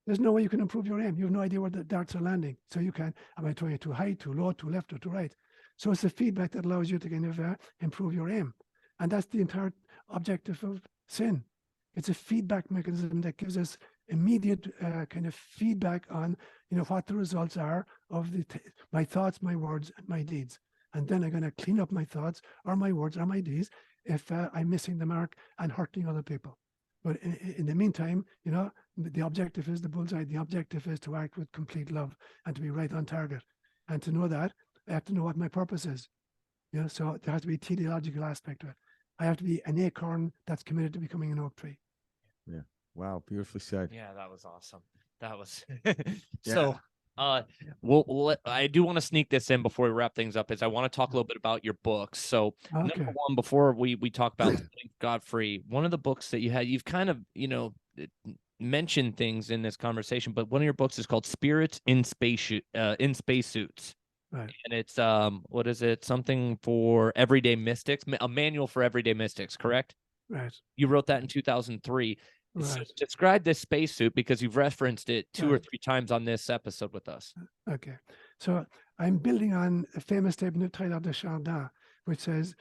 Speaker 4: There's no way you can improve your aim. You have no idea where the darts are landing. So you can, am I throwing it too high, too low, too left, or too right? So it's the feedback that allows you to kind of improve your aim. And that's the entire objective of sin. It's a feedback mechanism that gives us immediate kind of feedback on, you know, what the results are of my thoughts, my words, and my deeds. And then I'm going to clean up my thoughts or my words or my deeds if I'm missing the mark and hurting other people. But in the meantime, you know, the objective is the bullseye. The objective is to act with complete love and to be right on target. And to know that, I have to know what my purpose is. You know, so there has to be a teleological aspect to it. I have to be an acorn that's committed to becoming an oak tree.
Speaker 2: Yeah. Wow. Beautifully said.
Speaker 3: Yeah, that was awesome. That was so. Well, I do want to sneak this in before we wrap things up. Is I want to talk a little bit about your books. So number one, before we talk about God Free, one of the books that you've kind of, you know, mentioned things in this conversation, but one of your books is called Spirits in Spacesuits. Right. And it's what is it? Something for everyday mystics, a manual for everyday mystics, correct?
Speaker 4: Right.
Speaker 3: You wrote that in 2003. Right. So describe this spacesuit because you've referenced it two or three times on this episode with us.
Speaker 4: Okay. So I'm building on a famous statement of Teilhard de Chardin, which says,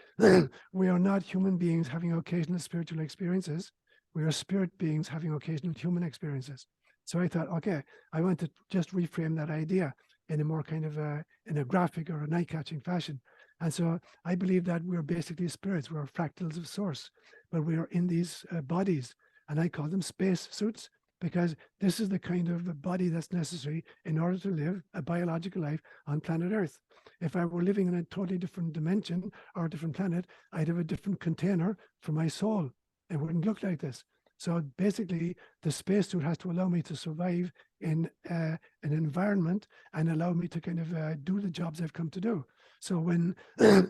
Speaker 4: we are not human beings having occasional spiritual experiences. We are spirit beings having occasional human experiences. So I thought, okay, I want to just reframe that idea in a more kind of in a graphic or an eye-catching fashion. And so I believe that we're basically spirits. We're fractals of source, but we are in these bodies. And I call them space suits because this is the kind of body that's necessary in order to live a biological life on planet Earth. If I were living in a totally different dimension or a different planet, I'd have a different container for my soul. It wouldn't look like this. So basically, the spacesuit has to allow me to survive in an environment and allow me to kind of do the jobs I've come to do. So when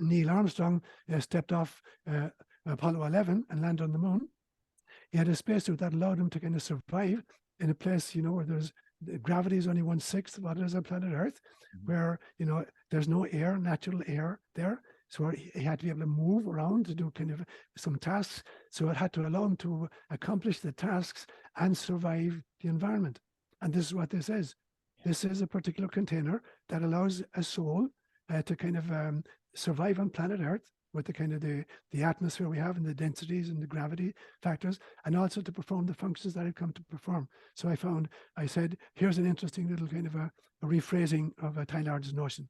Speaker 4: Neil Armstrong stepped off Apollo 11 and landed on the moon, he had a spacesuit that allowed him to kind of survive in a place, you know, where gravity is only 1/6 of what it is on planet Earth, where, you know, there's no air, natural air there. So he had to be able to move around to do kind of some tasks. So it had to allow him to accomplish the tasks and survive the environment. And this is what this is. This is a particular container that allows a soul to kind of survive on planet Earth with the kind of the atmosphere we have and the densities and the gravity factors, and also to perform the functions that I've come to perform. So I said, here's an interesting little kind of a rephrasing of a Tylard's notion.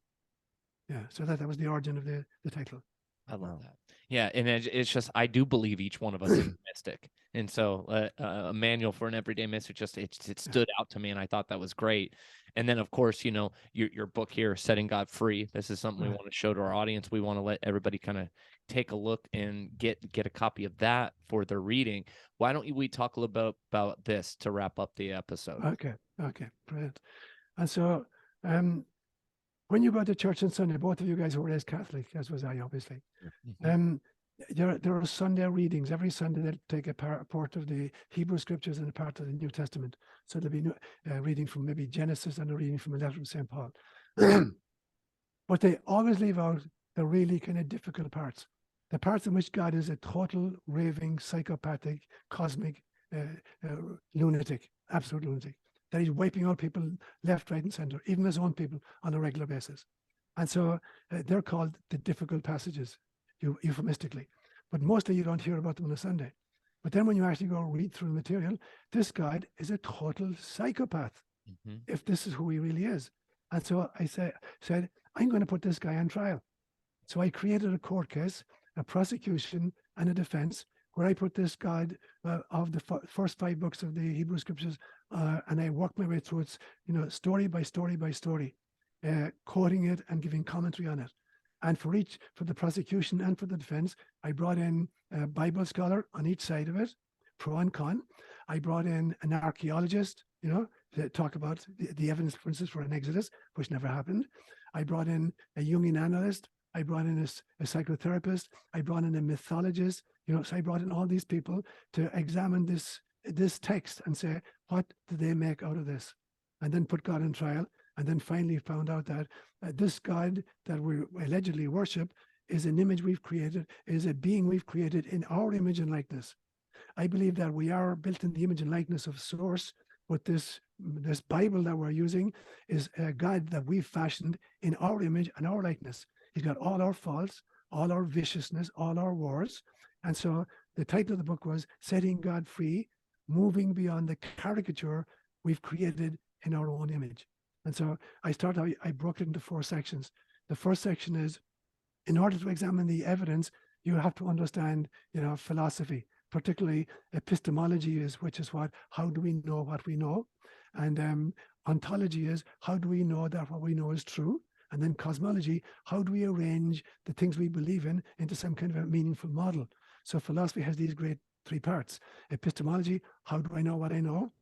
Speaker 4: Yeah, so that was the origin of the title.
Speaker 3: I love that. Yeah, and it's just, I do believe each one of us is a mystic. And so a manual for an everyday mystic, it stood out to me, and I thought that was great. And then, of course, your book here, Setting God Free, this is something we want to show to our audience. We want to let everybody kind of take a look and get a copy of that for their reading. Why don't we talk a little bit about this to wrap up the episode?
Speaker 4: Okay, brilliant. And so when you go to church on Sunday, both of you guys were raised Catholic, as was I, obviously. There are Sunday readings. Every Sunday they'll take a part of the Hebrew Scriptures and a part of the New Testament. So there'll be a reading from maybe Genesis and a reading from a letter from St. Paul. But they always leave out the really kind of difficult parts. The parts in which God is a total, raving, psychopathic, cosmic lunatic, absolute lunatic. That he's wiping out people left, right, and center, even his own people on a regular basis. And so they're called the difficult passages, euphemistically. But mostly you don't hear about them on a Sunday. But then when you actually go read through the material, this God is a total psychopath, if this is who he really is. And so I said, I'm going to put this guy on trial. So I created a court case, a prosecution, and a defense, where I put this God of the first 5 books of the Hebrew Scriptures, and I worked my way through it, story by story by story, quoting it and giving commentary on it. And for the prosecution and for the defense, I brought in a Bible scholar on each side of it, pro and con. I brought in an archaeologist, to talk about the evidence, for instance, for an Exodus, which never happened. I brought in a Jungian analyst. I brought in a psychotherapist. I brought in a mythologist. So I brought in all these people to examine this text and say, what did they make out of this? And then put God on trial. And then finally found out that this God that we allegedly worship is an image we've created, is a being we've created in our image and likeness. I believe that we are built in the image and likeness of Source, but this Bible that we're using is a God that we've fashioned in our image and our likeness. He's got all our faults, all our viciousness, all our wars. And so the title of the book was Setting God Free, Moving Beyond the Caricature We've Created in Our Own Image. And so I broke it into 4 sections. The first section is, in order to examine the evidence, you have to understand, philosophy, particularly epistemology how do we know what we know? And ontology is, how do we know that what we know is true? And then cosmology, how do we arrange the things we believe in into some kind of a meaningful model? So philosophy has these great 3 parts. Epistemology, how do I know what I know?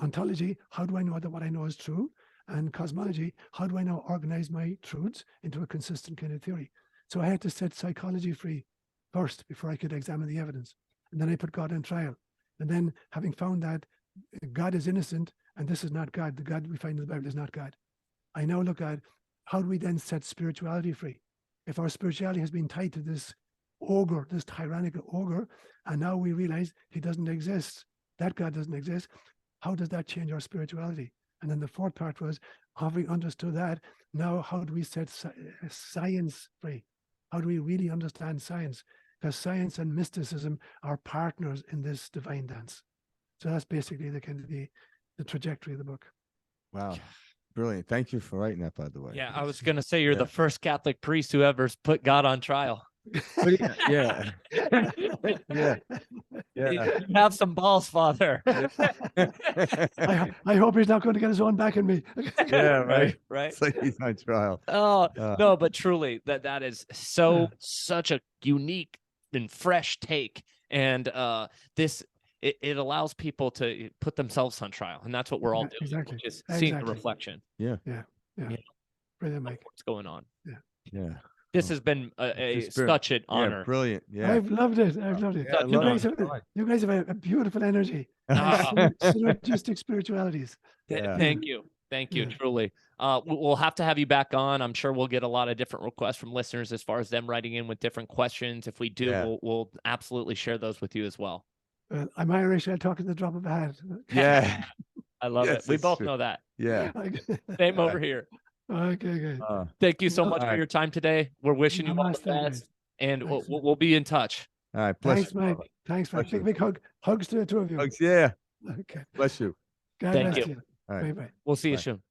Speaker 4: Ontology, how do I know that what I know is true? And cosmology, how do I now organize my truths into a consistent kind of theory? So I had to set psychology free first before I could examine the evidence. And then I put God on trial. And then, having found that God is innocent and this is not God, the God we find in the Bible is not God, I now look at how do we then set spirituality free? If our spirituality has been tied to this ogre, this tyrannical ogre, and now we realize he doesn't exist, that God doesn't exist, how does that change our spirituality? And then the 4th part was, having understood that, now how do we set science free? How do we really understand science? Because science and mysticism are partners in this divine dance. So that's basically the kind of the trajectory of the book.
Speaker 2: Wow. Brilliant. Thank you for writing that, by the way.
Speaker 3: Yeah, I was going to say you're the first Catholic priest who ever put God on trial.
Speaker 2: Yeah.
Speaker 3: You have some balls, Father.
Speaker 4: I hope he's not going to get his own back in me.
Speaker 2: Yeah, right.
Speaker 3: Right.
Speaker 2: It's he's on trial.
Speaker 3: Oh, no, but truly that is such a unique and fresh take. And it allows people to put themselves on trial. And that's what we're all doing.
Speaker 4: Exactly.
Speaker 3: Is seeing the reflection.
Speaker 2: Yeah.
Speaker 4: Brilliant, Mike.
Speaker 3: What's going on.
Speaker 2: Yeah.
Speaker 3: This has been such an honor.
Speaker 2: Brilliant. Yeah.
Speaker 4: I've loved it.
Speaker 2: Yeah,
Speaker 4: you guys have a beautiful energy. Synergistic spiritualities.
Speaker 3: Thank you. Truly. We'll have to have you back on. I'm sure we'll get a lot of different requests from listeners as far as them writing in with different questions. If we do, we'll absolutely share those with you as well.
Speaker 4: I'm Irish. I'll talk at the drop of a hat.
Speaker 2: Yeah.
Speaker 3: I love it. We both know that.
Speaker 2: Yeah.
Speaker 3: Same over here.
Speaker 4: Okay, good.
Speaker 3: Thank you so much for your time today. We're wishing you all the best. and
Speaker 4: Thanks,
Speaker 3: we'll be in touch.
Speaker 2: All right. Bless
Speaker 4: Thanks,
Speaker 2: you.
Speaker 4: mate. Thanks, man.
Speaker 2: Bless you.
Speaker 4: Big hug. Hugs to the two of you.
Speaker 2: Hugs, yeah.
Speaker 4: Okay.
Speaker 2: Bless you.
Speaker 4: God
Speaker 3: Thank
Speaker 4: bless
Speaker 3: you.
Speaker 4: you.
Speaker 2: All right.
Speaker 4: Bye bye.
Speaker 3: We'll see you
Speaker 2: Bye.
Speaker 3: soon.